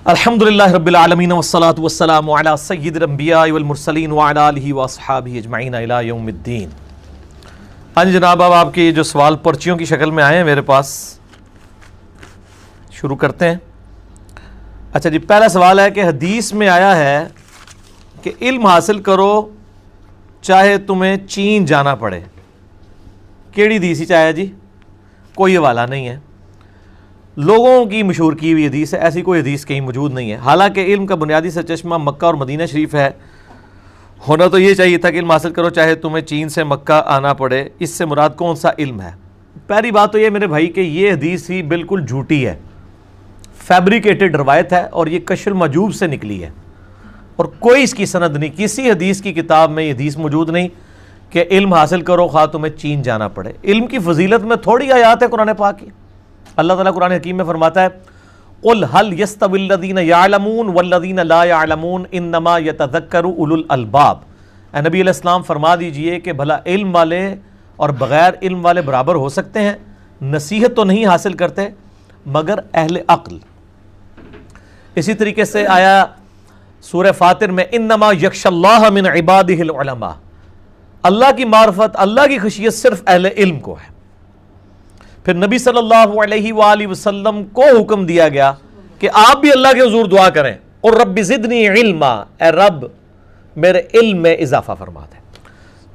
الحمدللہ رب العالمین والصلاة والسلام علی سید الانبیاء والمرسلین وعلی آلہ واصحابہ اجمعین الی یوم الدین۔ ہاں جی جناب، اب آپ کی جو سوال پرچیوں کی شکل میں آئے ہیں میرے پاس، شروع کرتے ہیں۔ اچھا جی، پہلا سوال ہے کہ حدیث میں آیا ہے کہ علم حاصل کرو چاہے تمہیں چین جانا پڑے، کیڑی حدیث چاہے جی؟ کوئی حوالہ نہیں ہے، لوگوں کی مشہور کی ہوئی حدیث ہے، ایسی کوئی حدیث کہیں موجود نہیں ہے۔ حالانکہ علم کا بنیادی سرچشمہ مکہ اور مدینہ شریف ہے، ہونا تو یہ چاہیے تھا کہ علم حاصل کرو چاہے تمہیں چین سے مکہ آنا پڑے۔ اس سے مراد کون سا علم ہے؟ پہلی بات تو یہ میرے بھائی کہ یہ حدیث ہی بالکل جھوٹی ہے، فیبریکیٹڈ روایت ہے، اور یہ کشف المحجوب سے نکلی ہے، اور کوئی اس کی سند نہیں، کسی حدیث کی کتاب میں یہ حدیث موجود نہیں کہ علم حاصل کرو خواہ تمہیں چین جانا پڑے۔ علم کی فضیلت میں تھوڑی آیات ہے قرآن پاک کی۔ اللہ تعالیٰ قرآن حکیم میں فرماتا ہے قُلْ هَلْ يَسْتَوِي الَّذِينَ يَعْلَمُونَ وَالَّذِينَ لَا يَعْلَمُونَ إِنَّمَا يَتَذَكَّرُ أُولُو الْأَلْبَابِ۔ اے نبی علیہ السلام فرما دیجئے کہ بھلا علم والے اور بغیر علم والے برابر ہو سکتے ہیں؟ نصیحت تو نہیں حاصل کرتے مگر اہل عقل۔ اسی طریقے سے آیا سورہ فاطر میں انما یخشی اللہ من عبادہ العلماء، اللہ کی معرفت، اللہ کی خشیت صرف اہل علم کو ہے۔ پھر نبی صلی اللہ علیہ وآلہ وسلم کو حکم دیا گیا کہ آپ بھی اللہ کے حضور دعا کریں، اور رب زدنی علما، اے رب میرے علم میں اضافہ فرما دے۔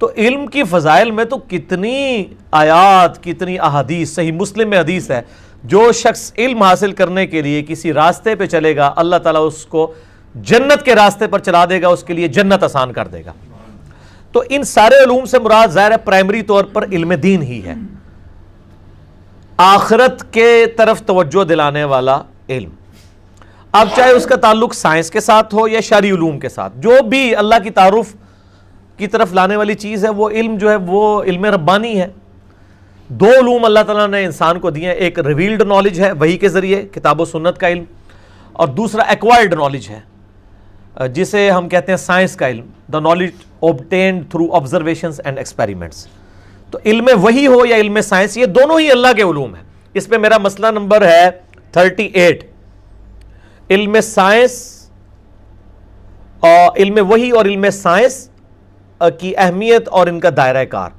تو علم کی فضائل میں تو کتنی آیات، کتنی احادیث، صحیح مسلم میں حدیث ہے، جو شخص علم حاصل کرنے کے لیے کسی راستے پہ چلے گا اللہ تعالیٰ اس کو جنت کے راستے پر چلا دے گا، اس کے لیے جنت آسان کر دے گا۔ تو ان سارے علوم سے مراد ظاہر ہے پرائمری طور پر علم دین ہی ہے، آخرت کے طرف توجہ دلانے والا علم۔ اب چاہے اس کا تعلق سائنس کے ساتھ ہو یا شرعی علوم کے ساتھ، جو بھی اللہ کی تعارف کی طرف لانے والی چیز ہے، وہ علم جو ہے وہ علم ربانی ہے۔ دو علوم اللہ تعالیٰ نے انسان کو دیے ہیں، ایک ریویلڈ نالج ہے وحی کے ذریعے، کتاب و سنت کا علم، اور دوسرا ایکوائرڈ نالج ہے جسے ہم کہتے ہیں سائنس کا علم، the knowledge obtained through observations and experiments. تو علم وحی ہو یا علم سائنس، یہ دونوں ہی اللہ کے علوم ہیں۔ اس پہ میرا مسئلہ نمبر ہے 38، علم سائنس اور علم وحی اور علم سائنس کی اہمیت اور ان کا دائرہ کار۔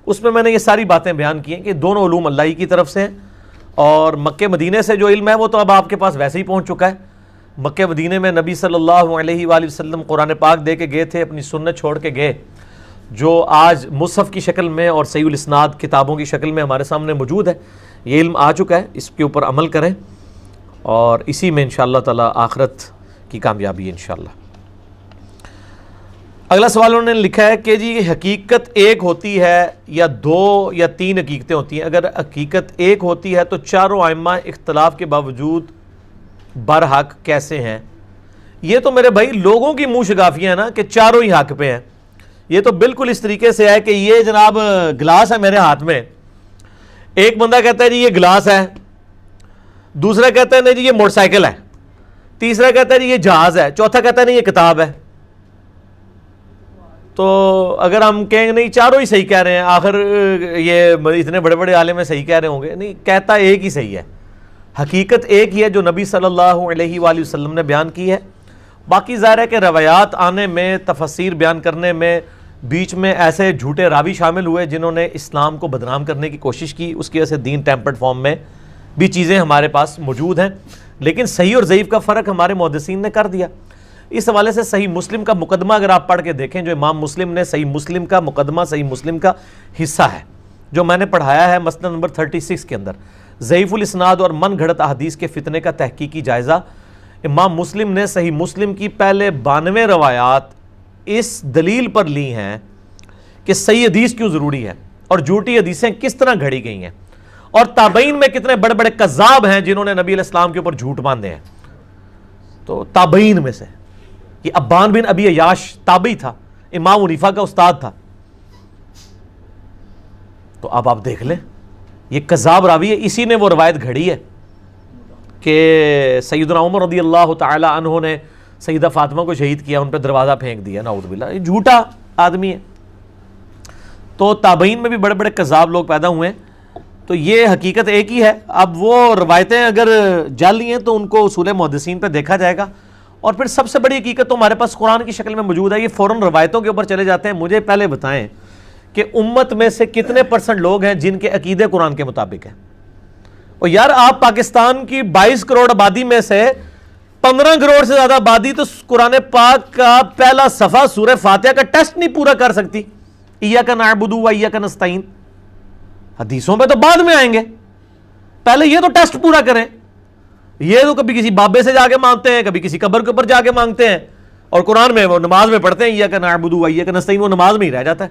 اس میں نے یہ ساری باتیں بیان کی ہیں کہ دونوں علوم اللہ ہی کی طرف سے ہیں، اور مکہ مدینے سے جو علم ہے وہ تو اب آپ کے پاس ویسے ہی پہنچ چکا ہے۔ مکہ مدینے میں نبی صلی اللہ علیہ وآلہ وسلم قرآن پاک دے کے گئے تھے، اپنی سنت چھوڑ کے گئے، جو آج مصحف کی شکل میں اور صحیح الاسناد کتابوں کی شکل میں ہمارے سامنے موجود ہے۔ یہ علم آ چکا ہے، اس کے اوپر عمل کریں، اور اسی میں انشاءاللہ تعالی آخرت کی کامیابی ہے انشاءاللہ۔ اگلا سوال انہوں نے لکھا ہے کہ جی حقیقت ایک ہوتی ہے یا دو یا تین حقیقتیں ہوتی ہیں؟ اگر حقیقت ایک ہوتی ہے تو چاروں ائمہ اختلاف کے باوجود برحق کیسے ہیں؟ یہ تو میرے بھائی لوگوں کی منہ شگافیاں ہیں نا کہ چاروں ہی حق پہ ہیں۔ یہ تو بالکل اس طریقے سے ہے کہ یہ جناب گلاس ہے میرے ہاتھ میں، ایک بندہ کہتا ہے جی یہ گلاس ہے، دوسرا کہتا ہے نہیں جی یہ موٹر سائیکل ہے، تیسرا کہتا ہے جی یہ جہاز ہے، چوتھا کہتا ہے نہیں یہ کتاب ہے۔ تو اگر ہم کہیں گے نہیں چاروں ہی صحیح کہہ رہے ہیں، آخر یہ اتنے بڑے بڑے عالم صحیح کہہ رہے ہوں گے، نہیں، کہتا ایک ہی صحیح ہے، حقیقت ایک ہی ہے جو نبی صلی اللہ علیہ وآلہ وسلم نے بیان کی ہے۔ باقی ظاہر ہے کہ روایات آنے میں، تفسیر بیان کرنے میں بیچ میں ایسے جھوٹے راوی شامل ہوئے جنہوں نے اسلام کو بدنام کرنے کی کوشش کی، اس کی وجہ سے دین ٹیمپرڈ فارم میں بھی چیزیں ہمارے پاس موجود ہیں، لیکن صحیح اور ضعیف کا فرق ہمارے محدثین نے کر دیا۔ اس حوالے سے صحیح مسلم کا مقدمہ اگر آپ پڑھ کے دیکھیں، جو امام مسلم نے صحیح مسلم کا مقدمہ، صحیح مسلم کا حصہ ہے جو میں نے پڑھایا ہے مسئلہ نمبر 36 کے اندر، ضعیف الاسناد اور من گھڑت احادیث کے فتنے کا تحقیقی جائزہ، امام مسلم نے صحیح مسلم کی پہلے 92 روایات اس دلیل پر لی ہیں کہ صحیح حدیث کیوں ضروری ہے اور جھوٹی حدیثیں کس طرح گھڑی گئی ہیں، اور تابعین میں کتنے بڑے بڑے کذاب ہیں جنہوں نے نبی علیہ السلام کے اوپر جھوٹ باندھے ہیں۔ تو تابعین میں سے یہ ابان بن ابی عیاش تابعی تھا، امام حنیفہ کا استاد تھا۔ تو اب آپ دیکھ لیں یہ کذاب راوی ہے، اسی نے وہ روایت گھڑی ہے کہ سیدنا عمر رضی اللہ تعالی عنہ نے سیدہ فاطمہ کو شہید کیا، ان پہ دروازہ پھینک دیا، نعوذ باللہ، یہ جھوٹا آدمی ہے۔ تو تابعین میں بھی بڑے بڑے کذاب لوگ پیدا ہوئے ہیں تو یہ حقیقت ایک ہی ہے. اب وہ روایتیں اگر جعلی ہیں تو ان کو اصول محدثین پہ دیکھا جائے گا. اور پھر سب سے بڑی حقیقت تو ہمارے پاس قرآن کی شکل میں موجود ہے. یہ فوراً روایتوں کے اوپر چلے جاتے ہیں. مجھے پہلے بتائیں کہ امت میں سے کتنے پرسنٹ لوگ ہیں جن کے عقیدے قرآن کے مطابق ہیں؟ اور یار آپ پاکستان کی 22 کروڑ آبادی میں سے 15 کروڑ سے زیادہ آبادی تو قرآن پاک کا پہلا صفحہ سورہ فاتحہ کا ٹیسٹ نہیں پورا کر سکتی. ایاک نعبد و ایاک نستعین. حدیثوں پہ تو بعد میں آئیں گے, پہلے یہ تو ٹیسٹ پورا کریں. یہ تو کبھی کسی بابے سے جا کے مانگتے ہیں, کبھی کسی قبر کے اوپر جا کے مانگتے ہیں, اور قرآن میں وہ نماز میں پڑھتے ہیں ایاک نعبد و ایاک نستعین, وہ نماز میں ہی رہ جاتا ہے.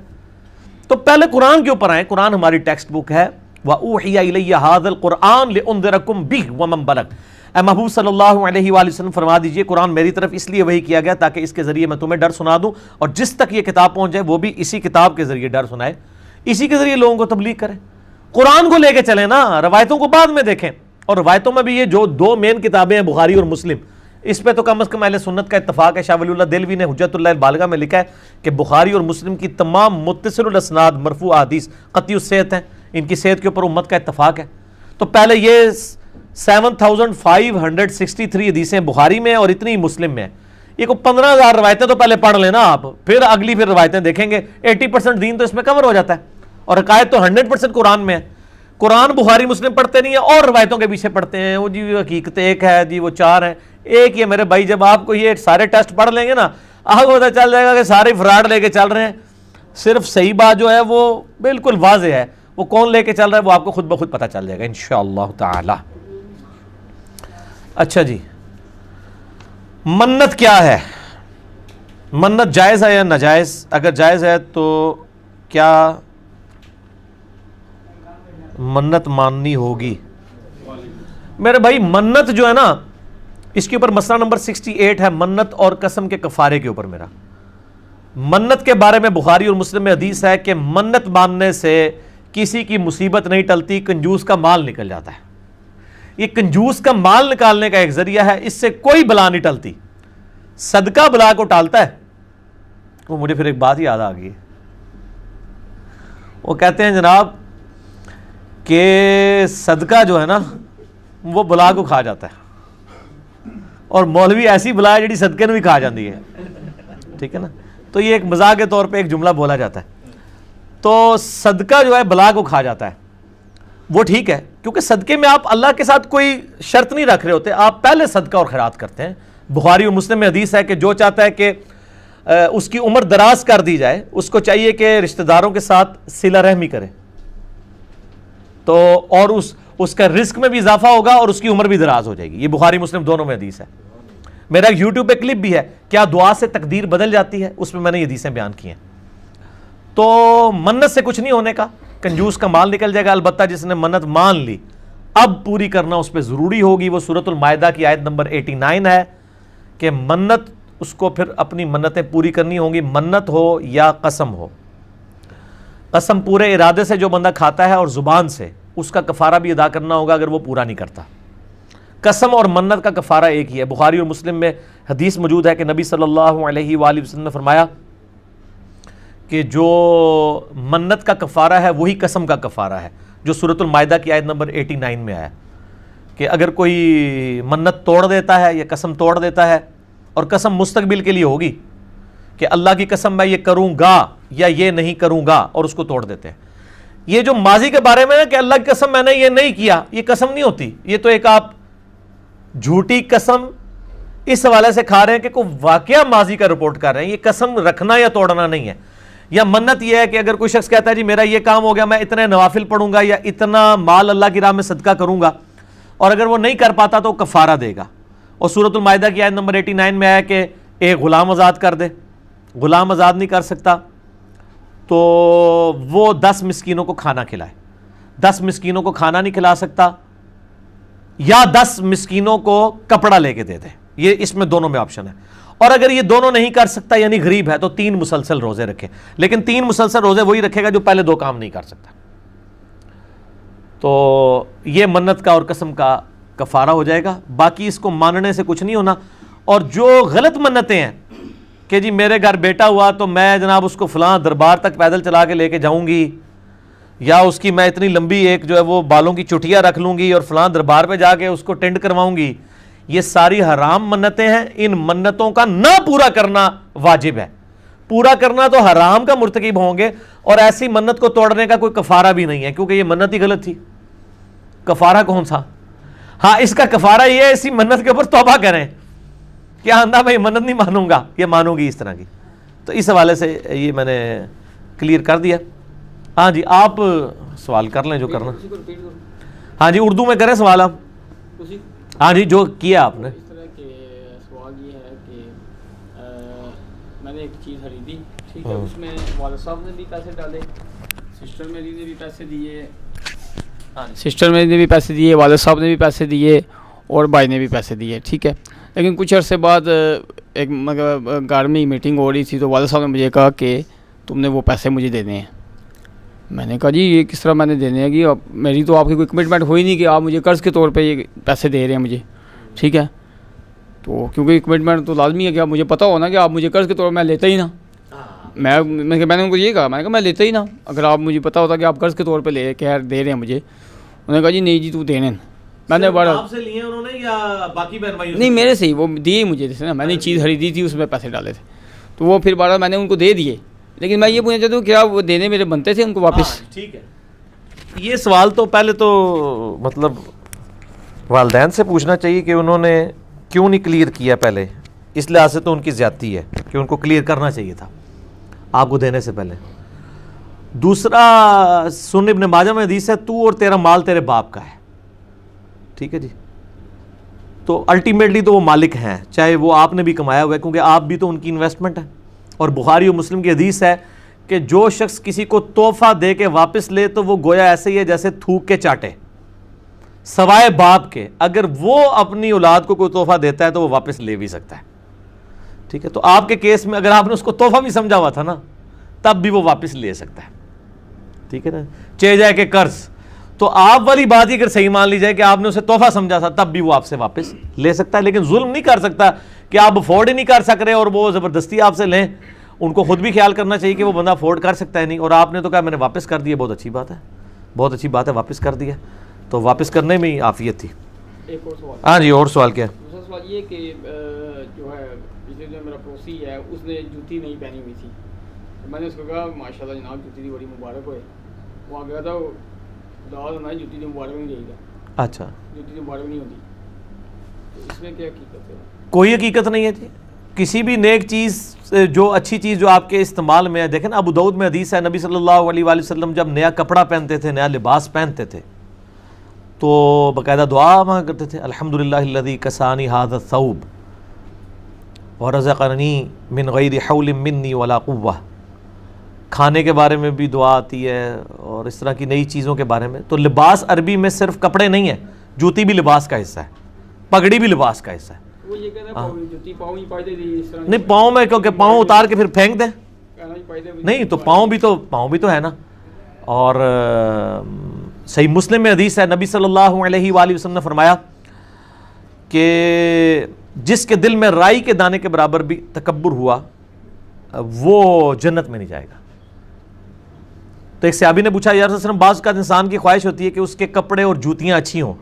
تو پہلے قرآن کے اوپر آئیں. قرآن ہماری ٹیکسٹ بک ہے. وَأُوحِيَ إِلَيَّ هَذَا الْقُرْآنُ لِأُنذِرَكُم بِهِ وَمَن بَلَغَ. اے محبوب صلی اللہ علیہ وآلہ وسلم فرما دیجئے قرآن میری طرف اس لیے وحی کیا گیا تاکہ اس کے ذریعے میں تمہیں ڈر سنا دوں, اور جس تک یہ کتاب پہنچ جائے وہ بھی اسی کتاب کے ذریعے ڈر سنائے, اسی کے ذریعے لوگوں کو تبلیغ کرے. قرآن کو لے کے چلیں نا, روایتوں کو بعد میں دیکھیں. اور روایتوں میں بھی یہ جو دو مین کتابیں ہیں بخاری اور مسلم, اس پہ تو کم از کم اہل سنت کا اتفاق ہے. شاہ ولی اللہ دہلوی نے حجت اللہ البالغہ میں لکھا ہے کہ بخاری اور مسلم کی تمام متصل الاسناد مرفوع احادیث قطعی الصحت ہیں. ان کی صحت کے اوپر امت کا اتفاق ہے. تو پہلے یہ 7563 حدیثیں بخاری میں اور اتنی مسلم میں ہیں. یہ کو 15,000 روایتیں تو پہلے پڑھ لینا آپ, پھر اگلی پھر روایتیں دیکھیں گے. 80% دین تو اس میں کور ہو جاتا ہے, اور عقائد تو 100% قرآن میں ہے. قرآن بخاری مسلم پڑھتے نہیں ہیں اور روایتوں کے پیچھے پڑھتے ہیں. وہ جی حقیقت ایک ہے, جی وہ 4 ہیں. ایک ہی ہے میرے بھائی. جب آپ کو یہ سارے ٹیسٹ پڑھ لیں گے نا, آپ کو پتہ چل جائے گا کہ سارے فراڈ لے کے چل رہے ہیں. صرف صحیح بات جو ہے وہ بالکل واضح ہے, وہ کون لے کے چل رہا ہے وہ آپ کو خود بخود پتہ چل جائے گا انشاءاللہ تعالی. اچھا جی, منت کیا ہے؟ منت جائز ہے یا ناجائز؟ اگر جائز ہے تو کیا منت ماننی ہوگی؟ میرے بھائی منت جو ہے نا, اس کے اوپر مسئلہ نمبر 68 ہے, منت اور قسم کے کفارے کے اوپر. میرا منت کے بارے میں بخاری اور مسلم میں حدیث ہے کہ منت ماننے سے کسی کی مصیبت نہیں ٹلتی, کنجوس کا مال نکل جاتا ہے. یہ کنجوس کا مال نکالنے کا ایک ذریعہ ہے, اس سے کوئی بلا نہیں ٹلتی. صدقہ بلا کو ٹالتا ہے. وہ مجھے پھر ایک بات یاد آ گئی. وہ کہتے ہیں جناب کہ صدقہ جو ہے نا وہ بلا کو کھا جاتا ہے, اور مولوی ایسی بلا ہے جڑی صدقے نے بھی کھا جاتی ہے. ٹھیک ہے نا, تو یہ ایک مزاح کے طور پہ ایک جملہ بولا جاتا ہے. تو صدقہ جو ہے بلا کو کھا جاتا ہے, وہ ٹھیک ہے, کیونکہ صدقے میں آپ اللہ کے ساتھ کوئی شرط نہیں رکھ رہے ہوتے, آپ پہلے صدقہ اور خیرات کرتے ہیں. بخاری اور مسلم میں حدیث ہے کہ جو چاہتا ہے کہ اس کی عمر دراز کر دی جائے, اس کو چاہیے کہ رشتہ داروں کے ساتھ صلہ رحمی کرے, تو اور اس کا رزق میں بھی اضافہ ہوگا اور اس کی عمر بھی دراز ہو جائے گی. یہ بخاری مسلم دونوں میں حدیث ہے. میرا ایک یوٹیوب پہ کلپ بھی ہے, کیا دعا سے تقدیر بدل جاتی ہے, اس میں میں نے یہ حدیثیں بیان کی ہیں. تو منت سے کچھ نہیں ہونے کا, کنجوس کا مال نکل جائے گا. البتہ جس نے منت مان لی اب پوری کرنا اس پہ ضروری ہوگی. وہ سورۃ المائدہ کی آیت نمبر 89 ہے کہ منت اس کو پھر اپنی منتیں پوری کرنی ہوں گی, منت ہو یا قسم ہو. قسم پورے ارادے سے جو بندہ کھاتا ہے اور زبان سے, اس کا کفارہ بھی ادا کرنا ہوگا اگر وہ پورا نہیں کرتا. قسم اور منت کا کفارہ ایک ہی ہے. بخاری اور مسلم میں حدیث موجود ہے کہ نبی صلی اللہ علیہ وآلہ وسلم نے فرمایا کہ جو منت کا کفارہ ہے وہی قسم کا کفارہ ہے, جو سورۃ المائدہ کی آیت نمبر 89 میں آیا کہ اگر کوئی منت توڑ دیتا ہے یا قسم توڑ دیتا ہے, اور قسم مستقبل کے لیے ہوگی کہ اللہ کی قسم میں یہ کروں گا یا یہ نہیں کروں گا, اور اس کو توڑ دیتے ہیں. یہ جو ماضی کے بارے میں ہے کہ اللہ کی قسم میں نے یہ نہیں کیا, یہ قسم نہیں ہوتی. یہ تو ایک آپ جھوٹی قسم اس حوالے سے کھا رہے ہیں کہ کوئی واقعہ ماضی کا رپورٹ کر رہے ہیں. یہ قسم رکھنا یا توڑنا نہیں ہے. یا منت یہ ہے کہ اگر کوئی شخص کہتا ہے جی میرا یہ کام ہو گیا, میں اتنے نوافل پڑھوں گا یا اتنا مال اللہ کی راہ میں صدقہ کروں گا, اور اگر وہ نہیں کر پاتا تو کفارہ دے گا. اور سورۃ المائدہ کی آیت نمبر 89 میں آیا کہ ایک غلام آزاد کر دے. غلام آزاد نہیں کر سکتا تو وہ 10 مسکینوں کو کھانا کھلائے. 10 مسکینوں کو کھانا نہیں کھلا سکتا, یا 10 مسکینوں کو کپڑا لے کے دے دے. یہ اس میں دونوں میں آپشن ہے. اور اگر یہ دونوں نہیں کر سکتا یعنی غریب ہے تو 3 مسلسل روزے رکھے. لیکن 3 مسلسل روزے وہی رکھے گا جو پہلے 2 کام نہیں کر سکتا. تو یہ منت کا اور قسم کا کفارہ ہو جائے گا. باقی اس کو ماننے سے کچھ نہیں ہونا. اور جو غلط منتیں ہیں کہ جی میرے گھر بیٹا ہوا تو میں جناب اس کو فلاں دربار تک پیدل چلا کے لے کے جاؤں گی, یا اس کی میں اتنی لمبی ایک جو ہے وہ بالوں کی چٹیاں رکھ لوں گی اور فلاں دربار پہ جا کے اس کو ٹینڈ کرواؤں گی، یہ ساری حرام منتیں ہیں. ان منتوں کا نہ پورا کرنا واجب ہے. پورا کرنا تو حرام کا مرتکب ہوں گے، اور ایسی منت کو توڑنے کا کوئی کفارہ بھی نہیں ہے، کیونکہ یہ منت ہی غلط تھی. کفارہ کون سا؟ ہاں اس کا کفارہ یہ ہے اسی منت کے اوپر توبہ کریں. کیا آندہ میں یہ منت نہیں مانوں گا، یہ مانوں گی اس طرح کی. تو اس حوالے سے یہ میں نے کلیئر کر دیا. ہاں جی آپ سوال کر لیں جو کرنا. ہاں جی اردو میں کریں سوال آپ. ہاں جی جو کیا آپ نے. اس طرح کے سوال یہ ہے کہ میں نے ایک چیز خریدی، ٹھیک ہے، اس میں والد صاحب نے بھی پیسے ڈالے، سسٹر میری نے بھی پیسے دیے، والد صاحب نے بھی پیسے دیے اور بھائی نے بھی پیسے دیے، ٹھیک ہے. لیکن کچھ عرصے بعد ایک مطلب گھر میں میٹنگ ہو رہی تھی تو والد صاحب نے مجھے کہا کہ تم نے وہ پیسے مجھے دینے ہیں. میں نے کہا جی یہ کس طرح میں نے دینے ہیں، کہ میری تو آپ کی کوئی کمٹمنٹ ہوئی نہیں کہ آپ مجھے قرض کے طور پہ یہ پیسے دے رہے ہیں مجھے، ٹھیک ہے. تو کیونکہ کمٹمنٹ تو لازمی ہے کہ آپ مجھے پتہ ہونا کہ آپ مجھے قرض کے طور پہ میں لیتا ہی نہ. میں نے ان کو یہ کہا، میں نے کہا میں لیتا ہی نہ، اگر آپ مجھے پتہ ہوتا کہ آپ قرض کے طور پہ لے کے دے رہے ہیں مجھے. انہوں نے کہا جی نہیں جی تو دینے. میں نے بڑا آپ سے لیے انہوں نے یا باقی بہن بھائیوں سے؟ نہیں میرے سے ہی، وہ دیے مجھے جیسے نا، میں نے چیز خریدی تھی اس میں پیسے ڈالے تھے تو وہ پھر بارہ میں نے ان کو دے دیے. لیکن میں یہ پوچھنا چاہتا ہوں کیا وہ دینے میرے بنتے تھے ان کو واپس؟ ٹھیک ہے. یہ سوال تو پہلے تو مطلب والدین سے پوچھنا چاہیے کہ انہوں نے کیوں نہیں کلیئر کیا پہلے. اس لحاظ سے تو ان کی زیادتی ہے کہ ان کو کلیئر کرنا چاہیے تھا آپ کو دینے سے پہلے. دوسرا سنن ابن ماجہ میں حدیث ہے تو اور تیرا مال تیرے باپ کا ہے، ٹھیک ہے جی. تو الٹیمیٹلی تو وہ مالک ہیں، چاہے وہ آپ نے بھی کمایا ہوا ہے کیونکہ آپ بھی تو ان کی انویسٹمنٹ ہے. اور بخاری و مسلم کی حدیث ہے کہ جو شخص کسی کو تحفہ دے کے واپس لے تو وہ گویا ایسے ہی ہے جیسے تھوک کے چاٹے، سوائے باپ کے. اگر وہ اپنی اولاد کو کوئی تحفہ دیتا ہے تو وہ واپس لے بھی سکتا ہے، ٹھیک ہے. تو آپ کے کیس میں اگر آپ نے اس کو تحفہ بھی سمجھا ہوا تھا نا تب بھی وہ واپس لے سکتا ہے، ٹھیک ہے نا. چے جائے کہ قرض، تو آپ والی بات ہی اگر صحیح مان لی جائے کہ آپ نے اسے تحفہ سمجھا تھا تب بھی وہ آپ سے واپس لے سکتا ہے. لیکن ظلم نہیں کر سکتا کہ آپ افورڈ ہی نہیں کر سک رہے اور وہ زبردستی آپ سے لیں. ان کو خود بھی خیال کرنا چاہیے کہ وہ بندہ افورڈ کر سکتا ہے نہیں، اور آپ نے تو کہا میں نے واپس کر دیا. بہت اچھی بات ہے، بہت اچھی بات ہے، واپس کر دیا. تو واپس کرنے میں ہی عافیت تھی. ایک اور سوال. ہاں جی اور سوال کیا ہے؟ دوسرا سوال یہ کہ جو ہے پچھلے جو میرا پڑوسی ہے اس نے جوتی نہیں پہنی ہوئی تھی، تو میں نے اس کو کہا ماشاء اللہ جناب جوتی دی بڑی مبارک ہوئے. وہ آ گیا تھا دعوت ہماری جوتی دی مبارک نہیں رہے گا. اچھا جوتی دی مبارک نہیں ہوتی، تو اس میں کیا حقیقت ہے؟ کوئی حقیقت نہیں ہے جی. کسی بھی نیک چیز جو اچھی چیز جو آپ کے استعمال میں ہے، دیکھیں نا ابو داؤد میں حدیث ہے نبی صلی اللہ علیہ وآلہ وسلم جب نیا کپڑا پہنتے تھے، نیا لباس پہنتے تھے تو باقاعدہ دعا مانگا کرتے تھے، الحمدللہ الذی کسانی ھذا الثوب ورزقنی من غیر حول منی ولا قوہ. کھانے کے بارے میں بھی دعا آتی ہے اور اس طرح کی نئی چیزوں کے بارے میں. تو لباس عربی میں صرف کپڑے نہیں ہے، جوتی بھی لباس کا حصہ ہے، پگڑی بھی لباس کا حصہ ہے. نہیں پاؤں میں کیونکہ پاؤں اتار کے پھر پھینک دیں، نہیں تو پاؤں بھی تو ہے نا. اور صحیح مسلم میں حدیث ہے نبی صلی اللہ علیہ وآلہ وسلم نے فرمایا کہ جس کے دل میں رائی کے دانے کے برابر بھی تکبر ہوا وہ جنت میں نہیں جائے گا. تو ایک صحابی نے پوچھا یا رسول اللہ صلی اللہ علیہ وسلم بعض کا انسان کی خواہش ہوتی ہے کہ اس کے کپڑے اور جوتیاں اچھی ہوں،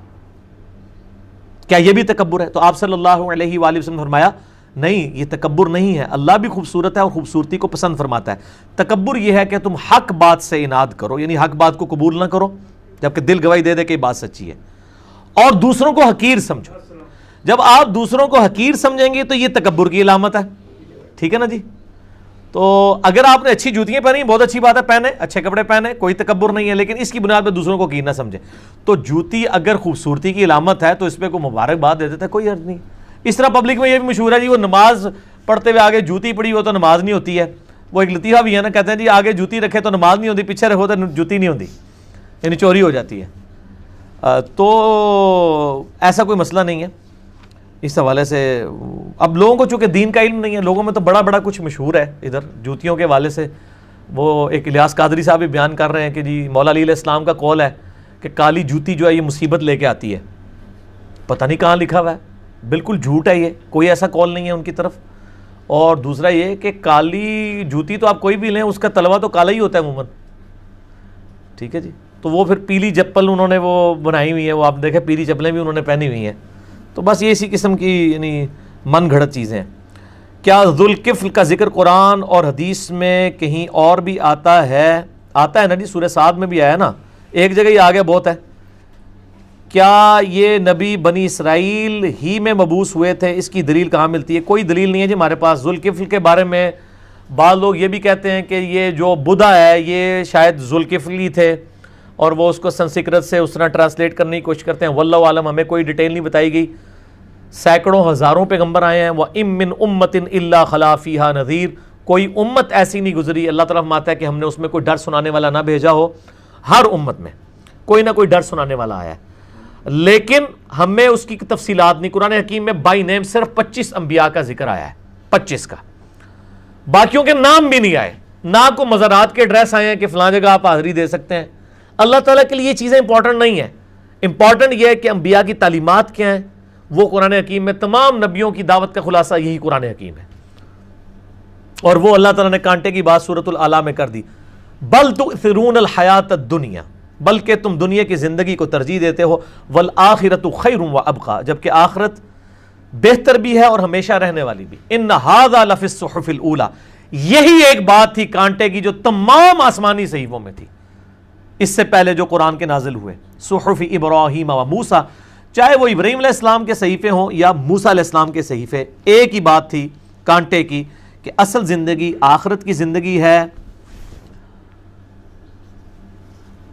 کیا یہ بھی تکبر ہے؟ تو آپ صلی اللہ علیہ وآلہ وسلم نے فرمایا نہیں یہ تکبر نہیں ہے، اللہ بھی خوبصورت ہے اور خوبصورتی کو پسند فرماتا ہے. تکبر یہ ہے کہ تم حق بات سے اناد کرو، یعنی حق بات کو قبول نہ کرو جبکہ دل گواہی دے دے کہ یہ بات سچی ہے، اور دوسروں کو حقیر سمجھو. جب آپ دوسروں کو حقیر سمجھیں گے تو یہ تکبر کی علامت ہے، ٹھیک ہے نا جی. تو اگر آپ نے اچھی جوتیاں پہنی بہت اچھی بات ہے، پہنے اچھے کپڑے پہنے، کوئی تکبر نہیں ہے، لیکن اس کی بنیاد پہ دوسروں کو حقیر نہ سمجھے. تو جوتی اگر خوبصورتی کی علامت ہے تو اس پہ کوئی مبارکباد دے دیتا ہے، کوئی حرج نہیں. اس طرح پبلک میں یہ بھی مشہور ہے جی وہ نماز پڑھتے ہوئے آگے جوتی پڑی ہو تو نماز نہیں ہوتی ہے. وہ ایک لطیفہ بھی ہے نا، کہتے ہیں جی آگے جوتی رکھے تو نماز نہیں ہوتی، پیچھے رکھو تو جوتی نہیں ہوتی، یعنی چوری ہو جاتی ہے. تو ایسا کوئی مسئلہ نہیں ہے اس حوالے سے. اب لوگوں کو چونکہ دین کا علم نہیں ہے، لوگوں میں تو بڑا بڑا کچھ مشہور ہے ادھر جوتیوں کے حوالے سے. وہ ایک الیاس قادری صاحب بھی بیان کر رہے ہیں کہ جی مولا علی علیہ السلام کا قول ہے کہ کالی جوتی جو ہے یہ مصیبت لے کے آتی ہے. پتہ نہیں کہاں لکھا ہوا ہے، بالکل جھوٹ ہے یہ، کوئی ایسا قول نہیں ہے ان کی طرف. اور دوسرا یہ کہ کالی جوتی تو آپ کوئی بھی لیں اس کا تلوا تو کالا ہی ہوتا ہے عموماً. ٹھیک ہے جی. تو وہ پھر پیلی چپل انہوں نے وہ بنائی ہوئی ہے, وہ آپ دیکھیں پیلی چپلیں بھی انہوں نے پہنی ہوئی ہیں. تو بس یہ اسی قسم کی یعنی من گھڑت چیزیں ہیں. کیا ذوالکفل کا ذکر قرآن اور حدیث میں کہیں اور بھی آتا ہے؟ آتا ہے نا جی, سورہ صاد میں بھی آیا نا, ایک جگہ ہی آ گیا بہت ہے. کیا یہ نبی بنی اسرائیل ہی میں مبعوث ہوئے تھے؟ اس کی دلیل کہاں ملتی ہے؟ کوئی دلیل نہیں ہے جی ہمارے پاس. ذوالکفل کے بارے میں بعض لوگ یہ بھی کہتے ہیں کہ یہ جو بدھا ہے یہ شاید ذوالکفل ہی تھے, اور وہ اس کو سنسکرت سے اس طرح ٹرانسلیٹ کرنے کی کوشش کرتے ہیں. واللہ عالم, ہمیں کوئی ڈیٹیل نہیں بتائی گئی. سینکڑوں ہزاروں پیغمبر آئے ہیں. وَإِن مِّن أُمَّةٍ إِلَّا خَلَا فِيهَا نَذِيرٌ, کوئی امت ایسی نہیں گزری, اللہ تعالیٰ فرماتا ہے کہ ہم نے اس میں کوئی ڈر سنانے والا نہ بھیجا ہو. ہر امت میں کوئی نہ کوئی ڈر سنانے والا آیا ہے, لیکن ہمیں اس کی تفصیلات نہیں. قرآن حکیم میں بائی نیم صرف 25 انبیاء کا ذکر آیا ہے, 25 کا. باقیوں کے نام بھی نہیں آئے, نہ کو مزارات کے ایڈریس آئے ہیں کہ فلاں جگہ آپ حاضری دے سکتے ہیں. اللہ تعالیٰ کے لیے یہ چیزیں امپورٹنٹ نہیں ہیں. امپورٹنٹ یہ ہے کہ انبیاء کی تعلیمات کیا ہیں, وہ قرآن حکیم میں تمام نبیوں کی دعوت کا خلاصہ یہی قرآن حکیم ہے, اور وہ اللہ تعالیٰ نے کانٹے کی بات سورۃ الاعلیٰ میں کر دی. بل تؤثرون الحیات الدنیا, بلکہ تم دنیا کی زندگی کو ترجیح دیتے ہو. والآخرۃ خیر وابقیٰ, جبکہ آخرت بہتر بھی ہے اور ہمیشہ رہنے والی بھی. ان ھذا لفی الصحف الاولیٰ, یہی ایک بات تھی کانٹے کی جو تمام آسمانی صحیفوں میں تھی اس سے پہلے جو قرآن کے نازل ہوئے. صحف ابراہیم و موسیٰ, چاہے وہ ابراہیم علیہ السلام کے صحیفے ہوں یا موسیٰ علیہ السلام کے صحیفے, ایک ہی بات تھی کانٹے کی کہ اصل زندگی آخرت کی زندگی ہے,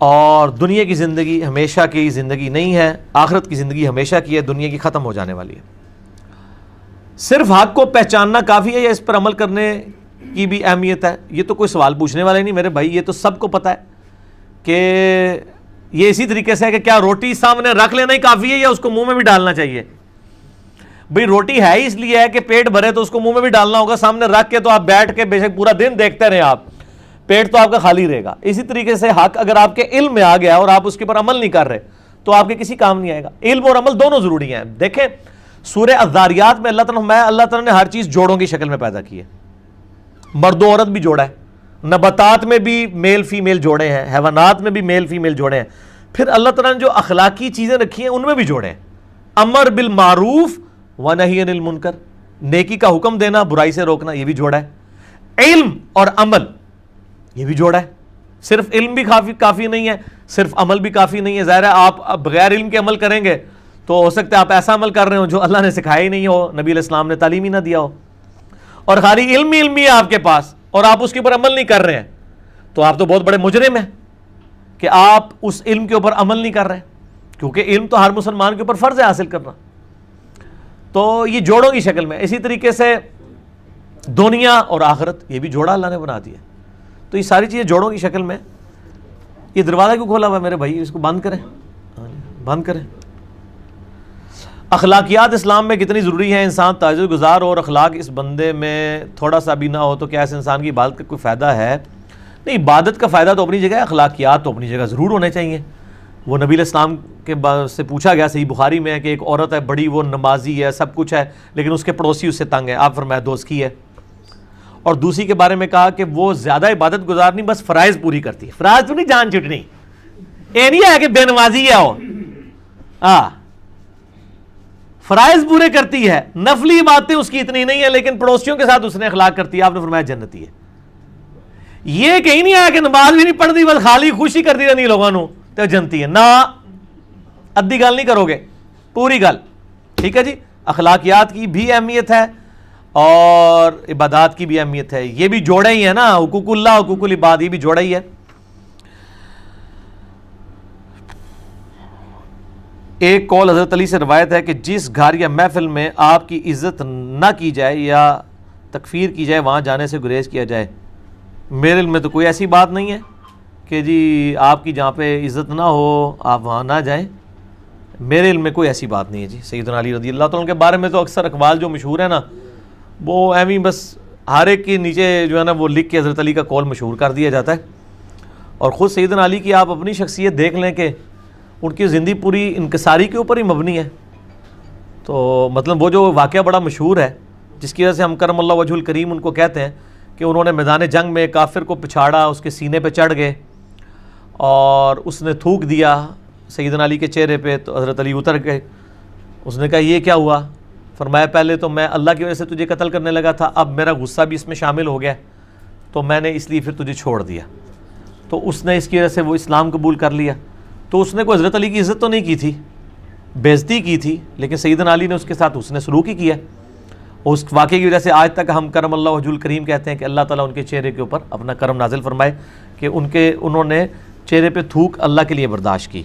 اور دنیا کی زندگی ہمیشہ کی زندگی نہیں ہے. آخرت کی زندگی ہمیشہ کی ہے, دنیا کی ختم ہو جانے والی ہے. صرف حق کو پہچاننا کافی ہے یا اس پر عمل کرنے کی بھی اہمیت ہے؟ یہ تو کوئی سوال پوچھنے والا ہی نہیں میرے بھائی, یہ تو سب کو پتہ ہے کہ یہ اسی طریقے سے ہے کہ کیا روٹی سامنے رکھ لینا ہی کافی ہے یا اس کو منہ میں بھی ڈالنا چاہیے؟ بھئی روٹی ہے ہی اس لیے ہے کہ پیٹ بھرے تو اس کو منہ میں بھی ڈالنا ہوگا. سامنے رکھ کے تو آپ بیٹھ کے بے شک پورا دن دیکھتے رہے, آپ پیٹ تو آپ کا خالی رہے گا. اسی طریقے سے حق اگر آپ کے علم میں آ گیا اور آپ اس کے اوپر عمل نہیں کر رہے تو آپ کے کسی کام نہیں آئے گا. علم اور عمل دونوں ضروری ہیں. دیکھیں سورہ الذاریات میں اللہ تعالیٰ نے ہر چیز جوڑوں کی شکل میں پیدا کی ہے, مرد و عورت بھی جوڑا ہے, نباتات میں بھی میل فیمیل جوڑے ہیں, حیوانات میں بھی میل فیمیل جوڑے ہیں. پھر اللہ تعالیٰ نے جو اخلاقی چیزیں رکھی ہیں ان میں بھی جوڑے ہیں. امر بالمعروف و نہی عن المنکر, نیکی کا حکم دینا برائی سے روکنا, یہ بھی جوڑا ہے. علم اور عمل یہ بھی جوڑا ہے. صرف علم بھی کافی نہیں ہے, صرف عمل بھی کافی نہیں ہے. ظاہر ہے آپ بغیر علم کے عمل کریں گے تو ہو سکتا ہے آپ ایسا عمل کر رہے ہو جو اللہ نے سکھایا ہی نہیں ہو, نبی علیہ السلام نے تعلیم ہی نہ دیا ہو, اور خالی علم ہی ہے آپ کے پاس اور آپ اس کے اوپر عمل نہیں کر رہے ہیں, تو آپ تو بہت بڑے مجرم ہیں کہ آپ اس علم کے اوپر عمل نہیں کر رہے, کیونکہ علم تو ہر مسلمان کے اوپر فرض ہے حاصل کرنا. تو یہ جوڑوں کی شکل میں. اسی طریقے سے دنیا اور آخرت یہ بھی جوڑا اللہ نے بنا دیا. تو یہ ساری چیزیں جوڑوں کی شکل میں. یہ دروازہ کیوں کھولا ہوا ہے میرے بھائی, اس کو بند کریں, بند کریں. اخلاقیات اسلام میں کتنی ضروری ہیں؟ انسان تہجد گزار اور اخلاق اس بندے میں تھوڑا سا بھی نہ ہو تو کیا اس انسان کی عبادت کا کوئی فائدہ ہے؟ نہیں, عبادت کا فائدہ تو اپنی جگہ ہے, اخلاقیات تو اپنی جگہ ضرور ہونے چاہیے. وہ نبی علیہ السلام کے سے پوچھا گیا, صحیح بخاری میں ہے, کہ ایک عورت ہے بڑی, وہ نمازی ہے, سب کچھ ہے, لیکن اس کے پڑوسی اس سے تنگ ہے. آپ فرمایا دوست کی ہے. اور دوسری کے بارے میں کہا کہ وہ زیادہ عبادت گزار نہیں, بس فرائض پوری کرتی ہے. فرائض تو نہیں جان چھٹنی, یہ نہیں ہے کہ بے نمازی ہے وہ, فرائض پورے کرتی ہے, نفلی باتیں اس کی اتنی نہیں ہے, لیکن پڑوسیوں کے ساتھ اس نے اخلاق کرتی ہے. آپ نے فرمایا جنتی ہے. یہ کہیں نہیں آیا کہ نماز بھی نہیں پڑھتی بس خالی خوشی کرتی رہنی لوگوں نو تو جنتی ہے. نہ ادھی گل نہیں کرو گے, پوری گل. ٹھیک ہے جی, اخلاقیات کی بھی اہمیت ہے اور عبادات کی بھی اہمیت ہے. یہ بھی جوڑے ہی ہے نا, حقوق اللہ حقوق العباد, یہ بھی جوڑا ہی ہے. ایک قول حضرت علی سے روایت ہے کہ جس گھر یا محفل میں آپ کی عزت نہ کی جائے یا تکفیر کی جائے وہاں جانے سے گریز کیا جائے. میرے علم میں تو کوئی ایسی بات نہیں ہے کہ جی آپ کی جہاں پہ عزت نہ ہو آپ وہاں نہ جائیں. میرے علم میں کوئی ایسی بات نہیں ہے جی. سیدنا علی رضی اللہ تعالیٰ کے بارے میں تو اکثر اقوال جو مشہور ہے نا, وہ ایویں بس ہر ایک کے نیچے جو ہے نا وہ لکھ کے حضرت علی کا قول مشہور کر دیا جاتا ہے. اور خود سیدنا علی کی آپ اپنی شخصیت دیکھ لیں کہ ان کی زندگی پوری انکساری کے اوپر ہی مبنی ہے. تو مطلب وہ جو واقعہ بڑا مشہور ہے جس کی وجہ سے ہم کرم اللہ وجہ الکریم ان کو کہتے ہیں کہ انہوں نے میدان جنگ میں کافر کو پچھاڑا, اس کے سینے پہ چڑھ گئے اور اس نے تھوک دیا سیدنا علی کے چہرے پہ، تو حضرت علی اتر گئے. اس نے کہا یہ کیا ہوا؟ فرمایا پہلے تو میں اللہ کی وجہ سے تجھے قتل کرنے لگا تھا، اب میرا غصہ بھی اس میں شامل ہو گیا تو میں نے اس لیے پھر تجھے چھوڑ دیا. تو اس نے اس کی وجہ سے وہ اسلام قبول کر لیا. تو اس نے کوئی حضرت علی کی عزت تو نہیں کی تھی، بےعزتی کی تھی، لیکن سیدنا علی نے اس کے ساتھ حسن سلوک ہی کیا. اس واقعے کی وجہ سے آج تک ہم کرم اللہ وجہ الکریم کہتے ہیں کہ اللہ تعالیٰ ان کے چہرے کے اوپر اپنا کرم نازل فرمائے کہ انہوں نے چہرے پہ تھوک اللہ کے لیے برداشت کی.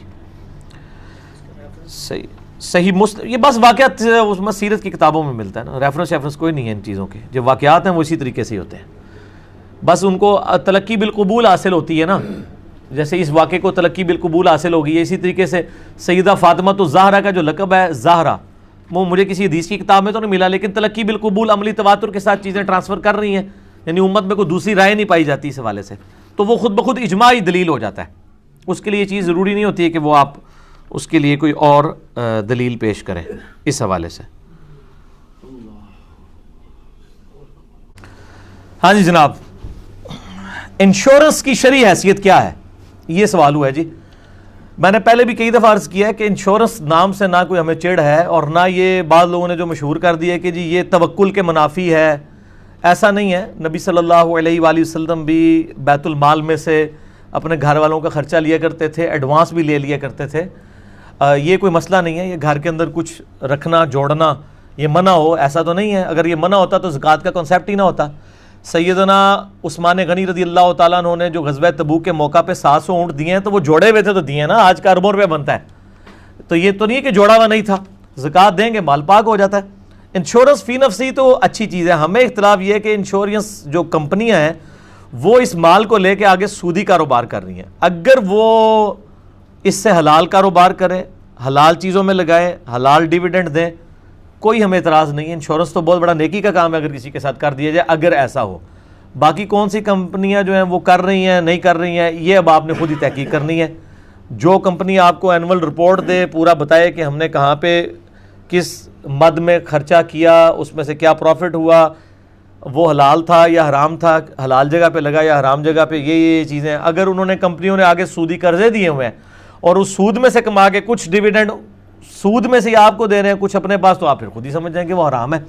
صحیح یہ بس واقعات اس میں سیرت کی کتابوں میں ملتا ہے نا، ریفرنس کوئی نہیں ہے ان چیزوں کے. جو واقعات ہیں وہ اسی طریقے سے ہی ہوتے ہیں، بس ان کو تلقی بالقبول حاصل ہوتی ہے نا. جیسے اس واقعے کو تلقی بالقبول حاصل ہوگی ہے، اسی طریقے سے سیدہ فاطمہ تو زہرا کا جو لقب ہے زہرا، وہ مجھے کسی حدیث کی کتاب میں تو نہیں ملا، لیکن تلقی بالقبول عملی تواتر کے ساتھ چیزیں ٹرانسفر کر رہی ہیں، یعنی امت میں کوئی دوسری رائے نہیں پائی جاتی اس حوالے سے، تو وہ خود بخود اجماعی دلیل ہو جاتا ہے. اس کے لیے یہ چیز ضروری نہیں ہوتی ہے کہ وہ آپ اس کے لیے کوئی اور دلیل پیش کریں اس حوالے سے. ہاں جی جناب، انشورنس کی شرعی حیثیت کیا ہے؟ یہ سوال ہوا ہے جی. میں نے پہلے بھی کئی دفعہ عرض کیا ہے کہ انشورنس نام سے نہ کوئی ہمیں چڑ ہے، اور نہ یہ بعض لوگوں نے جو مشہور کر دیا ہے کہ جی یہ توکل کے منافی ہے. ایسا نہیں ہے. نبی صلی اللہ علیہ وآلہ وسلم بھی بیت المال میں سے اپنے گھر والوں کا خرچہ لیا کرتے تھے، ایڈوانس بھی لے لیا کرتے تھے. یہ کوئی مسئلہ نہیں ہے. یہ گھر کے اندر کچھ رکھنا جوڑنا یہ منع ہو ایسا تو نہیں ہے. اگر یہ منع ہوتا تو زکوٰۃ کا کنسیپٹ ہی نہ ہوتا. سیدنا عثمان غنی رضی اللہ تعالیٰ عنہ نے جو غزوہ تبوک کے موقع پہ 700 اونٹ دیے ہیں تو وہ جوڑے ہوئے تھے تو دیے نا. آج کا اربوں روپے بنتا ہے، تو یہ تو نہیں ہے کہ جوڑا ہوا نہیں تھا. زکوٰۃ دیں گے مال پاک ہو جاتا ہے. انشورنس فی نفسی تو اچھی چیز ہے. ہمیں اختلاف یہ ہے کہ انشورنس جو کمپنیاں ہیں وہ اس مال کو لے کے آگے سودی کاروبار کر رہی ہیں. اگر وہ اس سے حلال کاروبار کریں، حلال چیزوں میں لگائیں، حلال ڈیویڈنڈ دیں، کوئی ہمیں اعتراض نہیں ہے. انشورنس تو بہت بڑا نیکی کا کام ہے اگر کسی کے ساتھ کر دیا جائے، اگر ایسا ہو. باقی کون سی کمپنیاں جو ہیں وہ کر رہی ہیں نہیں کر رہی ہیں یہ اب آپ نے خود ہی تحقیق کرنی ہے. جو کمپنی آپ کو اینول رپورٹ دے، پورا بتائے کہ ہم نے کہاں پہ کس مد میں خرچہ کیا، اس میں سے کیا پروفٹ ہوا، وہ حلال تھا یا حرام تھا، حلال جگہ پہ لگا یا حرام جگہ پہ، یہ چیزیں. اگر انہوں نے کمپنیوں نے آگے سودی قرضے دیے ہوئے ہیں اور اس سود میں سے کما کے کچھ ڈیویڈنڈ سود میں سے آپ کو دے رہے ہیں کچھ اپنے پاس، تو آپ پھر خود ہی سمجھ جائیں کہ وہ حرام ہے.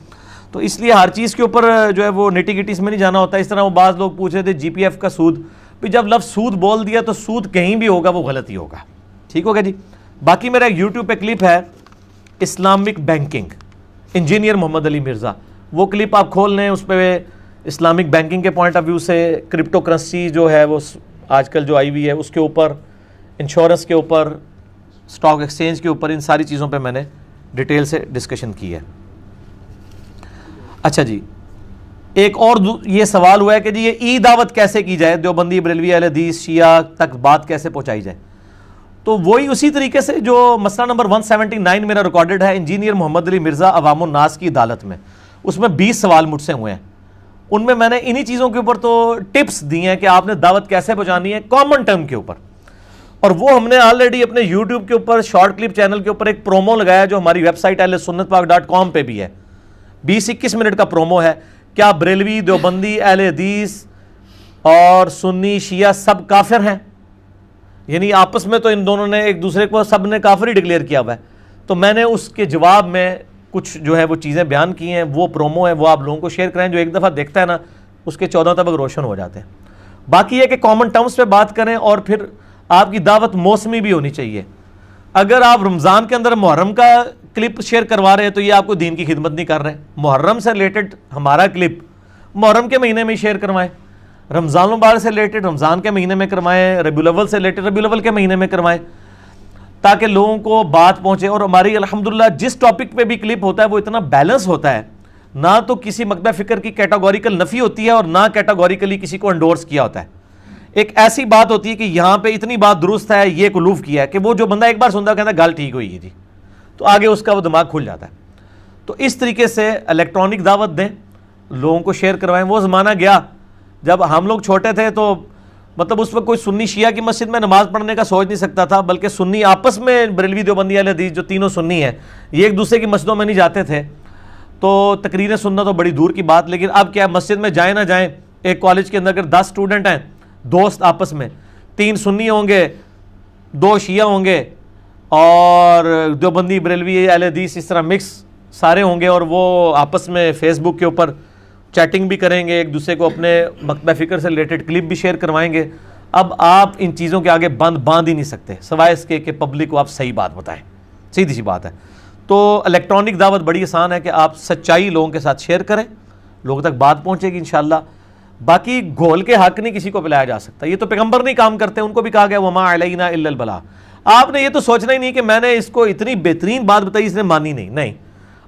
تو اس لیے ہر چیز کے اوپر جو ہے وہ نٹی گٹیز میں نہیں جانا ہوتا. اس طرح وہ بعض لوگ پوچھ رہے تھے جی پی ایف کا سود، بھی جب لفظ سود بول دیا تو سود کہیں بھی ہوگا وہ غلط ہی ہوگا. ٹھیک ہوگا جی. باقی میرا یوٹیوب پہ کلپ ہے اسلامک بینکنگ، انجینئر محمد علی مرزا، وہ کلپ آپ کھول لیں. اس پہ اسلامک بینکنگ کے پوائنٹ آف ویو سے کرپٹو کرنسی جو ہے وہ آج کل جو آئی ہوئی ہے اس کے اوپر، انشورنس کے اوپر، اسٹاک ایکسچینج کے اوپر، ان ساری چیزوں پہ میں نے ڈیٹیل سے ڈسکشن کی ہے. اچھا جی، ایک اور یہ سوال ہوا ہے کہ جی یہ ای دعوت کیسے کی جائے، دیوبندی بریلوی اہل حدیث شیعہ تک بات کیسے پہنچائی جائے. تو وہی اسی طریقے سے جو مسئلہ نمبر 179 میرا ریکارڈڈ ہے انجینئر محمد علی مرزا عوام الناس کی عدالت میں، اس میں 20 سوال مجھ سے ہوئے ہیں. ان میں نے انہی چیزوں کے اوپر تو ٹپس دی ہیں کہ آپ نے دعوت کیسے پہنچانی ہے کامن ٹرم کے اوپر. اور وہ ہم نے آلریڈی اپنے یوٹیوب کے اوپر شارٹ کلپ چینل کے اوپر ایک پرومو لگایا جو ہماری ویب سائٹ ahlsunnatpak.com پہ بھی ہے. 20-21 منٹ کا پرومو ہے. کیا بریلوی، دیوبندی، اہل حدیث اور سنی شیعہ سب کافر ہیں؟ یعنی آپس میں تو ان دونوں نے ایک دوسرے کو سب نے کافر ہی ڈکلیئر کیا ہوا ہے. تو میں نے اس کے جواب میں کچھ جو ہے وہ چیزیں بیان کی ہیں. وہ پرومو ہے، وہ آپ لوگوں کو شیئر کریں. جو ایک دفعہ دیکھتا ہے نا اس کے 14 طبق روشن ہو جاتے ہیں. باقی یہ کہ کامن ٹرمز پہ بات کریں، اور پھر آپ کی دعوت موسمی بھی ہونی چاہیے. اگر آپ رمضان کے اندر محرم کا کلپ شیئر کروا رہے ہیں تو یہ آپ کو دین کی خدمت نہیں کر رہے. محرم سے ریلیٹڈ ہمارا کلپ محرم کے مہینے میں شیئر کروائیں، رمضان المبارک سے ریلیٹڈ رمضان کے مہینے میں کروائیں، ربیع الاول سے ریلیٹڈ ربیع الاول کے مہینے میں کروائیں، تاکہ لوگوں کو بات پہنچے. اور ہماری الحمدللہ جس ٹاپک پہ بھی کلپ ہوتا ہے وہ اتنا بیلنس ہوتا ہے، نہ تو کسی مقطع فکر کی کیٹاگوریکل نفی ہوتی ہے اور نہ کیٹاگوریکلی کسی کو انڈورس کیا ہوتا ہے. ایک ایسی بات ہوتی ہے کہ یہاں پہ اتنی بات درست ہے، یہ کلوف کیا ہے، کہ وہ جو بندہ ایک بار سنتا ہے کہتا ہے گل ٹھیک ہوئی ہے جی، تو آگے اس کا وہ دماغ کھل جاتا ہے. تو اس طریقے سے الیکٹرانک دعوت دیں، لوگوں کو شیئر کروائیں. وہ زمانہ گیا جب ہم لوگ چھوٹے تھے تو مطلب اس وقت کوئی سنی شیعہ کی مسجد میں نماز پڑھنے کا سوچ نہیں سکتا تھا، بلکہ سنی آپس میں بریلوی دیوبندی اہل حدیث جو تینوں سنی ہیں یہ ایک دوسرے کی مسجدوں میں نہیں جاتے تھے. تو تقریریں سننا تو بڑی دور کی بات. لیکن اب کیا مسجد میں جائیں نہ جائیں، ایک کالج کے اندر اگر 10 اسٹوڈنٹ ہیں دوست آپس میں، 3 سنی ہوں گے 2 شیعہ ہوں گے اور دیوبندی بریلوی اہل حدیث اس طرح مکس سارے ہوں گے، اور وہ آپس میں فیس بک کے اوپر چیٹنگ بھی کریں گے، ایک دوسرے کو اپنے مکتبہ فکر سے ریلیٹڈ کلپ بھی شیئر کروائیں گے۔ اب آپ ان چیزوں کے آگے باندھ ہی نہیں سکتے سوائے اس کے کہ پبلک کو آپ صحیح بات بتائیں، سیدھی سی بات ہے۔ تو الیکٹرانک دعوت بڑی آسان ہے کہ آپ سچائی لوگوں کے ساتھ شیئر کریں، لوگوں تک بات پہنچے گی انشاءاللہ۔ باقی گھول کے حق نہیں کسی کو پلایا جا سکتا، یہ تو پیغمبر نہیں کام کرتے، ان کو بھی کہا گیا وما علینا الا البلاغ۔ آپ نے یہ تو سوچنا ہی نہیں کہ میں نے اس کو اتنی بہترین بات بتائی اس نے مانی نہیں،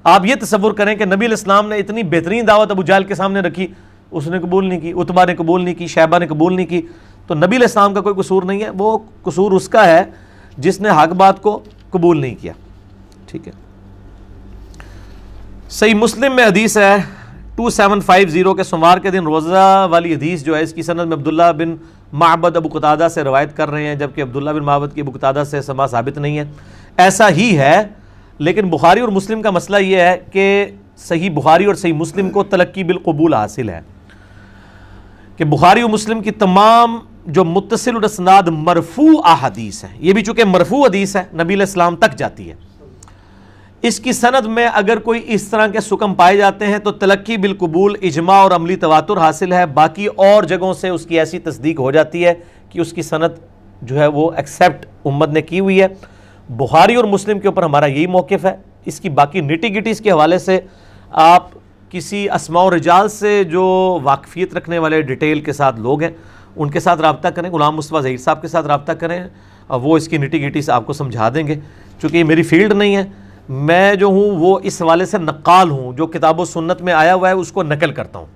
آپ یہ تصور کریں کہ نبی علیہ السلام نے اتنی بہترین دعوت ابو جہل کے سامنے رکھی، اس نے قبول نہیں کی، عتبہ نے قبول نہیں کی، شیبہ نے قبول نہیں کی، تو نبی علیہ السلام کا کوئی قصور نہیں ہے، وہ قصور اس کا ہے جس نے حق بات کو قبول نہیں کیا۔ ٹھیک ہے، صحیح مسلم میں حدیث ہے 2750 کے سوموار کے دن روزہ والی حدیث جو ہے، اس کی سند میں عبداللہ بن معبد ابو قتادہ سے روایت کر رہے ہیں، جبکہ عبداللہ بن معبد کی ابو قتادہ سے سما ثابت نہیں ہے۔ ایسا ہی ہے، لیکن بخاری اور مسلم کا مسئلہ یہ ہے کہ صحیح بخاری اور صحیح مسلم کو تلقی بالقبول حاصل ہے، کہ بخاری و مسلم کی تمام جو متصل الاسناد مرفوع احادیث ہیں، یہ بھی چونکہ مرفوع حدیث ہے، نبی علیہ السلام تک جاتی ہے، اس کی سند میں اگر کوئی اس طرح کے سکم پائے جاتے ہیں تو تلقی بالقبول اجماع اور عملی تواتر حاصل ہے۔ باقی اور جگہوں سے اس کی ایسی تصدیق ہو جاتی ہے کہ اس کی سند جو ہے وہ ایکسیپٹ امت نے کی ہوئی ہے۔ بخاری اور مسلم کے اوپر ہمارا یہی موقف ہے۔ اس کی باقی نٹی گٹیز کے حوالے سے آپ کسی اسماء و رجال سے جو واقفیت رکھنے والے ڈیٹیل کے ساتھ لوگ ہیں ان کے ساتھ رابطہ کریں، غلام مصطفیٰ ظہیر صاحب کے ساتھ رابطہ کریں، اور وہ اس کی نٹی گٹیز آپ کو سمجھا دیں گے۔ چونکہ یہ میری فیلڈ نہیں ہے، میں جو ہوں وہ اس حوالے سے نقال ہوں، جو کتاب و سنت میں آیا ہوا ہے اس کو نقل کرتا ہوں۔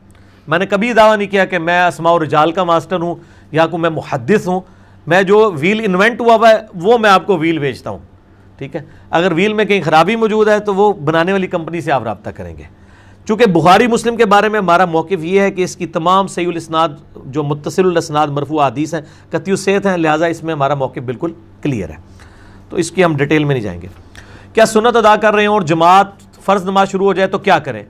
میں نے کبھی دعویٰ نہیں کیا کہ میں اسماء و رجال کا ماسٹر ہوں یا کوئی میں محدث ہوں۔ میں جو ویل انوینٹ ہوا ہے وہ میں آپ کو ویل بیچتا ہوں، ٹھیک ہے۔ اگر ویل میں کہیں خرابی موجود ہے تو وہ بنانے والی کمپنی سے آپ رابطہ کریں گے۔ چونکہ بخاری مسلم کے بارے میں ہمارا موقف یہ ہے کہ اس کی تمام صحیح الاسناد جو متصل الاسناد مرفوع حدیث ہیں قطعی الصحت ہیں، لہٰذا اس میں ہمارا موقف بالکل کلیئر ہے، تو اس کی ہم ڈیٹیل میں نہیں جائیں گے۔ کیا سنت ادا کر رہے ہیں اور جماعت فرض نماز شروع ہو جائے تو کیا کریں؟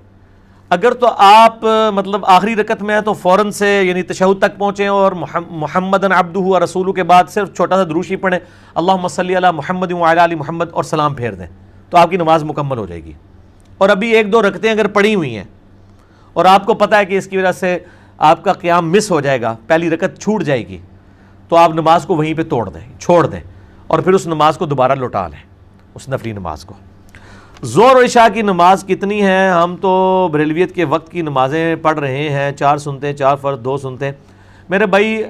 اگر تو آپ مطلب آخری رکعت میں ہیں تو فوراً سے یعنی تشہد تک پہنچیں اور محمدن عبدہ و رسولہ کے بعد صرف چھوٹا سا دروشی پڑھیں، اللہم صلی علی محمد وعلی آل محمد، اور سلام پھیر دیں تو آپ کی نماز مکمل ہو جائے گی۔ اور ابھی 1-2 رکعتیں اگر پڑھی ہوئی ہیں اور آپ کو پتہ ہے کہ اس کی وجہ سے آپ کا قیام مس ہو جائے گا، پہلی رکعت چھوٹ جائے گی، تو آپ نماز کو وہیں پہ چھوڑ دیں اور پھر اس نماز کو دوبارہ لوٹا لیں، اس نفلی نماز کو۔ ظہر و عشاء کی نماز کتنی ہے؟ ہم تو بریلویت کے وقت کی نمازیں پڑھ رہے ہیں، 4 سنتے، 4 فرض، 2 سنتے۔ میرے بھائی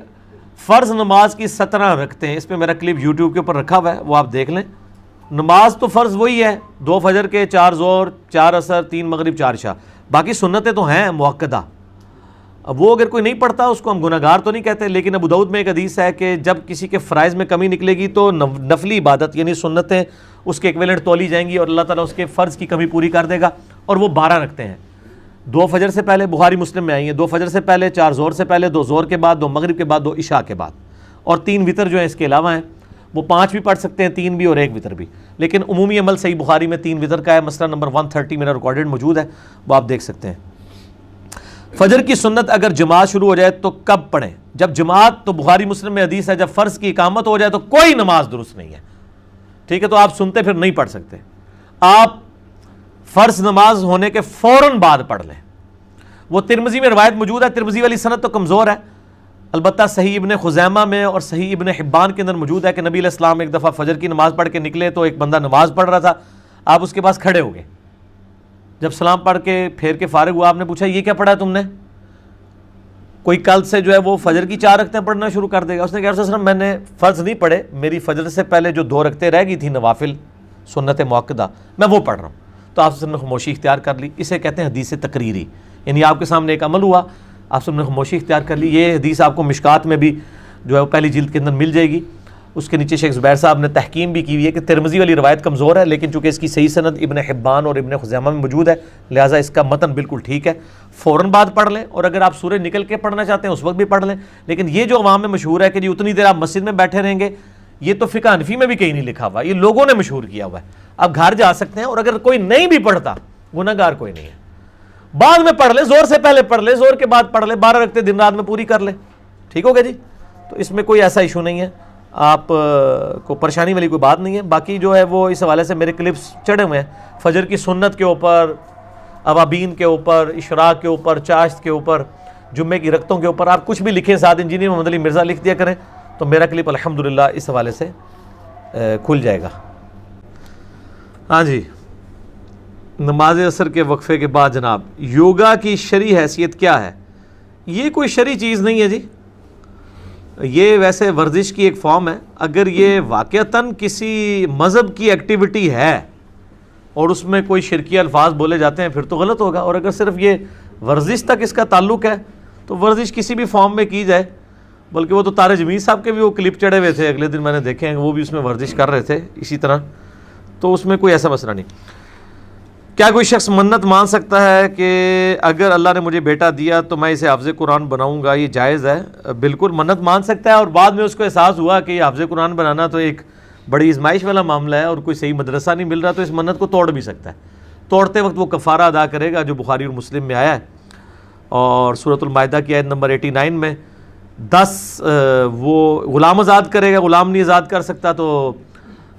فرض نماز کی 17 رکھتے ہیں، اس پہ میرا کلپ یوٹیوب کے اوپر رکھا ہوا ہے، وہ آپ دیکھ لیں۔ نماز تو فرض وہی ہے، 2 فجر کے، 4 ظہر، 4 عصر، 3 مغرب، 4 عشاء، باقی سنتیں تو ہیں مؤکدہ۔ اب وہ اگر کوئی نہیں پڑھتا اس کو ہم گناہ گار تو نہیں کہتے، لیکن ابو داؤد میں ایک حدیث ہے کہ جب کسی کے فرائض میں کمی نکلے گی تو نفلی عبادت یعنی سنتیں اس کے ایکویلنٹ تولی جائیں گی اور اللہ تعالیٰ اس کے فرض کی کمی پوری کر دے گا، اور وہ 12 رکھتے ہیں۔ 2 فجر سے پہلے، بخاری مسلم میں آئی ہیں، 2 فجر سے پہلے، 4 ظہر سے پہلے، 2 ظہر کے بعد، 2 مغرب کے بعد، 2 عشاء کے بعد، اور 3 وتر جو ہیں اس کے علاوہ ہیں، وہ 5 بھی پڑھ سکتے ہیں، 3 بھی اور 1 وتر بھی، لیکن عمومی عمل صحیح بخاری میں 3 وتر کا ہے، مسئلہ نمبر 130 میرا ریکارڈڈ موجود ہے، وہ آپ دیکھ سکتے ہیں۔ فجر کی سنت اگر جماعت شروع ہو جائے تو کب پڑھیں؟ جب جماعت، تو بخاری مسلم میں حدیث ہے جب فرض کی اقامت ہو جائے تو کوئی نماز درست نہیں ہے، ٹھیک ہے، تو آپ سنتے پھر نہیں پڑھ سکتے، آپ فرض نماز ہونے کے فوراً بعد پڑھ لیں۔ وہ ترمذی میں روایت موجود ہے، ترمذی والی سند تو کمزور ہے، البتہ صحیح ابن خزیمہ میں اور صحیح ابن حبان کے اندر موجود ہے کہ نبی علیہ السلام ایک دفعہ فجر کی نماز پڑھ کے نکلے تو ایک بندہ نماز پڑھ رہا تھا، آپ اس کے پاس کھڑے ہو گئے، جب سلام پڑھ کے پھیر کے فارغ ہوا آپ نے پوچھا یہ کیا پڑھا تم نے؟ کوئی کل سے جو ہے وہ فجر کی 4 رکعتیں پڑھنا شروع کر دے گا۔ اس نے کہا رسول اللہ میں نے فرض نہیں پڑھے، میری فجر سے پہلے جو 2 رکعتیں رہ گئی تھیں نوافل سنت مؤکدہ میں وہ پڑھ رہا ہوں، تو آپ نے خاموشی اختیار کر لی، اسے کہتے ہیں حدیث تقریری، یعنی آپ کے سامنے ایک عمل ہوا، آپ سب نے خاموشی اختیار کر لی۔ یہ حدیث آپ کو مشکات میں بھی جو ہے پہلی جلد کے اندر مل جائے گی، اس کے نیچے شیخ زبیر صاحب نے تحکیم بھی کی ہوئی ہے کہ ترمذی والی روایت کمزور ہے، لیکن چونکہ اس کی صحیح سند ابن حبان اور ابن خزیمہ میں موجود ہے لہٰذا اس کا متن بالکل ٹھیک ہے، فوراً بعد پڑھ لیں، اور اگر آپ سورج نکل کے پڑھنا چاہتے ہیں اس وقت بھی پڑھ لیں۔ لیکن یہ جو عوام میں مشہور ہے کہ جی اتنی دیر آپ مسجد میں بیٹھے رہیں گے، یہ تو فقہ حنفی میں بھی کہیں نہیں لکھا ہوا، یہ لوگوں نے مشہور کیا ہوا ہے۔ آپ گھر جا سکتے ہیں، اور اگر کوئی نہیں بھی پڑھتا گناہ گار کوئی نہیں ہے، بعد میں پڑھ لے، زور سے پہلے پڑھ لے، زور کے بعد پڑھ لے، 12 رکعتیں دن رات میں پوری کر لے، ٹھیک ہوگا جی۔ تو اس میں کوئی ایسا ایشو نہیں ہے، آپ کو پریشانی والی کوئی بات نہیں ہے۔ باقی جو ہے وہ اس حوالے سے میرے کلپس چڑھے ہوئے ہیں، فجر کی سنت کے اوپر، اوابین کے اوپر، اشراق کے اوپر، چاشت کے اوپر، جمعے کی رکعتوں کے اوپر، آپ کچھ بھی لکھیں، ساتھ انجینئر محمد علی مرزا لکھ دیا کریں تو میرا کلپ الحمدللہ اس حوالے سے کھل جائے گا۔ ہاں جی، نماز عصر کے وقفے کے بعد جناب یوگا کی شرعی حیثیت کیا ہے؟ یہ کوئی شرعی چیز نہیں ہے جی، یہ ویسے ورزش کی ایک فارم ہے۔ اگر یہ واقعتاً کسی مذہب کی ایکٹیویٹی ہے اور اس میں کوئی شرکی الفاظ بولے جاتے ہیں پھر تو غلط ہوگا، اور اگر صرف یہ ورزش تک اس کا تعلق ہے تو ورزش کسی بھی فارم میں کی جائے، بلکہ وہ تو طارق جمیل صاحب کے بھی وہ کلپ چڑھے ہوئے تھے، اگلے دن میں نے دیکھے ہیں، وہ بھی اس میں ورزش کر رہے تھے اسی طرح، تو اس میں کوئی ایسا مسئلہ نہیں۔ کیا کوئی شخص منت مان سکتا ہے کہ اگر اللہ نے مجھے بیٹا دیا تو میں اسے حافظ قرآن بناؤں گا؟ یہ جائز ہے، بالکل منت مان سکتا ہے، اور بعد میں اس کو احساس ہوا کہ یہ حافظ قرآن بنانا تو ایک بڑی ازمائش والا معاملہ ہے اور کوئی صحیح مدرسہ نہیں مل رہا، تو اس منت کو توڑ بھی سکتا ہے۔ توڑتے وقت وہ کفارہ ادا کرے گا جو بخاری اور مسلم میں آیا ہے، اور سورۃ المائدہ کی آیت نمبر 89 میں 10 وہ غلام آزاد کرے گا، غلام نہیں آزاد کر سکتا تو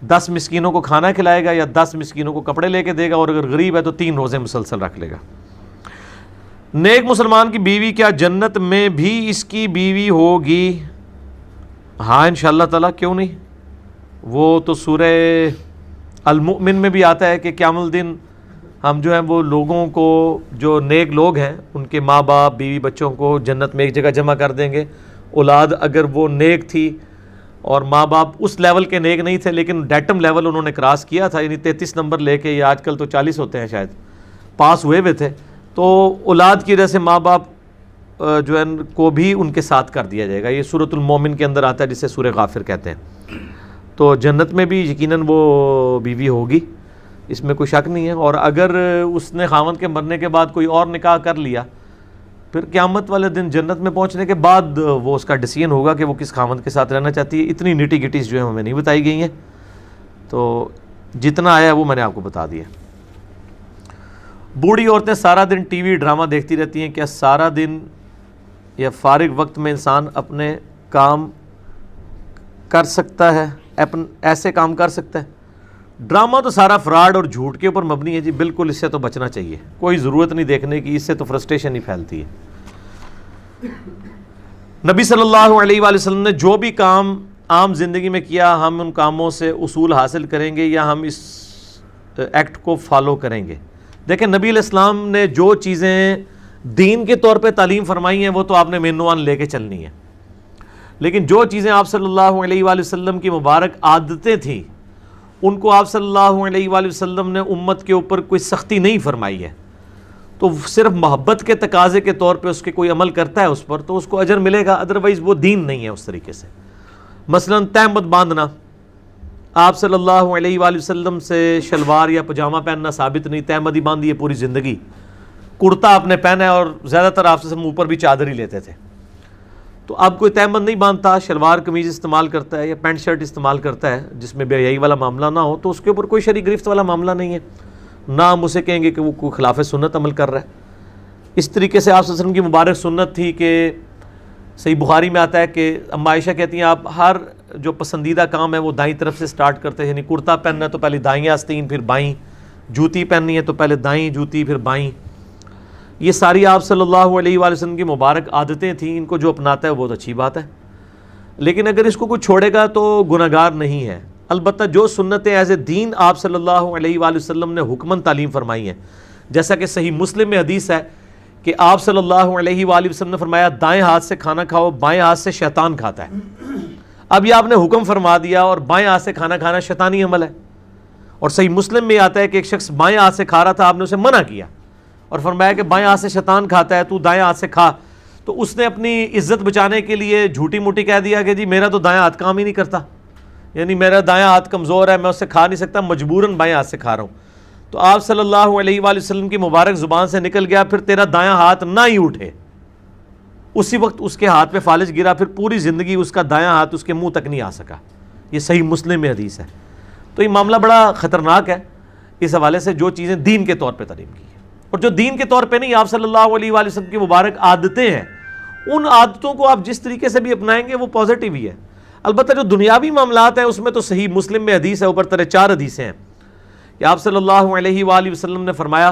10 مسکینوں کو کھانا کھلائے گا یا 10 مسکینوں کو کپڑے لے کے دے گا، اور اگر غریب ہے تو 3 روزے مسلسل رکھ لے گا۔ نیک مسلمان کی بیوی کیا جنت میں بھی اس کی بیوی ہوگی؟ ہاں انشاءاللہ تعالیٰ، کیوں نہیں؟ وہ تو سورہ المؤمن میں بھی آتا ہے کہ قیام الدین ہم جو ہیں وہ لوگوں کو، جو نیک لوگ ہیں ان کے ماں باپ بیوی بچوں کو جنت میں ایک جگہ جمع کر دیں گے۔ اولاد اگر وہ نیک تھی اور ماں باپ اس لیول کے نیک نہیں تھے لیکن ڈیٹم لیول انہوں نے کراس کیا تھا، یعنی 33 نمبر لے کے، یا آج کل تو 40 ہوتے ہیں شاید، پاس ہوئے ہوئے تھے، تو اولاد کی وجہ سے ماں باپ جو ہے کو بھی ان کے ساتھ کر دیا جائے گا۔ یہ سورۃ المومن کے اندر آتا ہے جسے سورہ غافر کہتے ہیں۔ تو جنت میں بھی یقیناً وہ بیوی ہوگی، اس میں کوئی شک نہیں ہے، اور اگر اس نے خاوند کے مرنے کے بعد کوئی اور نکاح کر لیا، پھر قیامت والے دن جنت میں پہنچنے کے بعد وہ اس کا ڈیسیژن ہوگا کہ وہ کس خاوند کے ساتھ رہنا چاہتی ہے۔ اتنی نیٹی گٹیز جو ہیں ہمیں نہیں بتائی گئی ہیں، تو جتنا آیا وہ میں نے آپ کو بتا دیا۔ بوڑھی عورتیں سارا دن ٹی وی ڈرامہ دیکھتی رہتی ہیں، کیا سارا دن یا فارغ وقت میں انسان اپنے کام کر سکتا ہے، ایسے کام کر سکتا ہے؟ ڈرامہ تو سارا فراڈ اور جھوٹ کے اوپر مبنی ہے جی، بالکل اس سے تو بچنا چاہیے، کوئی ضرورت نہیں دیکھنے کی، اس سے تو فرسٹریشن ہی پھیلتی ہے۔ نبی صلی اللہ علیہ وآلہ وسلم نے جو بھی کام عام زندگی میں کیا، ہم ان کاموں سے اصول حاصل کریں گے یا ہم اس ایکٹ کو فالو کریں گے؟ دیکھیں نبی علیہ السلام نے جو چیزیں دین کے طور پہ تعلیم فرمائی ہیں وہ تو آپ نے مینوان لے کے چلنی ہے، لیکن جو چیزیں آپ صلی اللہ علیہ وآلہ وسلم کی مبارک عادتیں تھیں ان کو آپ صلی اللہ علیہ وآلہ وسلم نے امت کے اوپر کوئی سختی نہیں فرمائی ہے، تو صرف محبت کے تقاضے کے طور پہ اس کے کوئی عمل کرتا ہے اس پر تو اس کو اجر ملے گا، ادروائز وہ دین نہیں ہے اس طریقے سے۔ مثلا تہمت باندھنا، آپ صلی اللہ علیہ وآلہ وسلم سے شلوار یا پجامہ پہننا ثابت نہیں، تہمت ہی باندھی ہے پوری زندگی، کرتا آپ نے پہنا ہے اور زیادہ تر آپ سے اوپر بھی چادر ہی لیتے تھے، تو اب کوئی تہمت نہیں باندھتا، شلوار قمیض استعمال کرتا ہے یا پینٹ شرٹ استعمال کرتا ہے جس میں بے حیائی والا معاملہ نہ ہو، تو اس کے اوپر کوئی شرعی گرفت والا معاملہ نہیں ہے، نہ ہم اسے کہیں گے کہ وہ کوئی خلاف سنت عمل کر رہا ہے۔ اس طریقے سے آپ صلی اللہ علیہ وسلم کی مبارک سنت تھی کہ صحیح بخاری میں آتا ہے کہ اما عائشہ کہتی ہیں آپ ہر جو پسندیدہ کام ہے وہ دائیں طرف سے سٹارٹ کرتے ہیں، یعنی کرتا پہننا ہے تو پہلے دائیں آستین پھر بائیں، جوتی پہننی ہے تو پہلے دائیں جوتی پھر بائیں، یہ ساری آپ صلی اللہ علیہ وآلہ وسلم کی مبارک عادتیں تھیں، ان کو جو اپناتا ہے وہ بہت اچھی بات ہے، لیکن اگر اس کو کوئی چھوڑے گا تو گناہگار نہیں ہے۔ البتہ جو سنتیں ایز اے دین آپ صلی اللہ علیہ وآلہ وسلم نے حکماً تعلیم فرمائی ہیں، جیسا کہ صحیح مسلم میں حدیث ہے کہ آپ صلی اللہ علیہ وآلہ وسلم نے فرمایا دائیں ہاتھ سے کھانا کھاؤ، بائیں ہاتھ سے شیطان کھاتا ہے۔ اب یہ آپ نے حکم فرما دیا اور بائیں ہاتھ سے کھانا کھانا شیطانی عمل ہے، اور صحیح مسلم میں آتا ہے کہ ایک شخص بائیں ہاتھ سے کھا رہا تھا، آپ نے اسے منع کیا اور فرمایا کہ بائیں ہاتھ سے شیطان کھاتا ہے، تو دائیں ہاتھ سے کھا، تو اس نے اپنی عزت بچانے کے لیے جھوٹی موٹی کہہ دیا کہ جی میرا تو دائیں ہاتھ کام ہی نہیں کرتا، یعنی میرا دائیں ہاتھ کمزور ہے، میں اس سے کھا نہیں سکتا، مجبوراً بائیں ہاتھ سے کھا رہا ہوں۔ تو آپ صلی اللہ علیہ وآلہ وسلم کی مبارک زبان سے نکل گیا پھر تیرا دایاں ہاتھ نہ ہی اٹھے، اسی وقت اس کے ہاتھ پہ فالج گرا، پھر پوری زندگی اس کا دایاں ہاتھ اس کے منہ تک نہیں آ سکا۔ یہ صحیح مسلم میں حدیث ہے۔ تو یہ معاملہ بڑا خطرناک ہے اس حوالے سے، جو چیزیں دین کے طور پہ تعلیم کی ہیں اور جو دین کے طور پہ نہیں، آپ صلی اللہ علیہ وآلہ وسلم کی مبارک عادتیں ہیں ان عادتوں کو آپ جس طریقے سے بھی اپنائیں گے وہ پازیٹیو ہی ہے. البتہ جو دنیاوی معاملات ہیں اس میں تو صحیح مسلم میں حدیث ہے، اوپر ترے 4 حدیثیں ہیں کہ آپ صلی اللہ علیہ وآلہ وسلم نے فرمایا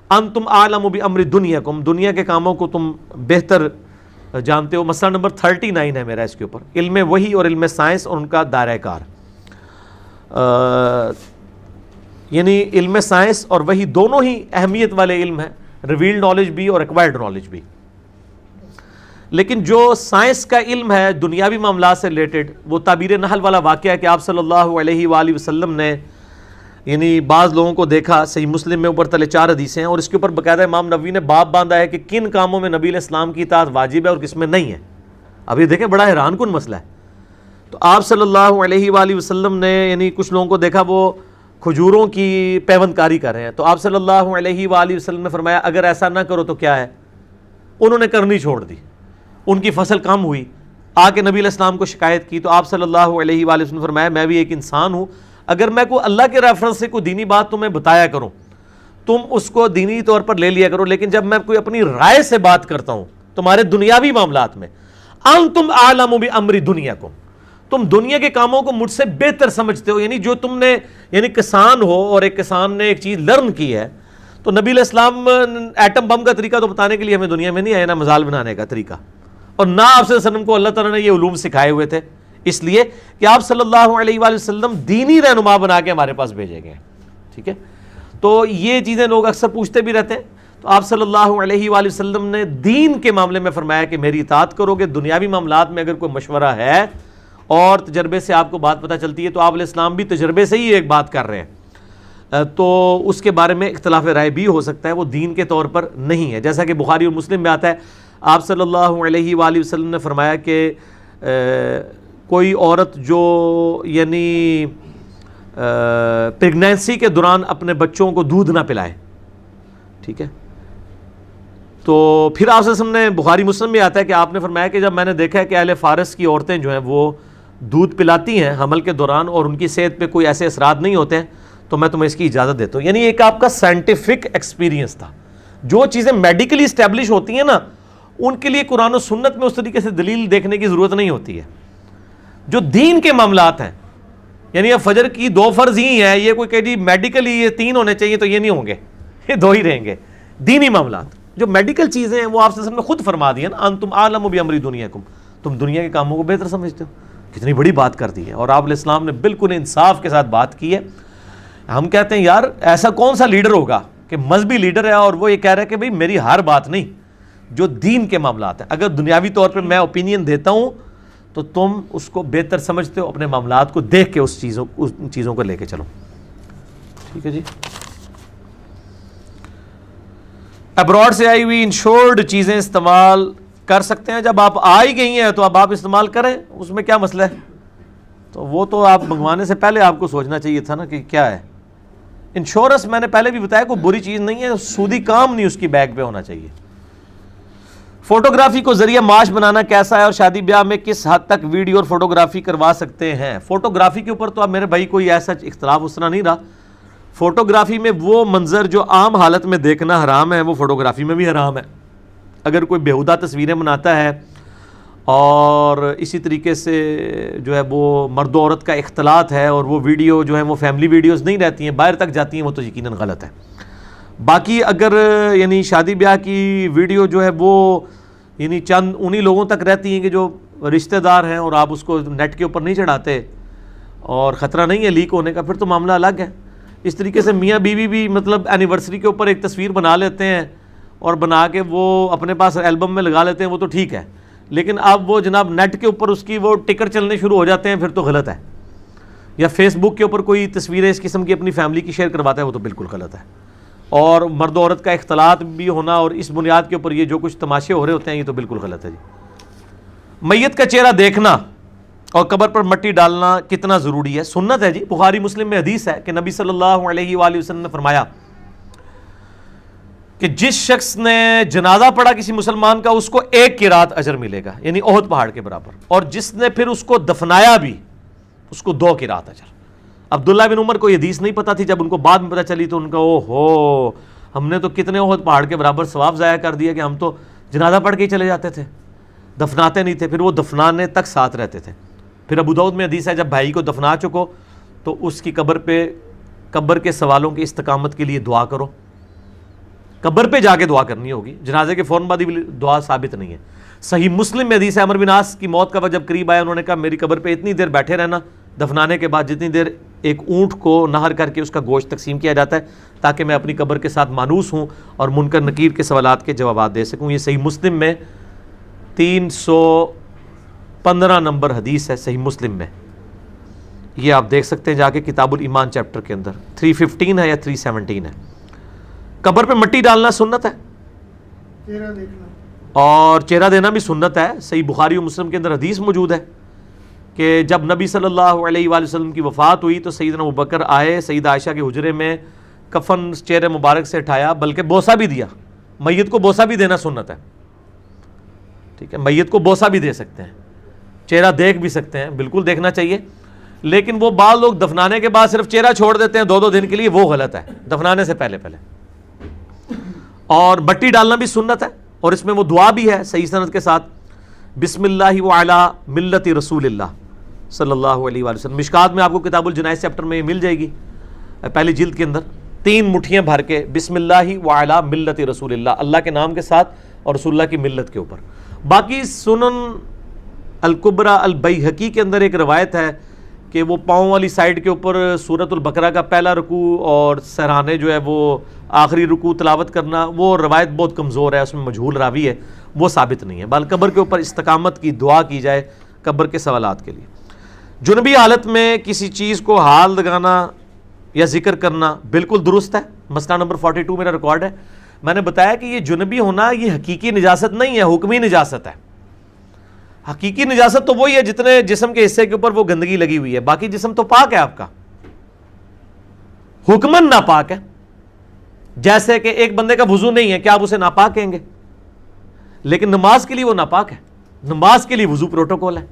انتم اعلم بامر دنیاکم، دنیا کے کاموں کو تم بہتر جانتے ہو. مسئلہ نمبر 39 ہے میرا اس کے اوپر، علم وحی اور علم سائنس اور ان کا دائرہ کار. یعنی علم سائنس اور وحی دونوں ہی اہمیت والے علم ہیں، ریویلڈ نالج بھی اور ایکوائرڈ نالج بھی. لیکن جو سائنس کا علم ہے دنیاوی معاملات سے ریلیٹڈ، وہ تعبیر نحل والا واقعہ ہے کہ آپ صلی اللہ علیہ وآلہ وسلم نے یعنی بعض لوگوں کو دیکھا، صحیح مسلم میں اوپر تلے 4 حدیثیں ہیں، اور اس کے اوپر باقاعدہ امام نووی نے باب باندھا ہے کہ کن کاموں میں نبی علیہ السلام کی اطاعت واجب ہے اور کس میں نہیں ہے. اب یہ دیکھیں بڑا حیران کن مسئلہ ہے. تو آپ صلی اللہ علیہ وآلہ وسلم نے یعنی کچھ لوگوں کو دیکھا وہ کھجوروں کی پیوند کاری کر رہے ہیں، تو آپ صلی اللہ علیہ وآلہ وسلم نے فرمایا اگر ایسا نہ کرو تو کیا ہے. انہوں نے کرنی چھوڑ دی، ان کی فصل کم ہوئی، آ کے نبی علیہ السلام کو شکایت کی. تو آپ صلی اللہ علیہ وآلہ وسلم نے فرمایا میں بھی ایک انسان ہوں، اگر میں کوئی اللہ کے ریفرنس سے کوئی دینی بات تمہیں بتایا کروں تم اس کو دینی طور پر لے لیا کرو، لیکن جب میں کوئی اپنی رائے سے بات کرتا ہوں تمہارے دنیاوی معاملات میں، انتم اعلم بامر دنیاکم، تم دنیا کے کاموں کو مجھ سے بہتر سمجھتے ہو. یعنی جو تم نے یعنی کسان ہو اور ایک کسان نے ایک چیز لرن کی ہے، تو نبی علیہ السلام ایٹم بم کا طریقہ تو بتانے کے لیے ہمیں دنیا میں نہیں آیا، نہ مزال بنانے کا طریقہ، اور نہ آپ صلی اللہ علیہ وسلم کو اللہ تعالیٰ نے یہ علوم سکھائے ہوئے تھے، اس لیے کہ آپ صلی اللہ علیہ وآلہ وسلم دینی رہنما بنا کے ہمارے پاس بھیجے گئے. ٹھیک ہے، تو یہ چیزیں لوگ اکثر پوچھتے بھی رہتے ہیں. تو آپ صلی اللہ علیہ وآلہ وسلم نے دین کے معاملے میں فرمایا کہ میری اطاعت کرو گے. دنیاوی معاملات میں اگر کوئی مشورہ ہے اور تجربے سے آپ کو بات پتہ چلتی ہے، تو آپ علیہ السلام بھی تجربے سے ہی ایک بات کر رہے ہیں، تو اس کے بارے میں اختلاف رائے بھی ہو سکتا ہے، وہ دین کے طور پر نہیں ہے. جیسا کہ بخاری اور مسلم میں آتا ہے، آپ صلی اللہ علیہ وآلہ وسلم نے فرمایا کہ کوئی عورت جو یعنی پریگنینسی کے دوران اپنے بچوں کو دودھ نہ پلائے، ٹھیک ہے، تو پھر آپ صلی اللہ علیہ وسلم نے بخاری مسلم میں آتا ہے کہ آپ نے فرمایا کہ جب میں نے دیکھا ہے کہ اہل فارس کی عورتیں جو ہیں وہ دودھ پلاتی ہیں حمل کے دوران اور ان کی صحت پہ کوئی ایسے اثرات نہیں ہوتے ہیں، تو میں تمہیں اس کی اجازت دیتا ہوں. یعنی ایک آپ کا سائنٹیفک ایکسپیرینس تھا. جو چیزیں میڈیکلی اسٹیبلش ہوتی ہیں نا، ان کے لیے قرآن و سنت میں اس طریقے سے دلیل دیکھنے کی ضرورت نہیں ہوتی ہے. جو دین کے معاملات ہیں، یعنی اب فجر کی 2 فرض ہی ہیں، یہ کوئی کہ جی میڈیکلی یہ 3 ہونے چاہیے تو یہ نہیں ہوں گے، یہ 2 ہی رہیں گے. دینی معاملات جو میڈیکل چیزیں ہیں وہ آپ سے نے خود فرما دی ہے نا، انتم اعلم بامر دنیاکم، تم دنیا کے کاموں کو بہتر سمجھتے ہو. کتنی بڑی بات کر دی ہے، اور آپ علیہ السلام نے بالکل انصاف کے ساتھ بات کی ہے. ہم کہتے ہیں یار ایسا کون سا لیڈر ہوگا کہ مذہبی لیڈر ہے اور وہ یہ کہہ رہا ہے کہ بھئی میری ہر بات نہیں، جو دین کے معاملات ہیں اگر دنیاوی طور پر میں اوپینین دیتا ہوں تو تم اس کو بہتر سمجھتے ہو، اپنے معاملات کو دیکھ کے اس چیزوں کو لے کے چلو. ٹھیک ہے جی. ابراڈ سے آئی ہوئی انشورڈ چیزیں استعمال کر سکتے ہیں؟ جب آپ آ ہی گئی ہیں تو اب آپ استعمال کریں، اس میں کیا مسئلہ ہے؟ تو وہ تو آپ منگوانے سے پہلے آپ کو سوچنا چاہیے تھا نا کہ کیا ہے. انشورنس میں نے پہلے بھی بتایا کوئی بری چیز نہیں ہے، سودی کام نہیں اس کی بیگ پہ ہونا چاہیے. فوٹوگرافی کو ذریعہ معاش بنانا کیسا ہے، اور شادی بیاہ میں کس حد تک ویڈیو اور فوٹوگرافی کروا سکتے ہیں؟ فوٹوگرافی کے اوپر تو اب میرے بھائی کوئی ایسا اختلاف اس طرح نہیں رہا. فوٹوگرافی میں وہ منظر جو عام حالت میں دیکھنا حرام ہے وہ فوٹوگرافی میں بھی حرام ہے. اگر کوئی بیہودہ تصویریں بناتا ہے اور اسی طریقے سے جو ہے وہ مرد و عورت کا اختلاط ہے اور وہ ویڈیو جو ہے وہ فیملی ویڈیوز نہیں رہتی ہیں، باہر تک جاتی ہیں، وہ تو یقیناً غلط ہے. باقی اگر یعنی شادی بیاہ کی ویڈیو جو ہے وہ یعنی چند انہی لوگوں تک رہتی ہیں کہ جو رشتہ دار ہیں اور آپ اس کو نیٹ کے اوپر نہیں چڑھاتے اور خطرہ نہیں ہے لیک ہونے کا، پھر تو معاملہ الگ ہے. اس طریقے سے میاں بیوی بھی مطلب اینیورسری کے اوپر ایک تصویر بنا لیتے ہیں اور بنا کے وہ اپنے پاس البم میں لگا لیتے ہیں، وہ تو ٹھیک ہے. لیکن اب وہ جناب نیٹ کے اوپر اس کی وہ ٹکر چلنے شروع ہو جاتے ہیں، پھر تو غلط ہے. یا فیس بک کے اوپر کوئی تصویریں اس قسم کی اپنی فیملی کی شیئر کرواتا ہے، وہ تو بالکل غلط ہے. اور مرد و عورت کا اختلاط بھی ہونا اور اس بنیاد کے اوپر یہ جو کچھ تماشے ہو رہے ہوتے ہیں، یہ تو بالکل غلط ہے جی. میت کا چہرہ دیکھنا اور قبر پر مٹی ڈالنا کتنا ضروری ہے؟ سنت ہے جی. بخاری مسلم میں حدیث ہے کہ نبی صلی اللہ علیہ وآلہ وسلم نے فرمایا کہ جس شخص نے جنازہ پڑھا کسی مسلمان کا، اس کو 1 قرات اجر ملے گا، یعنی احد پہاڑ کے برابر، اور جس نے پھر اس کو دفنایا بھی اس کو 2 قرات اجر. عبداللہ بن عمر کو یہ حدیث نہیں پتہ تھی، جب ان کو بعد میں پتہ چلی تو ان کا او ہو، ہم نے تو کتنے احد پہاڑ کے برابر ثواب ضائع کر دیا کہ ہم تو جنازہ پڑھ کے ہی چلے جاتے تھے. دفناتے نہیں تھے، پھر وہ دفنانے تک ساتھ رہتے تھے. پھر ابو داؤد میں حدیث ہے جب بھائی کو دفنا چکو تو اس کی قبر کے سوالوں کی استقامت کے لیے دعا کرو. قبر پہ جا کے دعا کرنی ہوگی، جنازے کے فوراً بعد ہی دعا ثابت نہیں ہے. صحیح مسلم میں حدیث ہے عمر بن عاص کی موت کا وقت جب قریب آیا انہوں نے کہا میری قبر پہ اتنی دیر بیٹھے رہنا دفنانے کے بعد جتنی دیر ایک اونٹ کو نہر کر کے اس کا گوشت تقسیم کیا جاتا ہے، تاکہ میں اپنی قبر کے ساتھ مانوس ہوں اور منکر نکیر کے سوالات کے جوابات دے سکوں. یہ صحیح مسلم میں 315 نمبر حدیث ہے صحیح مسلم میں. یہ آپ دیکھ سکتے ہیں جا کے کتاب الایمان چیپٹر کے اندر 315 ہے یا 317 ہے. قبر پہ مٹی ڈالنا سنت ہے، چہرہ دیکھنا اور چہرہ دینا بھی سنت ہے. صحیح بخاری و مسلم کے اندر حدیث موجود ہے کہ جب نبی صلی اللہ علیہ وآلہ وسلم کی وفات ہوئی تو سیدنا ابوبکر آئے سیدہ عائشہ کے حجرے میں، کفن چہرے مبارک سے اٹھایا، بلکہ بوسہ بھی دیا. میت کو بوسہ بھی دینا سنت ہے، ٹھیک ہے، میت کو بوسہ بھی دے سکتے ہیں، چہرہ دیکھ بھی سکتے ہیں، بالکل دیکھنا چاہیے. لیکن وہ بعض لوگ دفنانے کے بعد صرف چہرہ چھوڑ دیتے ہیں 2 دن کے لیے، وہ غلط ہے، دفنانے سے پہلے. اور مٹی ڈالنا بھی سنت ہے، اور اس میں وہ دعا بھی ہے صحیح سند کے ساتھ، بسم اللہ وعلی ملت رسول اللہ صلی اللہ علیہ وآلہ وسلم. مشکات میں آپ کو کتاب الجنائز چیپٹر میں یہ مل جائے گی، پہلی جلد کے اندر 3 مٹھیاں بھر کے بسم اللہ وعلی ملت رسول اللہ، اللہ کے نام کے ساتھ اور رسول اللہ کی ملت کے اوپر. باقی سنن الکبریٰ البیہقی کے اندر ایک روایت ہے کہ وہ پاؤں والی سائیڈ کے اوپر سورۃ البقرہ کا پہلا رکوع اور سہرانے جو ہے وہ آخری رکوع تلاوت کرنا، وہ روایت بہت کمزور ہے، اس میں مجہول راوی ہے، وہ ثابت نہیں ہے. بلکہ قبر کے اوپر استقامت کی دعا کی جائے قبر کے سوالات کے لیے. جنبی حالت میں کسی چیز کو ہاتھ لگانا یا ذکر کرنا بالکل درست ہے. مسئلہ نمبر 42 میرا ریکارڈ ہے. میں نے بتایا کہ یہ جنبی ہونا یہ حقیقی نجاست نہیں ہے، حکمی نجاست ہے. حقیقی نجاست تو وہی ہے جتنے جسم کے حصے کے اوپر وہ گندگی لگی ہوئی ہے، باقی جسم تو پاک ہے آپ کا، حکمن ناپاک ہے. جیسے کہ ایک بندے کا وضو نہیں ہے، کیا آپ اسے ناپاک کہیں گے؟ لیکن نماز کے لیے وہ ناپاک ہے، نماز کے لیے وضو پروٹوکول ہے،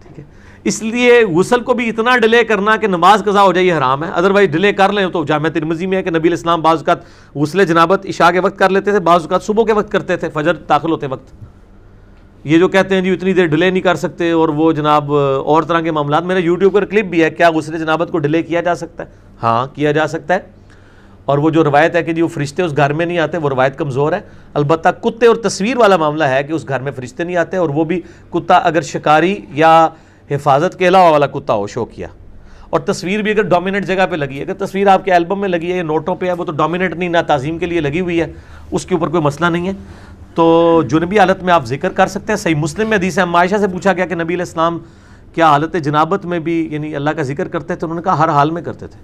ٹھیک ہے. اس لیے غسل کو بھی اتنا ڈیلے کرنا کہ نماز قضا ہو جائے یہ حرام ہے. ادروائز ڈیلے کر لیں تو جامع ترمذی میں ہے کہ نبی علیہ السلام بعض اوقات غسل جنابت عشاء کے وقت کر لیتے تھے، بعض اوقات صبح کے وقت کرتے تھے فجر داخل ہوتے وقت. یہ جو کہتے ہیں جی اتنی دیر ڈیلے نہیں کر سکتے اور وہ جناب اور طرح کے معاملات، میرا یوٹیوب پر کلپ بھی ہے کیا غسل جنابت کو ڈیلے کیا جا سکتا ہے؟ ہاں کیا جا سکتا ہے. اور وہ جو روایت ہے کہ جی وہ فرشتے اس گھر میں نہیں آتے، وہ روایت کمزور ہے. البتہ کتے اور تصویر والا معاملہ ہے کہ اس گھر میں فرشتے نہیں آتے، اور وہ بھی کتا اگر شکاری یا حفاظت کے علاوہ والا کتا ہو شو کیا. اور تصویر بھی اگر ڈومیننٹ جگہ پہ لگی ہے، اگر تصویر آپ کے البم میں لگی ہے یا نوٹوں پہ ہے، وہ تو ڈومیننٹ نہیں، نہ تعظیم کے لیے لگی ہوئی ہے، اس کے اوپر کوئی مسئلہ نہیں ہے. تو جنبی حالت میں آپ ذکر کر سکتے ہیں. صحیح مسلم میں حدیث ہے، عائشہ سے پوچھا گیا کہ نبی علیہ السلام کیا حالت جنابت میں بھی یعنی اللہ کا ذکر کرتے تھے؟ انہوں نے کہا ہر حال میں کرتے تھے.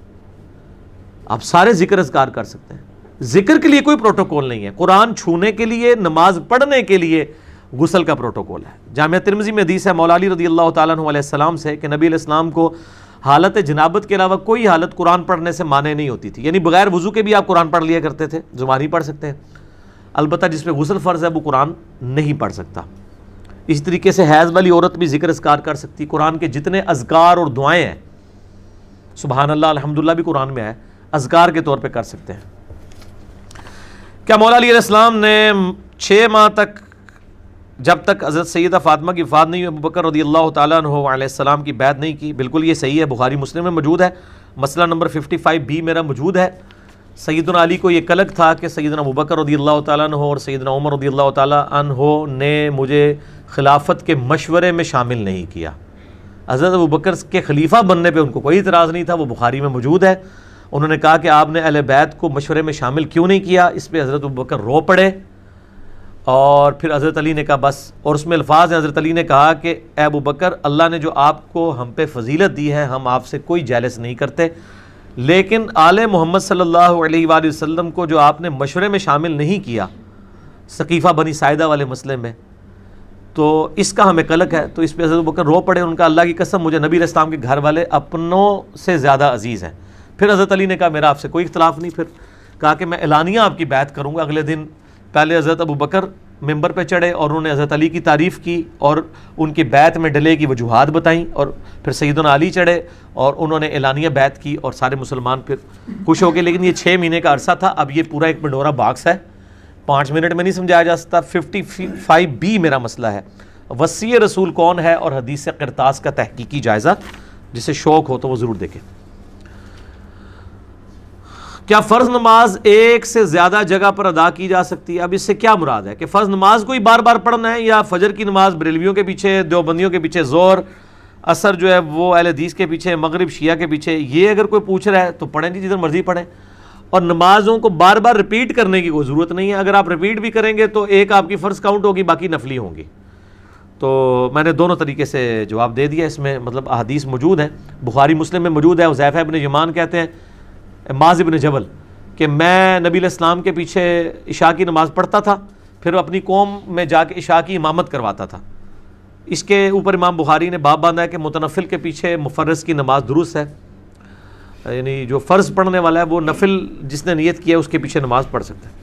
آپ سارے ذکر اذکار کر سکتے ہیں، ذکر کے لیے کوئی پروٹوکول نہیں ہے. قرآن چھونے کے لیے، نماز پڑھنے کے لیے غسل کا پروٹوکول ہے. جامعہ ترمذی میں حدیث ہے مولا علی رضی اللہ تعالیٰ عنہ علیہ السلام سے کہ نبی علیہ السلام کو حالت جنابت کے علاوہ کوئی حالت قرآن پڑھنے سے مانع نہیں ہوتی تھی. یعنی بغیر وضو کے بھی آپ قرآن پڑھ لیا کرتے تھے، زبانی پڑھ سکتے ہیں. البتہ جس پہ غسل فرض ہے وہ قرآن نہیں پڑھ سکتا. اسی طریقے سے حیض والی عورت بھی ذکر اذکار کر سکتی. قرآن کے جتنے اذکار اور دعائیں ہیں، سبحان اللہ الحمدللہ بھی قرآن میں ہے، اذکار کے طور پہ کر سکتے ہیں. کیا مولا علی علیہ السلام نے 6 ماہ تک جب تک حضرت سیدہ فاطمہ کی وفات نہیں ہوئی ابوبکر رضی اللہ تعالیٰ عنہ علیہ السلام کی بیعت نہیں کی؟ بالکل یہ صحیح ہے، بخاری مسلم میں موجود ہے. مسئلہ نمبر 55B میرا موجود ہے. سیدنا علی کو یہ کلک تھا کہ سیدنا ابوبکر رضی اللہ تعالیٰ عنہ اور سیدنا عمر رضی اللہ تعالیٰ عنہ نے مجھے خلافت کے مشورے میں شامل نہیں کیا. حضرت ابوبکر کے خلیفہ بننے پہ ان کو کوئی اعتراض نہیں تھا، وہ بخاری میں موجود ہے. انہوں نے کہا کہ آپ نے اہل بیت کو مشورے میں شامل کیوں نہیں کیا؟ اس پہ حضرت ابوبکر رو پڑے، اور پھر حضرت علی نے کہا بس. اور اس میں الفاظ ہیں، حضرت علی نے کہا کہ اے ابوبکر، اللہ نے جو آپ کو ہم پہ فضیلت دی ہے، ہم آپ سے کوئی جیلس نہیں کرتے، لیکن آل محمد صلی اللہ علیہ وآلہ وسلم کو جو آپ نے مشورے میں شامل نہیں کیا ثقیفہ بنی ساعدہ والے مسئلے میں، تو اس کا ہمیں قلق ہے. تو اس پہ حضرت ابوبکر رو پڑے. ان کا اللہ کی قسم مجھے نبی علیہ السلام کے گھر والے اپنوں سے زیادہ عزیز ہیں. پھر حضرت علی نے کہا میرا آپ سے کوئی اختلاف نہیں. پھر کہا کہ میں اعلانیہ آپ کی بیعت کروں گا. اگلے دن پہلے حضرت ابوبکر ممبر پہ چڑھے اور انہوں نے حضرت علی کی تعریف کی اور ان کی بیعت میں ڈلے کی وجوہات بتائیں، اور پھر سیدنا علی چڑھے اور انہوں نے اعلانیہ بیعت کی اور سارے مسلمان پھر خوش ہو گئے. لیکن یہ 6 مہینے کا عرصہ تھا. اب یہ پورا ایک پنڈورا باکس ہے، 5 منٹ میں نہیں سمجھایا جا سکتا. 55B میرا مسئلہ ہے. وصی رسول کون ہے اور حدیث قرطاس کا تحقیقی جائزہ، جسے شوق ہو تو وہ ضرور دیکھیں۔ کیا فرض نماز ایک سے زیادہ جگہ پر ادا کی جا سکتی ہے؟ اب اس سے کیا مراد ہے کہ فرض نماز کو ہی بار بار پڑھنا ہے، یا فجر کی نماز بریلویوں کے پیچھے، دیوبندیوں کے پیچھے، ظہر عصر جو ہے وہ اہل حدیث کے پیچھے، مغرب شیعہ کے پیچھے؟ یہ اگر کوئی پوچھ رہا ہے تو پڑھیں جی، جدھر مرضی پڑھیں، اور نمازوں کو بار بار رپیٹ کرنے کی کوئی ضرورت نہیں ہے۔ اگر آپ رپیٹ بھی کریں گے تو ایک آپ کی فرض کاؤنٹ ہوگی، باقی نفلی ہوں گی۔ تو میں نے دونوں طریقے سے جواب دے دیا، اس میں مطلب احادیث موجود ہیں، بخاری مسلم میں موجود ہے۔ حذیفہ بن یمان کہتے ہیں معاذ بن جبل کہ میں نبی علیہ السلام کے پیچھے عشاء کی نماز پڑھتا تھا، پھر اپنی قوم میں جا کے عشاء کی امامت کرواتا تھا۔ اس کے اوپر امام بخاری نے باب باندھا ہے کہ متنفل کے پیچھے مفرض کی نماز درست ہے، یعنی جو فرض پڑھنے والا ہے وہ نفل جس نے نیت کیا ہے اس کے پیچھے نماز پڑھ سکتا ہے۔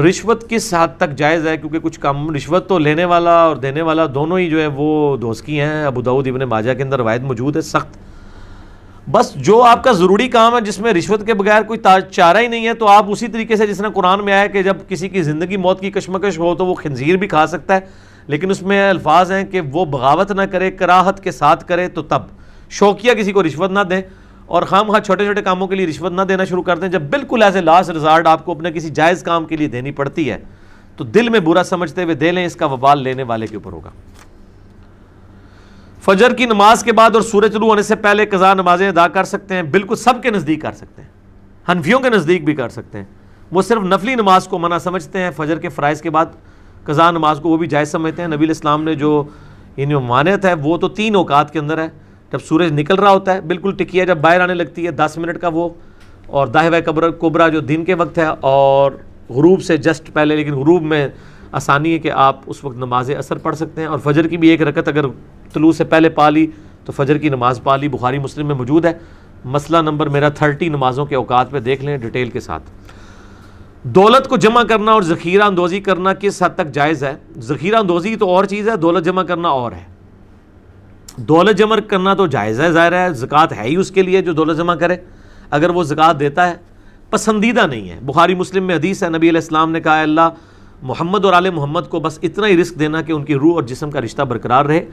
رشوت کس حد تک جائز ہے؟ کیونکہ کچھ کام رشوت تو لینے والا اور دینے والا دونوں ہی جو ہے وہ دوزکی ہیں۔ ابو داؤد ابن ماجہ کے اندر روایت موجود ہے سخت۔ بس جو آپ کا ضروری کام ہے جس میں رشوت کے بغیر کوئی چارہ ہی نہیں ہے، تو آپ اسی طریقے سے جس نے قرآن میں آیا کہ جب کسی کی زندگی موت کی کشمکش ہو تو وہ خنزیر بھی کھا سکتا ہے، لیکن اس میں الفاظ ہیں کہ وہ بغاوت نہ کرے، کراہت کے ساتھ کرے، تو تب شوقیہ کسی کو رشوت نہ دیں، اور خام خواہ چھوٹے چھوٹے کاموں کے لیے رشوت نہ دینا شروع کر دیں۔ جب بالکل ایسے لاسٹ ریزارٹ آپ کو اپنے کسی جائز کام کے لیے دینی پڑتی ہے تو دل میں برا سمجھتے ہوئے دے لیں، اس کا وبال لینے والے کے اوپر ہوگا۔ فجر کی نماز کے بعد اور سورج طلوع ہونے سے پہلے قضا نمازیں ادا کر سکتے ہیں؟ بالکل، سب کے نزدیک کر سکتے ہیں، حنفیوں کے نزدیک بھی کر سکتے ہیں۔ وہ صرف نفلی نماز کو منع سمجھتے ہیں، فجر کے فرائض کے بعد قضا نماز کو وہ بھی جائز سمجھتے ہیں۔ نبی علیہ السلام نے جو یعنی ممانعت ہے وہ تو 3 اوقات کے اندر ہے، جب سورج نکل رہا ہوتا ہے بالکل ٹکیا جب باہر آنے لگتی ہے 10 منٹ کا وہ، اور داہوہ کبرا جو دن کے وقت ہے، اور غروب سے جسٹ پہلے، لیکن غروب میں آسانی ہے کہ آپ اس وقت نماز عصر پڑھ سکتے ہیں، اور فجر کی بھی ایک رکعت اگر طلوع سے پہلے پا لی تو فجر کی نماز پا لی۔ بخاری مسلم میں موجود ہے، مسئلہ نمبر میرا 30 نمازوں کے اوقات پہ دیکھ لیں ڈیٹیل کے ساتھ۔ دولت کو جمع کرنا اور ذخیرہ اندوزی کرنا کس حد تک جائز ہے؟ ذخیرہ اندوزی تو اور چیز ہے، دولت جمع کرنا اور ہے۔ دولت جمع کرنا تو جائز ہے، ظاہر ہے، زکوٰۃ ہے ہی اس کے لیے جو دولت جمع کرے، اگر وہ زکوٰۃ دیتا ہے، پسندیدہ نہیں ہے۔ بخاری مسلم میں حدیث ہے، نبی علیہ السلام نے کہا اللہ محمد اور آل محمد کو بس اتنا ہی رزق دینا کہ ان کی روح اور جسم کا رشتہ برقرار رہے،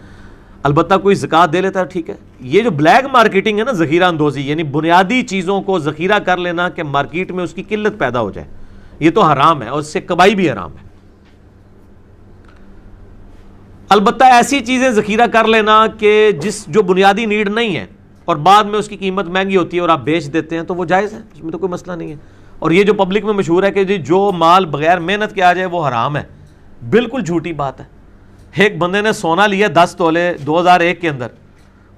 البتہ کوئی زکوٰۃ دے لیتا ہے ٹھیک ہے۔ یہ جو بلیک مارکیٹنگ ہے نا، ذخیرہ اندوزی، یعنی بنیادی چیزوں کو ذخیرہ کر لینا کہ مارکیٹ میں اس کی قلت پیدا ہو جائے، یہ تو حرام ہے، اور اس سے کمائی بھی حرام ہے۔ البتہ ایسی چیزیں ذخیرہ کر لینا کہ جو بنیادی نیڈ نہیں ہے اور بعد میں اس کی قیمت مہنگی ہوتی ہے اور آپ بیچ دیتے ہیں تو وہ جائز ہے، اس میں تو کوئی مسئلہ نہیں ہے۔ اور یہ جو پبلک میں مشہور ہے کہ جو مال بغیر محنت کے آ جائے وہ حرام ہے، بالکل جھوٹی بات ہے۔ ایک بندے نے سونا لیا 10 تولے 2001 کے اندر،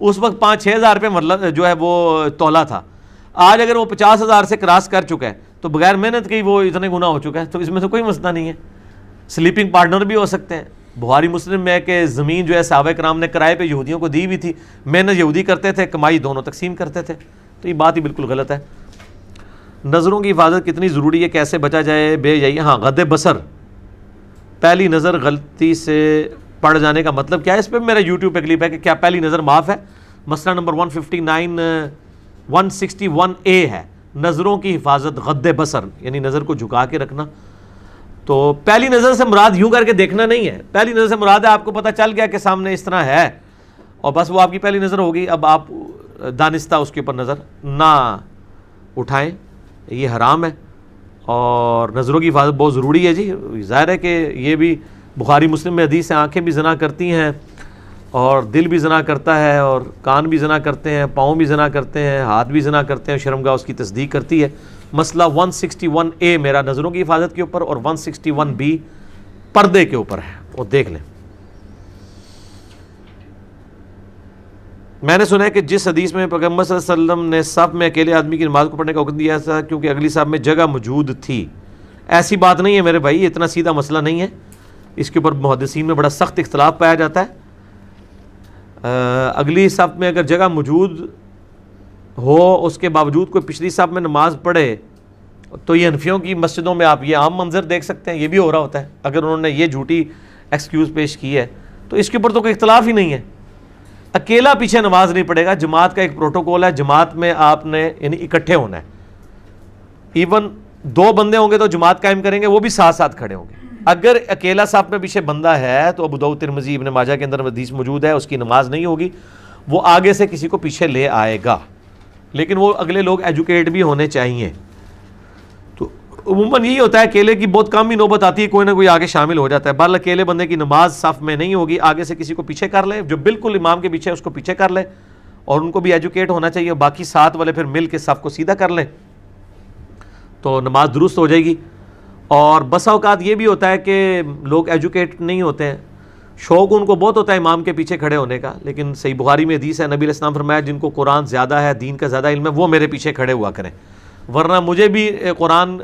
اس وقت 5-6 ہزار روپے جو ہے وہ تولہ تھا، آج اگر وہ 50,000 سے کراس کر چکا ہے تو بغیر محنت کے وہ اتنے گنا ہو چکا ہے، تو اس میں تو کوئی مسئلہ نہیں ہے۔ سلیپنگ پارٹنر بھی ہو سکتے ہیں۔ بخاری مسلم میں ہے کہ زمین جو ہے صحابہ کرام نے کرائے پہ یہودیوں کو دی ہوئی تھی، محنت یہودی کرتے تھے، کمائی دونوں تقسیم کرتے تھے، تو یہ بات ہی بالکل غلط ہے۔ نظروں کی حفاظت کتنی ضروری ہے، کیسے بچا جائے بے حیائی؟ ہاں، غض بصر، پہلی نظر غلطی سے پڑ جانے کا مطلب کیا ہے؟ اس پہ میرا یوٹیوب پہ کلپ ہے کہ کیا پہلی نظر معاف ہے؟ مسئلہ نمبر 161A ہے، نظروں کی حفاظت غض بصر، یعنی نظر کو جھکا کے رکھنا۔ تو پہلی نظر سے مراد یوں کر کے دیکھنا نہیں ہے، پہلی نظر سے مراد ہے آپ کو پتہ چل گیا کہ سامنے اس طرح ہے اور بس وہ آپ کی پہلی نظر ہوگی، اب آپ دانستہ اس کے اوپر نظر نہ اٹھائیں، یہ حرام ہے۔ اور نظروں کی حفاظت بہت ضروری ہے جی، ظاہر ہے کہ یہ بھی بخاری مسلم میں حدیث ہے، آنکھیں بھی زنا کرتی ہیں اور دل بھی زنا کرتا ہے اور کان بھی زنا کرتے ہیں، پاؤں بھی زنا کرتے ہیں، ہاتھ بھی زنا کرتے ہیں، شرمگاہ اس کی تصدیق کرتی ہے۔ مسئلہ 161A میرا نظروں کی حفاظت کے اوپر اور 161B پردے کے اوپر ہے، وہ دیکھ لیں۔ میں نے سنا ہے کہ جس حدیث میں پیغمبر صلی اللہ علیہ وسلم نے صف میں اکیلے آدمی کی نماز کو پڑھنے کا حکم دیا تھا کیونکہ اگلی صف میں جگہ موجود تھی، ایسی بات نہیں ہے میرے بھائی، اتنا سیدھا مسئلہ نہیں ہے، اس کے اوپر محدثین میں بڑا سخت اختلاف پایا جاتا ہے۔ اگلی صف میں اگر جگہ موجود ہو اس کے باوجود کوئی پچھلی صف میں نماز پڑھے تو یہ حنفیوں کی مسجدوں میں آپ یہ عام منظر دیکھ سکتے ہیں، یہ بھی ہو رہا ہوتا ہے۔ اگر انہوں نے یہ جھوٹی ایکسکیوز پیش کی ہے تو اس کے اوپر تو کوئی اختلاف ہی نہیں ہے۔ اکیلا پیچھے نماز نہیں پڑھے گا، جماعت کا ایک پروٹوکول ہے، جماعت میں آپ نے یعنی اکٹھے ہونا ہے، ایون 2 بندے ہوں گے تو جماعت قائم کریں گے وہ بھی ساتھ ساتھ کھڑے ہوں گے، اگر اکیلا صف میں پیچھے بندہ ہے تو ابو داؤد ترمذی ابن ماجہ کے اندر حدیث موجود ہے، اس کی نماز نہیں ہوگی، وہ آگے سے کسی کو پیچھے لے آئے گا، لیکن وہ اگلے لوگ ایجوکیٹ بھی ہونے چاہیے۔ تو عموماً یہی ہوتا ہے، اکیلے کی بہت کم ہی نوبت آتی ہے، کوئی نہ کوئی آگے شامل ہو جاتا ہے۔ بہرحال اکیلے بندے کی نماز صف میں نہیں ہوگی، آگے سے کسی کو پیچھے کر لے، جو بالکل امام کے پیچھے اس کو پیچھے کر لے، اور ان کو بھی ایجوکیٹ ہونا چاہیے، باقی ساتھ والے پھر مل کے صف کو سیدھا کر لیں تو نماز درست ہو جائے گی۔ اور بسا اوقات یہ بھی ہوتا ہے کہ لوگ ایجوکیٹ نہیں ہوتے ہیں، شوق ان کو بہت ہوتا ہے امام کے پیچھے کھڑے ہونے کا، لیکن صحیح بخاری میں حدیث ہے، نبی علیہ السلام فرمایا جن کو قرآن زیادہ ہے، دین کا زیادہ علم ہے، وہ میرے پیچھے کھڑے ہوا کریں، ورنہ مجھے بھی قرآن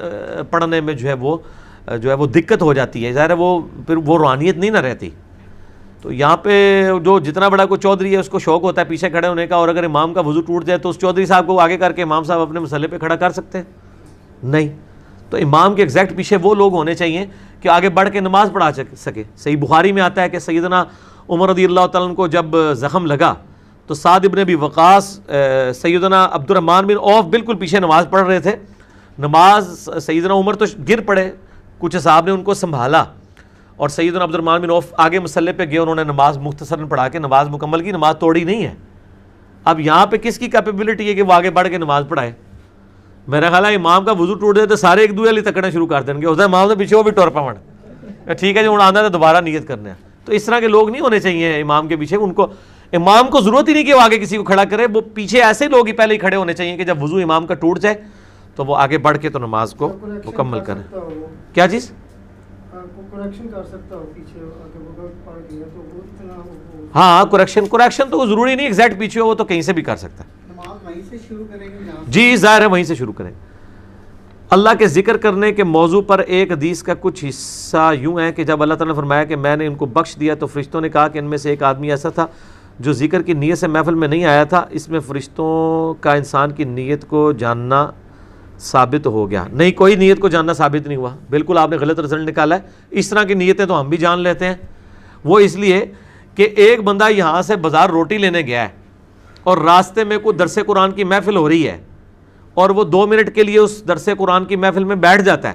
پڑھنے میں جو ہے وہ دقت ہو جاتی ہے، ظاہر ہے وہ پھر وہ روحانیت نہیں نہ رہتی۔ تو یہاں پہ جو جتنا بڑا کوئی چودھری ہے اس کو شوق ہوتا ہے پیچھے کھڑے ہونے کا، اور اگر امام کا وضو ٹوٹ جائے تو اس چودھری صاحب کو آگے کر کے امام صاحب اپنے مسئلے پہ کھڑا کر سکتے ہیں؟ نہیں۔ تو امام کے ایگزیکٹ پیچھے وہ لوگ ہونے چاہیے کہ آگے بڑھ کے نماز پڑھا سکے۔ صحیح بخاری میں آتا ہے کہ سیدنا عمر رضی اللہ تعالیٰ عنہ کو جب زخم لگا تو سعد ابن ابی وقاص، سیدنا عبد الرحمن بن عوف بالکل پیچھے نماز پڑھ رہے تھے، نماز سیدنا عمر تو گر پڑے، کچھ صاحب نے ان کو سنبھالا، اور سیدنا عبد الرحمن بن عوف آگے مسلح پہ گئے، انہوں نے نماز مختصراً پڑھا کے نماز مکمل کی، نماز توڑی نہیں ہے۔ اب یہاں پہ کس کی کیپیبلٹی ہے کہ وہ آگے بڑھ کے نماز پڑھائے؟ میرا خیال ہے امام کا وضو ٹوٹ جائے تو سارے ایک دوسرے تکڑنا شروع کر دیں گے، ہوتا ہے امام سے پیچھے وہ بھی ٹور پاؤں، ٹھیک ہے جو آنا ہے تو دوبارہ نیت کرنا ہے۔ تو اس طرح کے لوگ نہیں ہونے چاہیے امام کے پیچھے، ان کو امام کو ضرورت ہی نہیں کہ وہ آگے کسی کو کھڑا کرے، وہ پیچھے ایسے لوگ ہی پہلے ہی کھڑے ہونے چاہیے کہ جب وضو امام کا ٹوٹ جائے تو وہ آگے بڑھ کے تو نماز کو مکمل کریں۔ کیا چیز؟ کریکشن کر سکتا ہو پیچھے اگر وہ پڑ گیا تو وہ اتنا ہاں کریکشن تو ضروری نہیں ایگزیکٹ پیچھے ہو، وہ تو کہیں سے بھی کر سکتا ہے۔ نماز وہیں سے شروع کریں گے جی ظاہر ہے وہیں سے شروع کریں۔ اللہ کے ذکر کرنے کے موضوع پر ایک حدیث کا کچھ حصہ یوں ہے کہ جب اللہ تعالیٰ نے فرمایا کہ میں نے ان کو بخش دیا تو فرشتوں نے کہا کہ ان میں سے ایک آدمی ایسا تھا جو ذکر کی نیت سے محفل میں نہیں آیا تھا، اس میں فرشتوں کا انسان کی نیت کو جاننا ثابت ہو گیا۔ نہیں، کوئی نیت کو جاننا ثابت نہیں ہوا، بالکل آپ نے غلط رزلٹ نکالا ہے۔ اس طرح کی نیتیں تو ہم بھی جان لیتے ہیں، وہ اس لیے کہ ایک بندہ یہاں سے بازار روٹی لینے گیا ہے اور راستے میں کوئی درس قرآن کی محفل ہو رہی ہے اور وہ 2 منٹ کے لیے اس درس قرآن کی محفل میں بیٹھ جاتا ہے،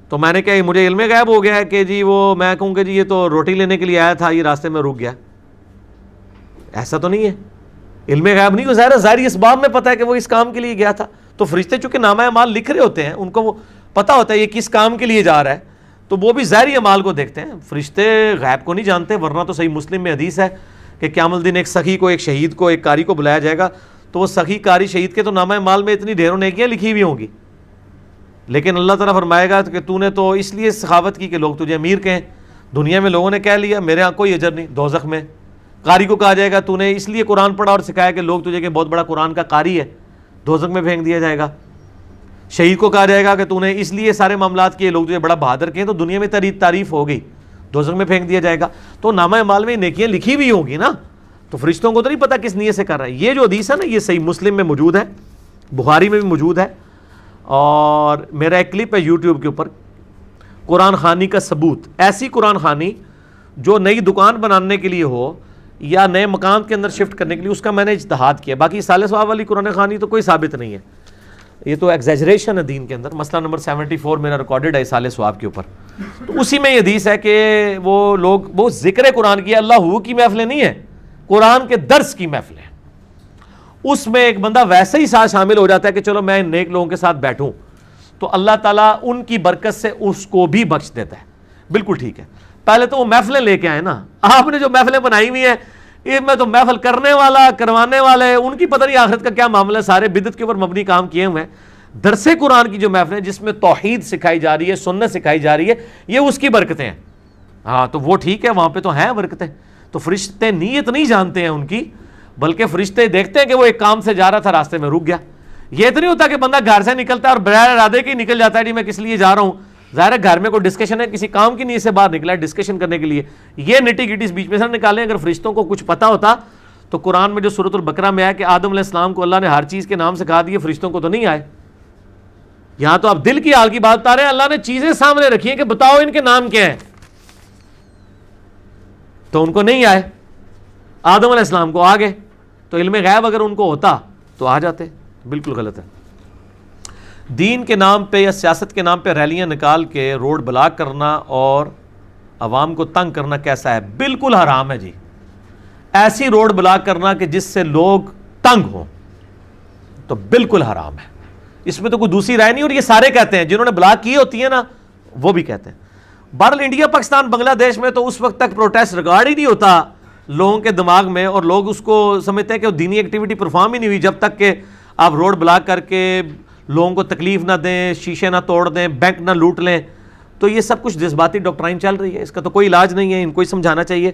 تو میں نے کہا مجھے علم غیب ہو گیا ہے کہ جی وہ میں کہوں کہ جی یہ تو روٹی لینے کے لیے آیا تھا، یہ راستے میں رک گیا۔ ایسا تو نہیں ہے، علم غیب نہیں، ظاہری اسباب میں پتہ ہے کہ وہ اس کام کے لیے گیا تھا۔ تو فرشتے چونکہ نامہ اعمال لکھ رہے ہوتے ہیں، ان کو وہ پتہ ہوتا ہے یہ کس کام کے لیے جا رہا ہے، تو وہ بھی ظاہری اعمال کو دیکھتے ہیں، فرشتے غیب کو نہیں جانتے۔ ورنہ تو صحیح مسلم میں حدیث ہے کہ قیامت الدین ایک سخی کو، ایک شہید کو، ایک قاری کو بلایا جائے گا، تو وہ سخی قاری شہید کے تو نامہ اعمال میں اتنی ڈھیروں نیکیاں لکھی ہوئی ہوں گی، لیکن اللہ تعالیٰ فرمائے گا کہ تو نے تو اس لیے سخاوت کی کہ لوگ تجھے امیر کہیں، دنیا میں لوگوں نے کہہ لیا میرے ہاں کوئی اجر نہیں، دوزخ میں۔ قاری کو کہا جائے گا تو نے اس لیے قرآن پڑھا اور سکھایا کہ لوگ تجھے کہ بہت بڑا قرآن کا قاری ہے، دوزخ میں پھینک دیا جائے گا۔ شہید کو کہا جائے گا کہ تو نے اس لیے سارے معاملات کیے، لوگ تجھے بڑا بہادر کہیں، تو دنیا میں تعریف ہو گئی، دوزخ میں پھینک دیا جائے گا۔ تو نامہ اعمال میں نیکیاں لکھی ہوئی ہوں گی نا، تو فرشتوں کو تو نہیں پتا کس نیت سے کر رہا ہے۔ یہ جو حدیث ہے نا، یہ صحیح مسلم میں موجود ہے، بخاری میں بھی موجود ہے، اور میرا ایک کلپ ہے یوٹیوب کے اوپر، قرآن خوانی کا ثبوت۔ ایسی قرآن خوانی جو نئی دکان بنانے کے لیے ہو یا نئے مکان کے اندر شفٹ کرنے کے لیے، اس کا میں نے اجتہاد کیا۔ باقی سال ثواب والی قرآن خوانی تو کوئی ثابت نہیں ہے، یہ تو ایگزیجریشن ہے دین کے اندر۔ مسئلہ نمبر 74 میرا ریکارڈڈ ہے سال ثواب کے اوپر، تو اسی میں یہ حدیث ہے کہ وہ لوگ وہ ذکر قرآن کی، اللہ کی محفلیں نہیں ہیں، قرآن کے درس کی محفلیں، اس میں ایک بندہ ویسے ہی ساتھ شامل ہو جاتا ہے کہ چلو میں ان نیک لوگوں کے ساتھ بیٹھوں، تو اللہ تعالیٰ ان کی برکت سے اس کو بھی بخش دیتا ہے۔ بالکل ٹھیک ہے، پہلے تو وہ محفلیں لے کے آئے نا، آپ نے جو محفلیں بنائی ہوئی ہیں، ان میں تو محفل کرنے والا، کروانے والے، ان کی پتہ نہیں آخرت کا کیا معاملہ ہے، سارے بدعت کے اوپر مبنی کام کیے ہوئے ہیں۔ درس قرآن کی جو محفلیں جس میں توحید سکھائی جا رہی ہے، سنت سکھائی جا رہی ہے، یہ اس کی برکتیں ہیں۔ ہاں تو وہ ٹھیک ہے، وہاں پہ تو ہیں برکتیں۔ تو فرشتے نیت نہیں جانتے ہیں ان کی، بلکہ فرشتے دیکھتے ہیں کہ وہ ایک کام سے جا رہا تھا، راستے میں رک گیا۔ یہ تو نہیں ہوتا کہ بندہ گھر سے نکلتا ہے اور بغیر ارادے کے نکل جاتا ہے جی میں کس لیے جا رہا ہوں، ظاہر ہے گھر میں کوئی ڈسکشن ہے، کسی کام کی نیت سے باہر نکلا ہے ڈسکشن کرنے کے لیے، یہ نٹی گٹی بیچ میں سے نکالیں۔ اگر فرشتوں کو کچھ پتا ہوتا تو قرآن میں جو سورۃ البقرہ میں ہے کہ آدم علیہ السلام کو اللہ نے ہر چیز کے نام سکھا دیے، فرشتوں کو تو نہیں آئے۔ یہاں تو آپ دل کی حال کی بات بتا رہے ہیں، اللہ نے چیزیں سامنے رکھی ہیں کہ بتاؤ ان کے نام کیا ہیں، تو ان کو نہیں آئے، آدم علیہ السلام کو آ گئے۔ تو علم غیب اگر ان کو ہوتا تو آ جاتے، بالکل غلط ہے دین کے نام پہ یا سیاست کے نام پہ ریلیاں نکال کے روڈ بلاک کرنا اور عوام کو تنگ کرنا کیسا ہے؟ بالکل حرام ہے جی. ایسی روڈ بلاک کرنا کہ جس سے لوگ تنگ ہوں تو بالکل حرام ہے. اس میں تو کوئی دوسری رائے نہیں. اور یہ سارے کہتے ہیں جنہوں نے بلاک کی ہوتی ہے نا, وہ بھی کہتے ہیں. بہرحال انڈیا, پاکستان, بنگلہ دیش میں تو اس وقت تک پروٹیسٹ ریکارڈ ہی نہیں ہوتا لوگوں کے دماغ میں, اور لوگ اس کو سمجھتے ہیں کہ وہ دینی ایکٹیویٹی پرفارم ہی نہیں ہوئی جب تک کہ آپ روڈ بلاک کر کے لوگوں کو تکلیف نہ دیں, شیشے نہ توڑ دیں, بینک نہ لوٹ لیں. تو یہ سب کچھ جذباتی ڈاکٹرائن چل رہی ہے, اس کا تو کوئی علاج نہیں ہے. ان کو ہی سمجھانا چاہیے.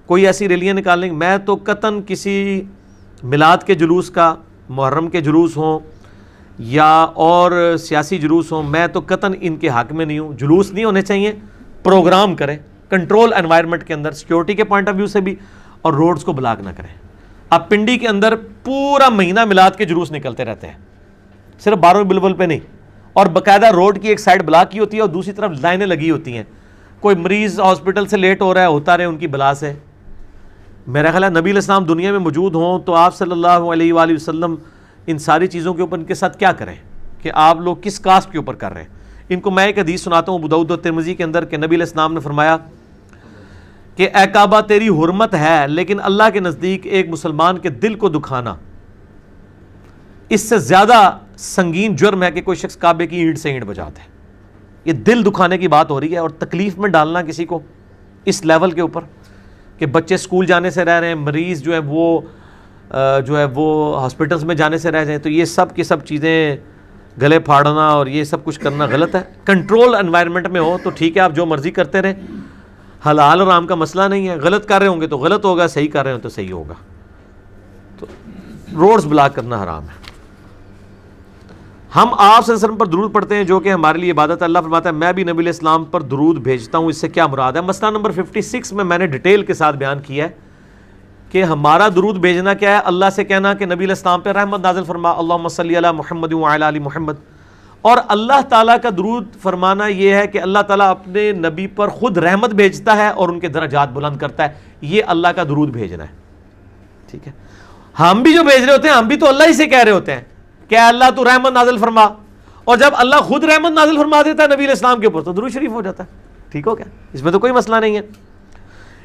کوئی ایسی ریلیاں نکالیں. میں تو قطعاً کسی میلاد کے جلوس کا, محرم کے جلوس ہوں یا اور سیاسی جلوس ہوں, میں تو قطعاً ان کے حق میں نہیں ہوں. جلوس نہیں ہونے چاہیے, پروگرام کریں کنٹرول انوائرمنٹ کے اندر, سیکیورٹی کے پوائنٹ آف ویو سے بھی, اور روڈز کو بلاک نہ کریں. اب پنڈی کے اندر پورا مہینہ میلاد کے جلوس نکلتے رہتے ہیں, صرف 12ویں بلبل پہ نہیں, اور باقاعدہ روڈ کی ایک سائڈ بلاک کی ہوتی ہے اور دوسری طرف لائنیں لگی ہوتی ہیں. کوئی مریض ہاسپٹل سے لیٹ ہو رہا ہے, ہوتا رہے ان کی بلا سے. میرا خیال ہے نبی علیہ السلام دنیا میں موجود ہوں تو آپ صلی اللہ علیہ وآلہ وسلم ان ساری چیزوں کے اوپر ان کے ساتھ کیا کریں کہ آپ لوگ کس کاسٹ کے اوپر کر رہے ہیں. ان کو میں ایک حدیث سناتا ہوں ابو داؤد و ترمذی کے اندر کہ نبی علیہ السلام نے فرمایا کہ اے کعبہ تیری حرمت ہے, لیکن اللہ کے نزدیک ایک مسلمان کے دل کو دکھانا اس سے زیادہ سنگین جرم ہے کہ کوئی شخص کعبے کی اینٹ سے اینٹ بجا دے. یہ دل دکھانے کی بات ہو رہی ہے, اور تکلیف میں ڈالنا کسی کو اس لیول کے اوپر کہ بچے سکول جانے سے رہ رہے ہیں, مریض جو ہے وہ ہاسپٹلس میں جانے سے رہ جائیں. تو یہ سب کی سب چیزیں گلے پھاڑنا اور یہ سب کچھ کرنا غلط ہے. کنٹرول انوائرمنٹ میں ہو تو ٹھیک ہے, آپ جو مرضی کرتے رہیں, حلال حرام کا مسئلہ نہیں ہے. غلط کر رہے ہوں گے تو غلط ہوگا, صحیح کر رہے ہوں تو صحیح ہوگا. تو روڈز بلاک کرنا حرام ہے. ہم آپ صلی اللہ علیہ وسلم پر درود پڑھتے ہیں جو کہ ہمارے لیے عبادت ہے. اللہ فرماتا ہے میں بھی نبی علیہ السلام پر درود بھیجتا ہوں. اس سے کیا مراد ہے؟ مسئلہ نمبر 56 میں نے ڈیٹیل کے ساتھ بیان کیا ہے کہ ہمارا درود بھیجنا کیا ہے. اللہ سے کہنا کہ نبی علیہ السلام پہ رحمت نازل فرما, اللہم صلی علی محمد وعلی آل محمد. اور اللہ تعالیٰ کا درود فرمانا یہ ہے کہ اللہ تعالیٰ اپنے نبی پر خود رحمت بھیجتا ہے اور ان کے درجات بلند کرتا ہے. یہ اللہ کا درود بھیجنا ہے. ٹھیک ہے, ہم بھی جو بھیج رہے ہوتے ہیں ہم بھی تو اللہ ہی سے کہہ رہے ہوتے ہیں کہ اللہ تو رحمت نازل فرما, اور جب اللہ خود رحمت نازل فرما دیتا ہے نبی علیہ السلام کے اوپر تو درود شریف ہو جاتا ہے. ٹھیک ہو گیا, اس میں تو کوئی مسئلہ نہیں ہے.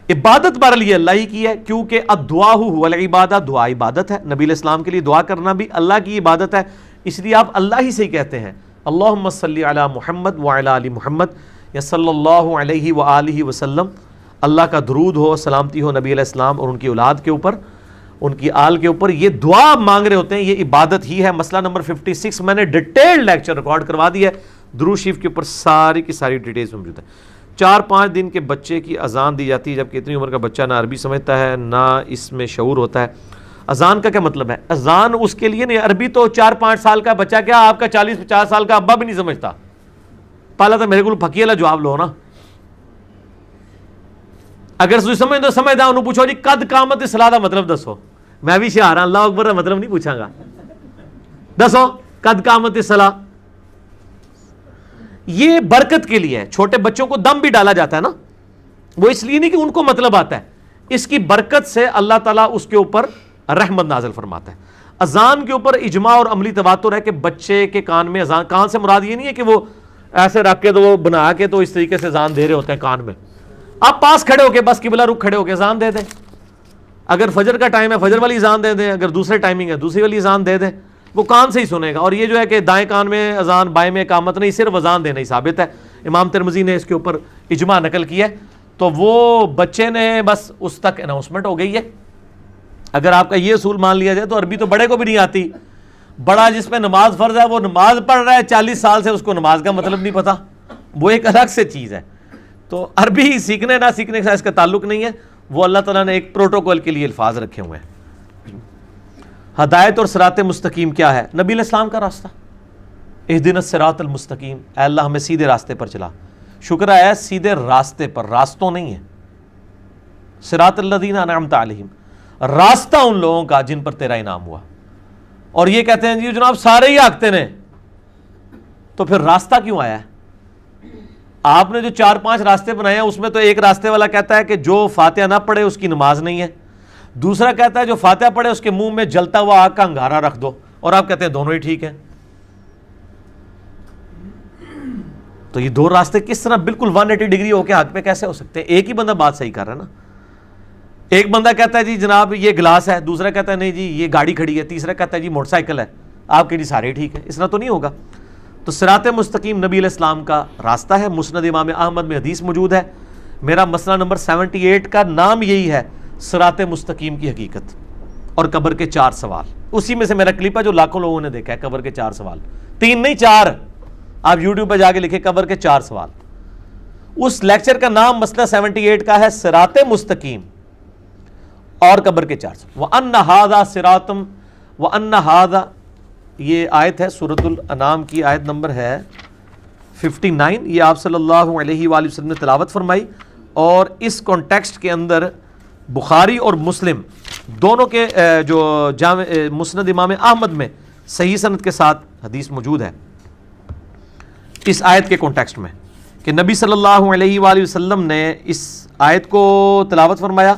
عبادت بہرحال یہ اللہ ہی کی ہے, کیونکہ الدعاء هو العبادہ, دعا عبادت ہے. نبی علیہ السلام کے لیے دعا کرنا بھی اللہ کی عبادت ہے, اس لیے آپ اللہ ہی سے ہی کہتے ہیں اللہم صلی علی محمد وعلی آل محمد, یا صلی اللہ علیہ وآلہ وسلم. اللہ کا درود ہو, سلامتی ہو نبی علیہ السلام اور ان کی اولاد کے اوپر, ان کی آل کے اوپر. یہ دعا مانگ رہے ہوتے ہیں, یہ عبادت ہی ہے. مسئلہ نمبر 56 میں نے ڈیٹیل لیکچر ریکارڈ کروا دیا ہے, درود شریف کے اوپر ساری کی ساری ڈیٹیلز موجود ہیں. 4-5 دن کے بچے کی اذان دی جاتی ہے, جبکہ اتنی عمر کا بچہ نہ عربی سمجھتا ہے نہ اس میں شعور ہوتا ہے. اذان کا کیا مطلب ہے؟ اذان اس کے لیے نہیں, عربی تو 4-5 سال کا بچہ کیا آپ کا 40-50 سال کا ابا بھی نہیں سمجھتا. پہلا تو میرے کو پھکی والا جواب لو نا. اگر تھی سمجھ دو سمجھدا انہوں پوچھو جی قد قامت الصلاۃ دا مطلب دسو. میں بھی شعار اللہ اکبر کا مطلب نہیں پوچھاں گا, دسو قد قامت الصلاۃ. یہ برکت کے لیے ہے. چھوٹے بچوں کو دم بھی ڈالا جاتا ہے نا, وہ اس لیے نہیں کہ ان کو مطلب آتا ہے, اس کی برکت سے اللہ تعالیٰ اس کے اوپر رحمت نازل فرماتا ہے. اذان کے اوپر اجماع اور عملی تواتر ہے کہ بچے کے کان میں اذان, کان سے مراد یہ نہیں ہے کہ وہ ایسے رکھ کے تو وہ بنا کے تو اس طریقے سے اذان دے رہے ہوتے ہیں کان میں. آپ پاس کھڑے ہو کے بس قبلہ رخ کھڑے ہو کے اذان دے دیں. اگر فجر کا ٹائم ہے فجر والی اذان دے دیں, اگر دوسرے ٹائمنگ ہے دوسری والی اذان دے دیں, وہ کان سے ہی سنے گا. اور یہ جو ہے کہ دائیں کان میں اذان بائیں میں اقامت نہیں, صرف اذان دینا ہی ثابت ہے. امام ترمذی نے اس کے اوپر اجماع نقل کیا ہے. تو وہ بچے نے بس اس تک اناؤنسمنٹ ہو گئی ہے. اگر آپ کا یہ اصول مان لیا جائے تو عربی تو بڑے کو بھی نہیں آتی. بڑا جس پہ نماز فرض ہے وہ نماز پڑھ رہا ہے 40 سال سے, اس کو نماز کا مطلب نہیں پتا, وہ ایک الگ سے چیز ہے. تو عربی سیکھنے نہ سیکھنے کا اس کا تعلق نہیں ہے, وہ اللہ تعالیٰ نے ایک پروٹوکول کے لیے الفاظ رکھے ہوئے ہیں. ہدایت اور صراط مستقیم کیا ہے؟ نبی علیہ السلام کا راستہ. اہدنا الصراط المستقیم, اے اللہ ہمیں سیدھے راستے پر چلا. شکر ہے سیدھے راستے پر, راستوں نہیں ہے. صراط الذین انعمت علیہم, راستہ ان لوگوں کا جن پر تیرا انعام ہوا. اور یہ کہتے ہیں جی جناب سارے ہی آگتے نے, تو پھر راستہ کیوں آیا ہے؟ آپ نے جو 4-5 راستے بنائے ہیں اس میں تو ایک راستے والا کہتا ہے کہ جو فاتحہ نہ پڑھے اس کی نماز نہیں ہے, دوسرا کہتا ہے جو فاتحہ پڑھے اس کے منہ میں جلتا ہوا آگ کا انگارہ رکھ دو, اور آپ کہتے ہیں دونوں ہی ٹھیک ہیں. تو یہ دو راستے کس طرح بالکل 180 ڈگری ہو کے حق پہ کیسے ہو سکتے ہیں؟ ایک ہی بندہ بات صحیح کر رہا ہے نا. ایک بندہ کہتا ہے جی جناب یہ گلاس ہے، دوسرا کہتا ہے نہیں جی یہ گاڑی کھڑی ہے، تیسرا کہتا ہے جی موٹر سائیکل ہے، آپ کے جی سارے ٹھیک ہے. اس طرح تو نہیں ہوگا. تو صراط مستقیم نبی علیہ السلام کا راستہ ہے. مسند امام احمد میں حدیث موجود ہے. میرا مسئلہ نمبر 78 کا نام یہی ہے، صراط مستقیم کی حقیقت اور قبر کے 4 سوال. اسی میں سے میرا کلپ ہے جو لاکھوں لوگوں نے دیکھا ہے، قبر کے 4 سوال، 3 نہیں 4. آپ یوٹیوب پہ جا کے لکھیں قبر کے 4 سوال. اس لیکچر کا نام مسئلہ 78 کا ہے صراط مستقیم اور قبر کے 4 سوال. وَأَنَّ هَذَا صِرَاطٌ وَأَنَّ هَذَا، یہ آیت ہے سورۃ الانعام کی، آیت نمبر ہے 59. یہ آپ صلی اللہ علیہ وآلہ وسلم نے تلاوت فرمائی، اور اس کانٹیکسٹ کے اندر بخاری اور مسلم دونوں کے جو مسند امام احمد میں صحیح سند کے ساتھ حدیث موجود ہے اس آیت کے کانٹیکسٹ میں، کہ نبی صلی اللہ علیہ وآلہ وسلم نے اس آیت کو تلاوت فرمایا،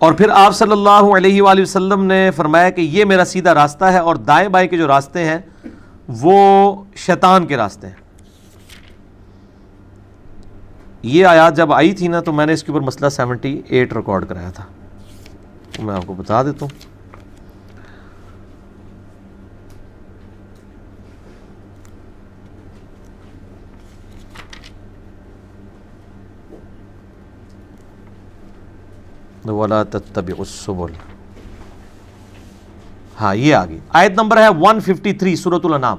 اور پھر آپ صلی اللہ علیہ وآلہ وسلم نے فرمایا کہ یہ میرا سیدھا راستہ ہے، اور دائیں بائیں کے جو راستے ہیں وہ شیطان کے راستے ہیں. یہ آیات جب آئی تھی نا تو میں نے اس کے اوپر مسئلہ 78 ریکارڈ کرایا تھا، تو میں آپ کو بتا دیتا ہوں. وَلَا تَتَّبِعُوا السُّبُلَ، ہاں یہ آگئی آیت نمبر ہے 153 سورۃ الانعام.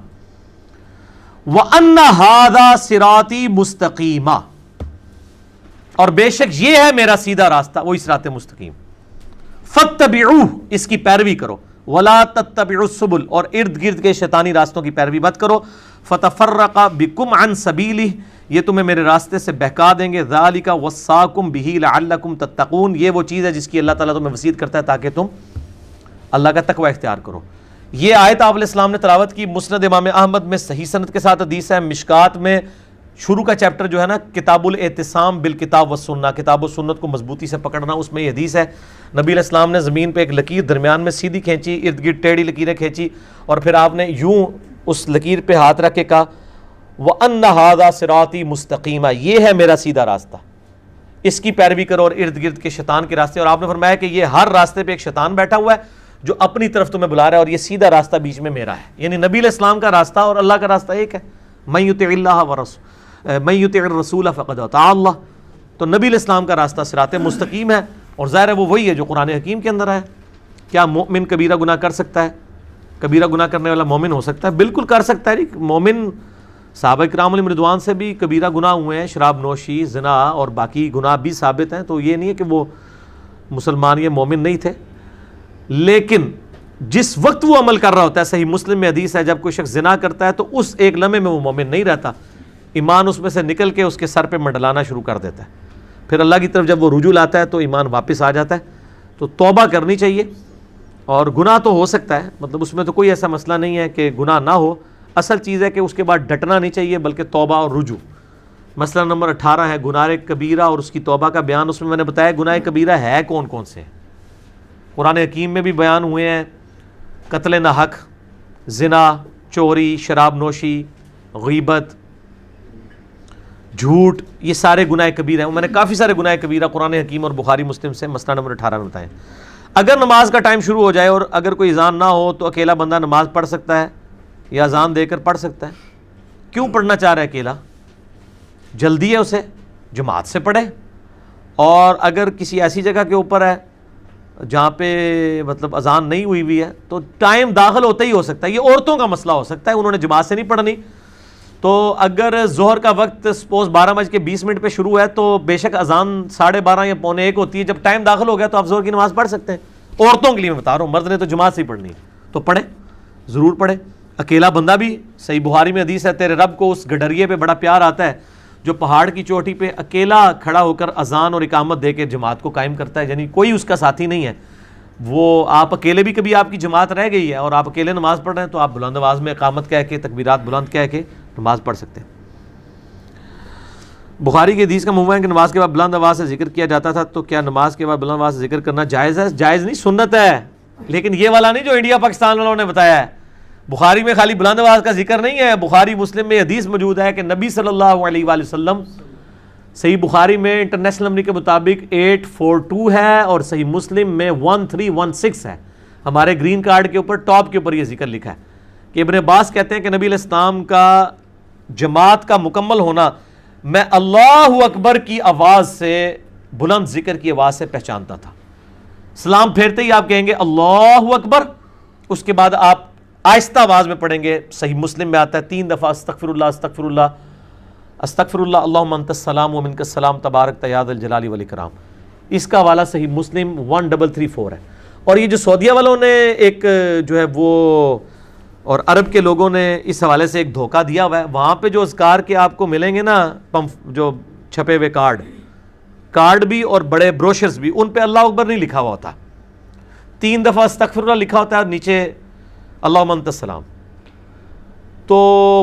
وَأَنَّ هَذَا صِرَاطِي مُسْتَقِيمًا، اور بے شک یہ ہے میرا سیدھا راستہ، وہی صراط مستقیم. فَاتَّبِعُوهُ، اس کی پیروی کرو. وَلَا تَتَّبِعُوا السُّبُلَ، اور ارد گرد کے شیطانی راستوں کی پیروی مت کرو. فَتَفَرَّقَ بِكُمْ عَنْ سَبِيلِهِ، یہ تمہیں میرے راستے سے بہکا دیں گے. ذَلِكَ وَصَّاكُمْ بِهِ لَعَلَّكُمْ تَتَّقُونَ، یہ وہ چیز ہے جس کی اللہ تعالیٰ تمہیں وصیت کرتا ہے تاکہ تم اللہ کا تقوی اختیار کرو. یہ آیت آپ علیہ السلام نے تلاوت کی. مسند امام احمد میں صحیح سند کے ساتھ حدیث ہے. مشکات میں شروع کا چیپٹر جو ہے نا، کتاب الاعتصام بالکتاب والسنہ، کتاب و سنت کو مضبوطی سے پکڑنا، اس میں یہ حدیث ہے. نبی علیہ السلام نے زمین پہ ایک لکیر درمیان میں سیدھی کھینچی، ارد گرد ٹیڑھی لکیریں کھینچی، اور پھر آپ نے یوں اس لکیر پہ ہاتھ رکھ کے کہا وَأَنَّ هَذَا صِرَاطِي مُسْتَقِيمًا، یہ ہے میرا سیدھا راستہ، اس کی پیروی کرو، اور ارد گرد کے شیطان کے راستے. اور آپ نے فرمایا کہ یہ ہر راستے پہ ایک شیطان بیٹھا ہوا ہے جو اپنی طرف تمہیں بلا رہا ہے، اور یہ سیدھا راستہ بیچ میں میرا ہے. یعنی نبی علیہ السلام کا راستہ اور اللہ کا راستہ ایک ہے. مَن يُطِعِ اللَّهَ وَرَسُولَهُ مَن يُطِعِ الرَّسُولَ فَقَدْ أَطَاعَ اللَّهَ. تو نبی علیہ السلام کا راستہ صراط مستقیم ہے، اور ظاہر ہے وہ وہی ہے جو قرآن حکیم کے اندر ہے. کیا مومن کبیرہ گناہ کر سکتا ہے؟ کبیرہ گناہ کرنے والا مومن ہو سکتا ہے؟ بالکل کر سکتا ہے. مومن صحابہ کرام علیہم رضوان سے بھی کبیرہ گناہ ہوئے ہیں، شراب نوشی، زنا اور باقی گناہ بھی ثابت ہیں. تو یہ نہیں ہے کہ وہ مسلمان یا مومن نہیں تھے، لیکن جس وقت وہ عمل کر رہا ہوتا ہے، صحیح مسلم میں حدیث ہے، جب کوئی شخص زنا کرتا ہے تو اس ایک لمحے میں وہ مومن نہیں رہتا، ایمان اس میں سے نکل کے اس کے سر پہ منڈلانا شروع کر دیتا ہے. پھر اللہ کی طرف جب وہ رجوع لاتا ہے تو ایمان واپس آ جاتا ہے. تو توبہ کرنی چاہیے. اور گناہ تو ہو سکتا ہے، مطلب اس میں تو کوئی ایسا مسئلہ نہیں ہے کہ گناہ نہ ہو. اصل چیز ہے کہ اس کے بعد ڈٹنا نہیں چاہیے، بلکہ توبہ اور رجوع. مسئلہ نمبر 18 ہے گناہ کبیرہ اور اس کی توبہ کا بیان. اس میں نے بتایا گناہ کبیرہ ہے کون کون سے. قرآن حکیم میں بھی بیان ہوئے ہیں: قتل نہ حق، زنا، چوری، شراب نوشی، غیبت، جھوٹ، یہ سارے گناہ کبیرہ ہیں. میں نے کافی سارے گناہ کبیرہ قرآن حکیم اور بخاری مسلم سے مسئلہ نمبر 18 میں بتائیں. اگر نماز کا ٹائم شروع ہو جائے اور اگر کوئی اذان نہ ہو تو اکیلا بندہ نماز پڑھ سکتا ہے یا اذان دے کر پڑھ سکتا ہے. کیوں پڑھنا چاہ رہا ہے اکیلا؟ جلدی ہے اسے، جماعت سے پڑھے. اور اگر کسی ایسی جگہ کے اوپر ہے جہاں پہ مطلب اذان نہیں ہوئی ہے تو ٹائم داخل ہوتا ہی ہو سکتا ہے. یہ عورتوں کا مسئلہ ہو سکتا ہے، انہوں نے جماعت سے نہیں پڑھنی. تو اگر ظہر کا وقت سپوز 12:20 پہ شروع ہے تو بے شک اذان 12:30 یا 12:45 ہوتی ہے. جب ٹائم داخل ہو گیا تو آپ ظہر کی نماز پڑھ سکتے ہیں. عورتوں کے لیے میں بتا رہا ہوں، مرد نے تو جماعت سے ہی پڑھنی ہے تو پڑھیں، ضرور پڑھیں. اکیلا بندہ بھی، صحیح بخاری میں حدیث ہے، تیرے رب کو اس گڈریے پہ بڑا پیار آتا ہے جو پہاڑ کی چوٹی پہ اکیلا کھڑا ہو کر اذان اور اقامت دے کے جماعت کو قائم کرتا ہے. یعنی کوئی اس کا ساتھی نہیں ہے. وہ آپ اکیلے بھی، کبھی آپ کی جماعت رہ گئی ہے اور آپ اکیلے نماز پڑھ رہے ہیں تو آپ بلند آواز میں اقامت کہہ کے، تکبیرات بلند کہہ کے نماز پڑھ سکتے ہیں. بخاری کی حدیث کا مفہوم ہے کہ نماز کے بعد بلند آواز سے ذکر کیا جاتا تھا. تو کیا نماز کے بعد بلند آواز سے ذکر کرنا جائز ہے؟ جائز نہیں، سنت ہے. لیکن یہ والا نہیں جو انڈیا پاکستان والوں نے بتایا ہے. بخاری میں خالی بلند آواز کا ذکر نہیں ہے، بخاری مسلم میں حدیث موجود ہے کہ نبی صلی اللہ علیہ وآلہ وسلم، صحیح بخاری میں انٹرنیشنل نمبر کے مطابق 842 ہے اور صحیح مسلم میں 1316 ہے، ہمارے گرین کارڈ کے اوپر ٹاپ کے اوپر یہ ذکر لکھا ہے کہ ابن عباس کہتے ہیں کہ نبی علیہ السلام کا جماعت کا مکمل ہونا میں اللہ اکبر کی آواز سے، بلند ذکر کی آواز سے پہچانتا تھا. سلام پھیرتے ہی آپ کہیں گے اللہ اکبر، اس کے بعد آپ آہستہ آواز میں پڑھیں گے. صحیح مسلم میں آتا ہے 3 دفعہ استغفر اللہ استغفر اللہ استغفر اللہ اللہم انت السلام و منک السلام تبارک یا ذا الجلال والاکرام. اس کا حوالہ صحیح مسلم 1334 ہے. اور یہ جو سعودیہ والوں نے ایک جو ہے وہ اور عرب کے لوگوں نے اس حوالے سے ایک دھوکہ دیا ہوا ہے، وہاں پہ جو اذکار کے آپ کو ملیں گے نا جو چھپے ہوئے کارڈ بھی اور بڑے بروشرز بھی، ان پہ اللہ اکبر نہیں لکھا ہوا ہوتا، 3 دفعہ استغفر اللہ لکھا ہوتا ہے اور نیچے اللہم انت السلام. تو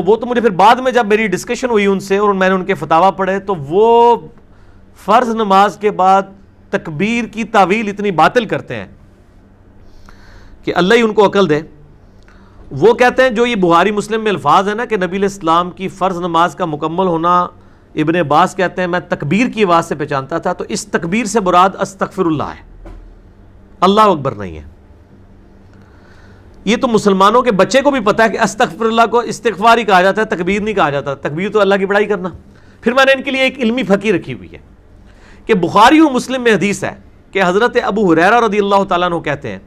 وہ تو مجھے پھر بعد میں جب میری ڈسکشن ہوئی ان سے اور میں نے ان کے فتاویٰ پڑھے تو وہ فرض نماز کے بعد تکبیر کی تعویل اتنی باطل کرتے ہیں کہ اللہ ہی ان کو عقل دے. وہ کہتے ہیں جو یہ بخاری مسلم میں الفاظ ہیں نا کہ نبی علیہ السلام کی فرض نماز کا مکمل ہونا، ابن عباس کہتے ہیں میں تکبیر کی آواز سے پہچانتا تھا، تو اس تکبیر سے مراد استغفر اللہ ہے، اللہ اکبر نہیں ہے. یہ تو مسلمانوں کے بچے کو بھی پتا ہے کہ استغفر اللہ کو استغفار ہی کہا جاتا ہے، تکبیر نہیں کہا جاتا. تکبیر تو اللہ کی بڑائی کرنا. پھر میں نے ان کے لیے ایک علمی پھکی رکھی ہوئی ہے کہ بخاری اور مسلم میں حدیث ہے کہ حضرت ابو ہریرہ رضی اللہ تعالیٰ عنہ کہتے ہیں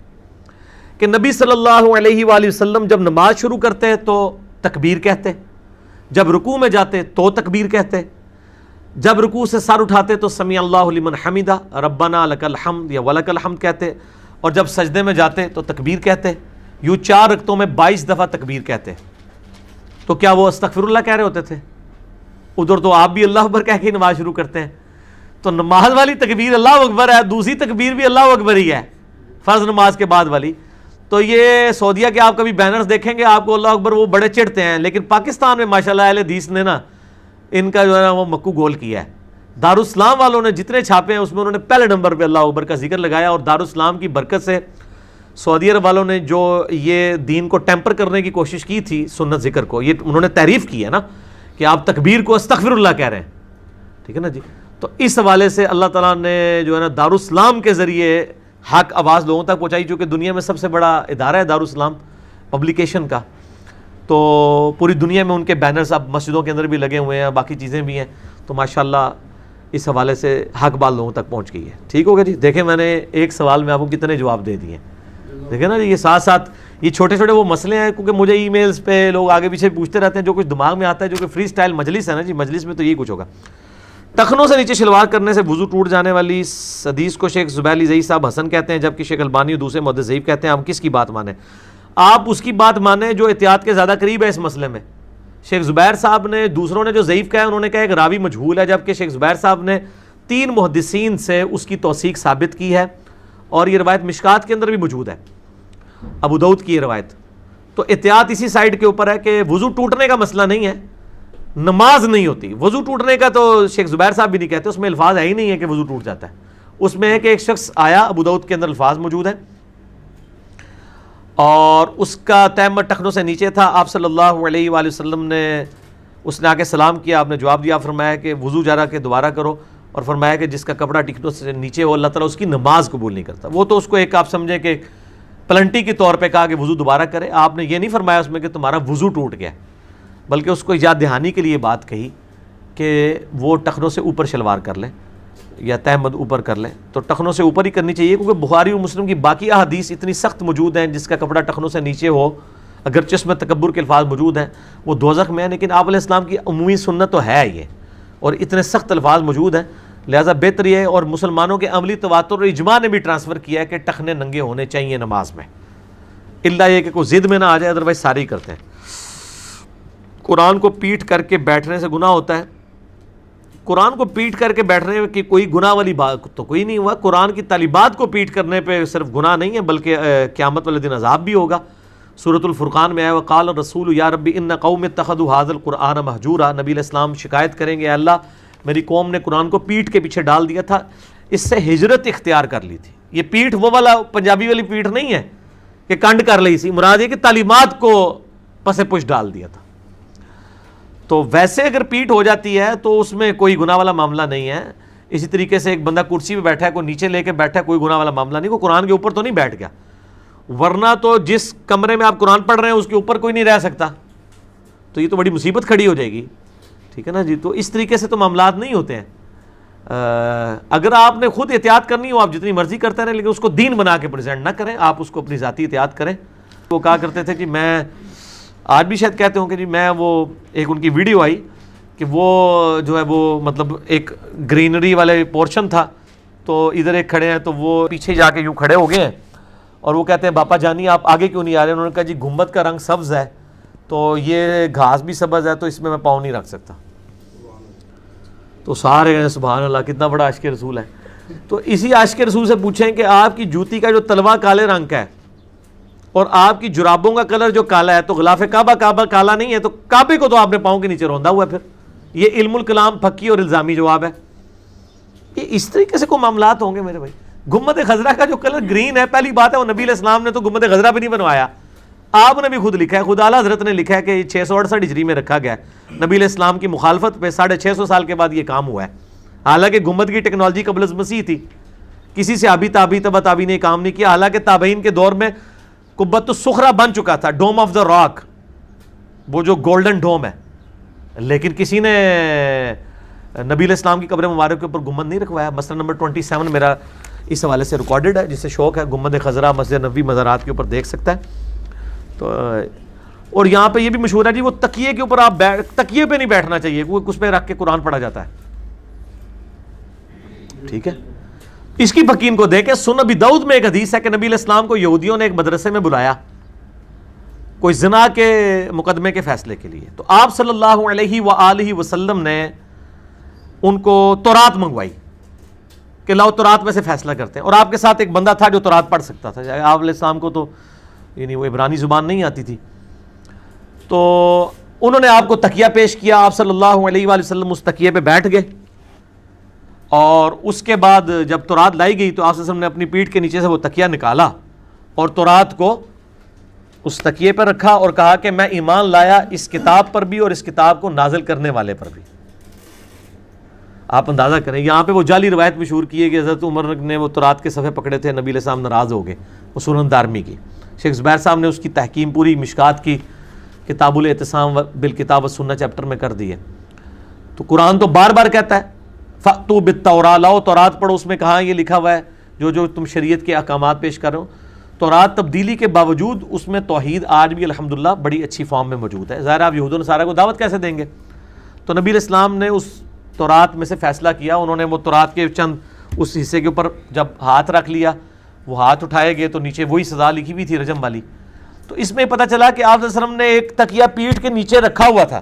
کہ نبی صلی اللہ علیہ وآلہ وسلم جب نماز شروع کرتے ہیں تو تکبیر کہتے، جب رکوع میں جاتے تو تکبیر کہتے، جب رکوع سے سر اٹھاتے تو سمیع اللہ لمن حمدہ ربنا لک الحمد یا ولک الحمد کہتے، اور جب سجدے میں جاتے تو تکبیر کہتے. یوں 4 رکعتوں میں 22 دفعہ تکبیر کہتے. تو کیا وہ استغفر اللہ کہہ رہے ہوتے تھے؟ ادھر تو آپ بھی اللہ اکبر کہہ کے نماز شروع کرتے ہیں. تو نماز والی تکبیر اللہ اکبر ہے، دوسری تکبیر بھی اللہ اکبر ہی ہے فرض نماز کے بعد والی. تو یہ سعودیہ کے آپ کبھی بینرز دیکھیں گے آپ کو اللہ اکبر وہ بڑے چڑھتے ہیں، لیکن پاکستان میں ماشاءاللہ اہل حدیث نے نا ان کا جو ہے نا وہ مکو گول کیا ہے. دارالاسلام والوں نے جتنے چھاپے ہیں اس میں انہوں نے پہلے نمبر پہ اللہ اکبر کا ذکر لگایا، اور دارالاسلام کی برکت سے سعودی عرب والوں نے جو یہ دین کو ٹیمپر کرنے کی کوشش کی تھی سنت ذکر کو، یہ انہوں نے تعریف کی ہے نا کہ آپ تکبیر کو استغفر اللہ کہہ رہے ہیں، ٹھیک ہے نا جی. تو اس حوالے سے اللہ تعالیٰ نے جو ہے نا دارالاسلام کے ذریعے حق آواز لوگوں تک پہنچائی، چونکہ دنیا میں سب سے بڑا ادارہ ہے دارالاسلام پبلیکیشن کا. تو پوری دنیا میں ان کے بینرز اب مسجدوں کے اندر بھی لگے ہوئے ہیں، باقی چیزیں بھی ہیں. تو ماشاءاللہ اس حوالے سے حق بات لوگوں تک پہنچ گئی ہے. ٹھیک ہوگا جی. دیکھیں میں نے ایک سوال میں آپ کو کتنے جواب دے دیے، دیکھیں نا جی. یہ ساتھ ساتھ یہ چھوٹے چھوٹے وہ مسئلے ہیں، کیونکہ مجھے ای میلز پہ لوگ آگے پیچھے پوچھتے رہتے ہیں جو کچھ دماغ میں آتا ہے، جو کہ فری سٹائل مجلس ہے نا جی، مجلس میں تو یہی کچھ ہوگا. ٹخنوں سے نیچے شلوار کرنے سے وضو ٹوٹ جانے والی حدیث کو شیخ زبیر علی ضعیف صاحب حسن کہتے ہیں، جبکہ شیخ البانی اور دوسرے محدث ضعیف کہتے ہیں. ہم کس کی بات مانیں؟ آپ اس کی بات مانیں جو احتیاط کے زیادہ قریب ہے اس مسئلے میں. شیخ زبیر صاحب نے، دوسروں نے جو ضعیف کہا ہے انہوں نے کہا ایک راوی مجہول ہے، جبکہ شیخ زبیر صاحب نے 3 محدثین سے اس کی توثیق ثابت کی ہے، اور یہ روایت مشکات کے اندر بھی موجود ہے، ابو داؤد کی یہ روایت. تو احتیاط اسی سائڈ کے اوپر ہے کہ وضو ٹوٹنے کا مسئلہ نہیں ہے، نماز نہیں ہوتی. وضو ٹوٹنے کا تو شیخ زبیر صاحب بھی نہیں کہتے، اس میں الفاظ ہے ہی نہیں ہے کہ وضو ٹوٹ جاتا ہے. اس میں ہے کہ ایک شخص آیا، ابو داؤد کے اندر الفاظ موجود ہیں، اور اس کا تیمم ٹخنوں سے نیچے تھا. آپ صلی اللہ علیہ وآلہ وسلم نے اس نے آ کے سلام کیا، آپ نے جواب دیا، فرمایا کہ وضو جا کے دوبارہ کرو، اور فرمایا کہ جس کا کپڑا ٹخنوں سے نیچے ہو اللہ تعالیٰ اس کی نماز قبول نہیں کرتا. وہ تو اس کو ایک آپ سمجھیں کہ پلنٹی کے طور پہ کہا کہ وضو دوبارہ کرے. آپ نے یہ نہیں فرمایا اس میں کہ تمہارا وضو ٹوٹ گیا، بلکہ اس کو یاد دہانی کے لیے بات کہی کہ وہ ٹخنوں سے اوپر شلوار کر لیں یا تہمد اوپر کر لیں. تو ٹخنوں سے اوپر ہی کرنی چاہیے، کیونکہ بخاری اور مسلم کی باقی احادیث اتنی سخت موجود ہیں جس کا کپڑا ٹخنوں سے نیچے ہو، اگرچہ اس میں تکبر کے الفاظ موجود ہیں، وہ دوزخ میں ہے. لیکن آپ علیہ السلام کی عمومی سنت تو ہے یہ، اور اتنے سخت الفاظ موجود ہیں، لہٰذا بہتر یہ ہے. اور مسلمانوں کے عملی تواتر اور اجماع نے بھی ٹرانسفر کیا ہے کہ ٹخنے ننگے ہونے چاہیے نماز میں، اللہ یہ کہ کوئی ضد میں نہ آ جائے، ادروائز سارے ہی کرتے ہیں. قرآن کو پیٹ کر کے بیٹھنے سے گناہ ہوتا ہے؟ قرآن کو پیٹ کر کے بیٹھنے کی کوئی گناہ والی بات تو کوئی نہیں ہوا. قرآن کی تعلیمات کو پیٹ کرنے پہ صرف گناہ نہیں ہے، بلکہ قیامت والے دن عذاب بھی ہوگا. سورۃ الفرقان میں آیا وقال الرسول یا ربی ان قوم اتخذوا ھذا القرآن مہجورا. نبی علیہ السلام شکایت کریں گے، اے اللہ میری قوم نے قرآن کو پیٹ کے پیچھے ڈال دیا تھا، اس سے ہجرت اختیار کر لی تھی. یہ پیٹھ وہ والا پنجابی والی پیٹھ نہیں ہے کہ کنڈ کر لی سی، مراد یہ کہ تعلیمات کو پس پش ڈال دیا تھا. تو ویسے اگر پیٹ ہو جاتی ہے تو اس میں کوئی گناہ والا معاملہ نہیں ہے. اسی طریقے سے ایک بندہ کرسی پہ بیٹھا ہے، کوئی نیچے لے کے بیٹھا ہے، کوئی گناہ والا معاملہ نہیں. کوئی قرآن کے اوپر تو نہیں بیٹھ گیا، ورنہ تو جس کمرے میں آپ قرآن پڑھ رہے ہیں اس کے اوپر کوئی نہیں رہ سکتا، تو یہ تو بڑی مصیبت کھڑی ہو جائے گی. ٹھیک ہے نا جی. تو اس طریقے سے تو معاملات نہیں ہوتے ہیں. اگر آپ نے خود احتیاط کرنی ہو آپ جتنی مرضی کرتے رہیں، لیکن اس کو دین بنا کے پریزنٹ نہ کریں، آپ اس کو اپنی ذاتی احتیاط کریں. وہ کہا کرتے تھے کہ میں آج بھی شاید کہتے ہوں کہ جی میں وہ ایک ان کی ویڈیو آئی کہ وہ جو ہے وہ مطلب ایک گرینری والے پورشن تھا، تو ادھر ایک کھڑے ہیں تو وہ پیچھے جا کے یوں کھڑے ہو گئے ہیں اور وہ کہتے ہیں باپا جانی آپ آگے کیوں نہیں آ رہے؟ انہوں نے کہا جی گنبد کا رنگ سبز ہے تو یہ گھاس بھی سبز ہے تو اس میں پاؤں نہیں رکھ سکتا. تو سارے کہتے ہیں سبحان اللہ کتنا بڑا عاشق رسول ہے. تو اسی عاشق رسول سے پوچھیں کہ آپ کی جوتی کا جو تلوا کالے رنگ کا ہے اور آپ کی جرابوں کا کلر جو کالا ہے، تو غلاف کعبہ کالا نہیں ہے، تو کعبے کو تو آپ نے پاؤں کے نیچے روندا ہوا ہے. پھر یہ علم الکلام پھکی اور الزامی جواب ہے. یہ اس طریقے سے کوئی معاملات ہوں گے میرے بھائی. گنبد خضرا کا جو کلر گرین ہے، پہلی بات ہے وہ نبی علیہ السلام نے تو گنبد خضرا بھی نہیں بنوایا، آپ نے بھی خود لکھا ہے، خدا اعلیٰ حضرت نے لکھا ہے کہ 668 ہجری میں رکھا گیا ہے. نبی علیہ السلام کی مخالفت پہ 650 سال کے بعد یہ کام ہوا ہے. حالانکہ گنبد کی ٹیکنالوجی قبل از مسیح تھی، کسی سے تابعی تبع تابعی نے کام نہیں کیا. حالانکہ تابعین کے دور میں قبۃ الصخرہ بن چکا تھا، ڈوم آف دا راک، وہ جو گولڈن ڈوم ہے، لیکن کسی نے نبی علیہ السلام کی قبر مبارک کے اوپر گنبد نہیں رکھوایا. مسئلہ نمبر 27 میرا اس حوالے سے ریکارڈڈ ہے، جسے شوق ہے گنبد خضرا مسجد نبوی مزارات کے اوپر دیکھ سکتا ہے. تو اور یہاں پہ یہ بھی مشہور ہے جی وہ تکیے کے اوپر آپ تکیے پہ نہیں بیٹھنا چاہیے، اس پہ رکھ کے قرآن پڑھا جاتا ہے. ٹھیک ہے. اس کی فقین کو دیکھیں. سنن ابی داؤد میں ایک حدیث ہے کہ نبی علیہ السلام کو یہودیوں نے ایک مدرسے میں بلایا کوئی زنا کے مقدمے کے فیصلے کے لیے، تو آپ صلی اللہ علیہ وآلہ وسلم نے ان کو تورات منگوائی کہ لاؤ تورات میں سے فیصلہ کرتے ہیں. اور آپ کے ساتھ ایک بندہ تھا جو تورات پڑھ سکتا تھا. آپ علیہ السلام کو تو یعنی وہ عبرانی زبان نہیں آتی تھی، تو انہوں نے آپ کو تکیہ پیش کیا. آپ صلی اللہ علیہ وآلہ وسلم اس تکیے پہ بیٹھ گئے، اور اس کے بعد جب تورات لائی گئی تو آپ صلی اللہ علیہ وسلم نے اپنی پیٹھ کے نیچے سے وہ تکیہ نکالا اور تورات کو اس تکیے پر رکھا اور کہا کہ میں ایمان لایا اس کتاب پر بھی اور اس کتاب کو نازل کرنے والے پر بھی. آپ اندازہ کریں یہاں پہ وہ جعلی روایت مشہور کی ہے کہ حضرت عمر نے وہ تورات کے صفحے پکڑے تھے، نبی علیہ السلام ناراض ہو گئے. وہ سنن دارمی کی شیخ زبیر صاحب نے اس کی تحکیم پوری مشکات کی کتاب الاعتصام بالکتاب والسنہ چیپٹر میں کر دی ہے. تو قرآن تو بار بار کہتا ہے فَأْتُوا بِالتَّوْرَاةِ، لاؤ تورات پڑھو. اس میں کہاں یہ لکھا ہوا ہے جو تم شریعت کے احکامات پیش کر رہے ہو. تورات تبدیلی کے باوجود اس میں توحید آج بھی الحمدللہ بڑی اچھی فارم میں موجود ہے. ظاہر آپ یہود و نصارہ کو دعوت کیسے دیں گے؟ تو نبی علیہ السلام نے اس تورات میں سے فیصلہ کیا. انہوں نے وہ تورات کے چند اس حصے کے اوپر جب ہاتھ رکھ لیا، وہ ہاتھ اٹھائے گئے تو نیچے وہی سزا لکھی ہوئی تھی رجم والی. تو اس میں پتہ چلا کہ آپ صلی اللہ علیہ وسلم نے ایک تکیہ پیٹھ کے نیچے رکھا ہوا تھا،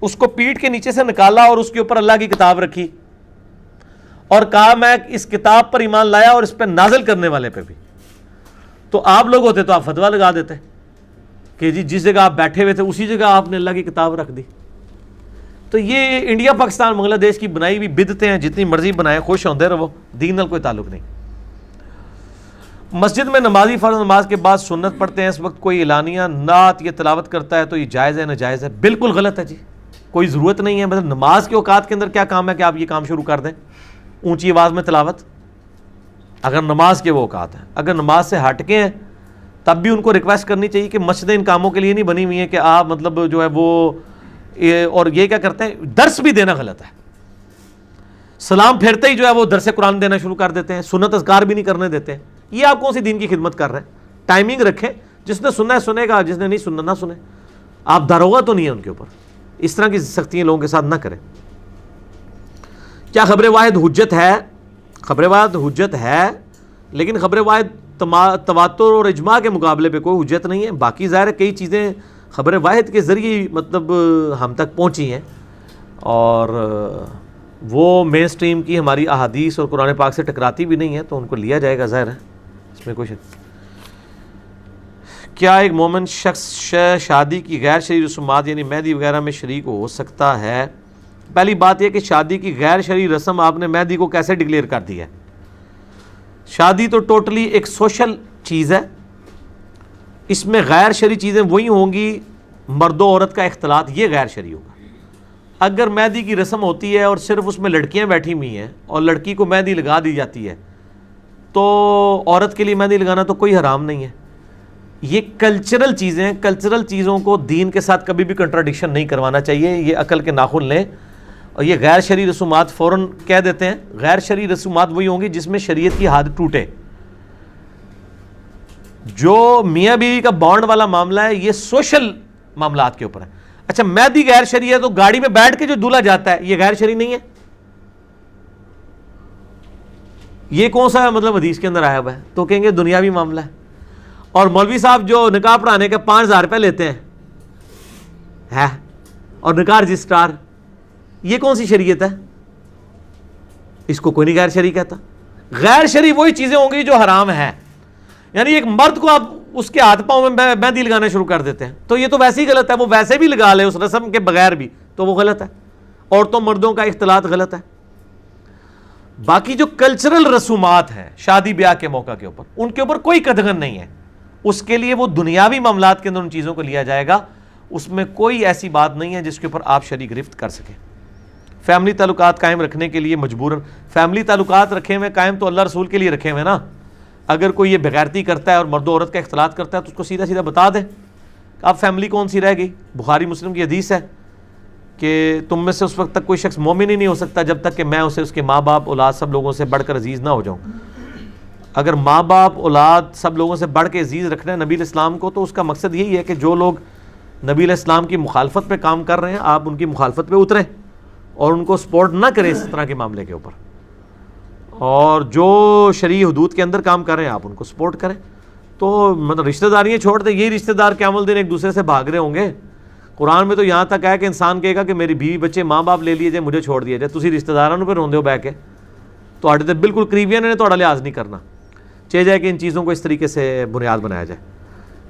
اس کو پیٹھ کے نیچے سے نکالا اور اس کے اوپر اللہ کی کتاب رکھی اور کہا میں اس کتاب پر ایمان لایا اور اس پہ نازل کرنے والے پہ بھی. تو آپ لوگ ہوتے تو آپ فتویٰ لگا دیتے کہ جی جس جگہ آپ بیٹھے ہوئے تھے اسی جگہ آپ نے اللہ کی کتاب رکھ دی. تو یہ انڈیا پاکستان بنگلہ دیش کی بنائی ہوئی بدعتیں ہیں، جتنی مرضی بنائیں، خوش ہوندے رہو، دین نال کوئی تعلق نہیں. مسجد میں نمازی فرض نماز کے بعد سنت پڑھتے ہیں، اس وقت کوئی اعلانیہ نعت یا تلاوت کرتا ہے تو یہ جائز ہے ناجائز ہے؟ بالکل غلط ہے جی، کوئی ضرورت نہیں ہے. مطلب نماز کے اوقات کے اندر کیا کام ہے کہ آپ یہ کام شروع کر دیں اونچی آواز میں تلاوت؟ اگر نماز کے وہ اوقات ہیں، اگر نماز سے ہٹ کے ہیں تب بھی ان کو ریکویسٹ کرنی چاہیے کہ مسجدیں ان کاموں کے لیے نہیں بنی ہوئی ہیں کہ آپ مطلب جو ہے وہ اور یہ کیا کرتے ہیں، درس بھی دینا غلط ہے. سلام پھیرتے ہی جو ہے وہ درس قرآن دینا شروع کر دیتے ہیں، سنت اذکار بھی نہیں کرنے دیتے ہیں. یہ آپ کون سی دین کی خدمت کر رہے ہیں؟ ٹائمنگ رکھیں، جس نے سننا ہے سنے گا، جس نے نہیں سننا نہ سنے. آپ داروغہ تو نہیں ہے ان کے اوپر. اس طرح کی سختیاں لوگوں کے ساتھ نہ کریں. کیا خبر واحد حجت ہے؟ خبر واحد حجت ہے، لیکن خبر واحد تواتر اور اجماع کے مقابلے پہ کوئی حجت نہیں ہے. باقی ظاہر ہے کئی چیزیں خبر واحد کے ذریعے مطلب ہم تک پہنچی ہیں اور وہ مین سٹریم کی ہماری احادیث اور قرآن پاک سے ٹکراتی بھی نہیں ہے، تو ان کو لیا جائے گا. ظاہر ہے اس میں کوئی کیا ایک مومن شخص شادی کی غیر شرعی رسومات یعنی مہندی وغیرہ میں شریک ہو سکتا ہے؟ پہلی بات یہ کہ شادی کی غیر شرعی رسم آپ نے مہندی کو کیسے ڈکلیئر کر دی ہے؟ شادی تو ٹوٹلی ایک سوشل چیز ہے، اس میں غیر شرعی چیزیں وہی ہوں گی، مرد و عورت کا اختلاط، یہ غیر شرعی ہوگا۔ اگر مہندی کی رسم ہوتی ہے اور صرف اس میں لڑکیاں بیٹھی ہوئی ہیں اور لڑکی کو مہندی لگا دی جاتی ہے تو عورت کے لیے مہندی لگانا تو کوئی حرام نہیں ہے۔ یہ کلچرل چیزیں، کلچرل چیزوں کو دین کے ساتھ کبھی بھی کنٹراڈکشن نہیں کروانا چاہیے، یہ عقل کے ناخن لیں۔ اور یہ غیر شرعی رسومات فوراً کہہ دیتے ہیں، غیر شرعی رسومات وہی ہوں گی جس میں شریعت کی حد ٹوٹے۔ جو میاں بیوی کا بانڈ والا معاملہ ہے یہ سوشل معاملات کے اوپر ہے۔ اچھا مہندی غیر شرعی ہے تو گاڑی میں بیٹھ کے جو دولہا جاتا ہے یہ غیر شرعی نہیں ہے؟ یہ کون سا مطلب حدیث کے اندر آیا ہوا ہے؟ تو کہیں گے دنیاوی معاملہ ہے۔ اور مولوی صاحب جو نکاح پڑھانے کے 5,000 روپے لیتے ہیں اور نکاح رجسٹرار، یہ کون سی شریعت ہے؟ اس کو کوئی نہیں غیر شرعی کہتا۔ غیر شرعی وہی چیزیں ہوں گی جو حرام ہیں۔ یعنی ایک مرد کو آپ اس کے ہاتھ پاؤں میں مہندی لگانا شروع کر دیتے ہیں تو یہ تو ویسے ہی غلط ہے، وہ ویسے بھی لگا لے اس رسم کے بغیر بھی تو وہ غلط ہے۔ عورتوں مردوں کا اختلاط غلط ہے۔ باقی جو کلچرل رسومات ہیں شادی بیاہ کے موقع کے اوپر، ان کے اوپر کوئی قدغن نہیں ہے، اس کے لیے وہ دنیاوی معاملات کے اندر ان چیزوں کو لیا جائے گا، اس میں کوئی ایسی بات نہیں ہے جس کے اوپر آپ شرعی گرفت کر سکیں۔ فیملی تعلقات قائم رکھنے کے لیے مجبوراً، فیملی تعلقات رکھے ہوئے قائم تو اللہ رسول کے لیے رکھے ہوئے نا۔ اگر کوئی یہ بغیرتی کرتا ہے اور مرد و عورت کا اختلاط کرتا ہے تو اس کو سیدھا سیدھا بتا دیں کہ اب فیملی کون سی رہ گئی۔ بخاری مسلم کی حدیث ہے کہ تم میں سے اس وقت تک کوئی شخص مومن ہی نہیں ہو سکتا جب تک کہ میں اسے اس کے ماں باپ اولاد سب لوگوں سے بڑھ کر عزیز نہ ہو جاؤں۔ اگر ماں باپ اولاد سب لوگوں سے بڑھ کے عزیز رکھنا ہے نبی علیہ السلام کو، تو اس کا مقصد یہی ہے کہ جو لوگ نبی علیہ السلام کی مخالفت پہ کام کر رہے ہیں آپ ان کی مخالفت پہ اتریں اور ان کو سپورٹ نہ کریں اس طرح کے معاملے کے اوپر، اور جو شرعی حدود کے اندر کام کر رہے ہیں آپ ان کو سپورٹ کریں۔ تو مطلب رشتہ داریاں چھوڑ دیں، یہی رشتہ دار قیامت دن ایک دوسرے سے بھاگ رہے ہوں گے۔ قرآن میں تو یہاں تک ہے کہ انسان کہے گا کہ میری بیوی بچے ماں باپ لے لیے جائے، مجھے چھوڑ دیا جائے، تسی رشتہ داراں پہ روندے ہو بہ کے، تو تے بالکل قریبیاں نے تھوڑا لحاظ نہیں کرنا چاہیے جائے کہ ان چیزوں کو اس طریقے سے بنیاد بنایا جائے۔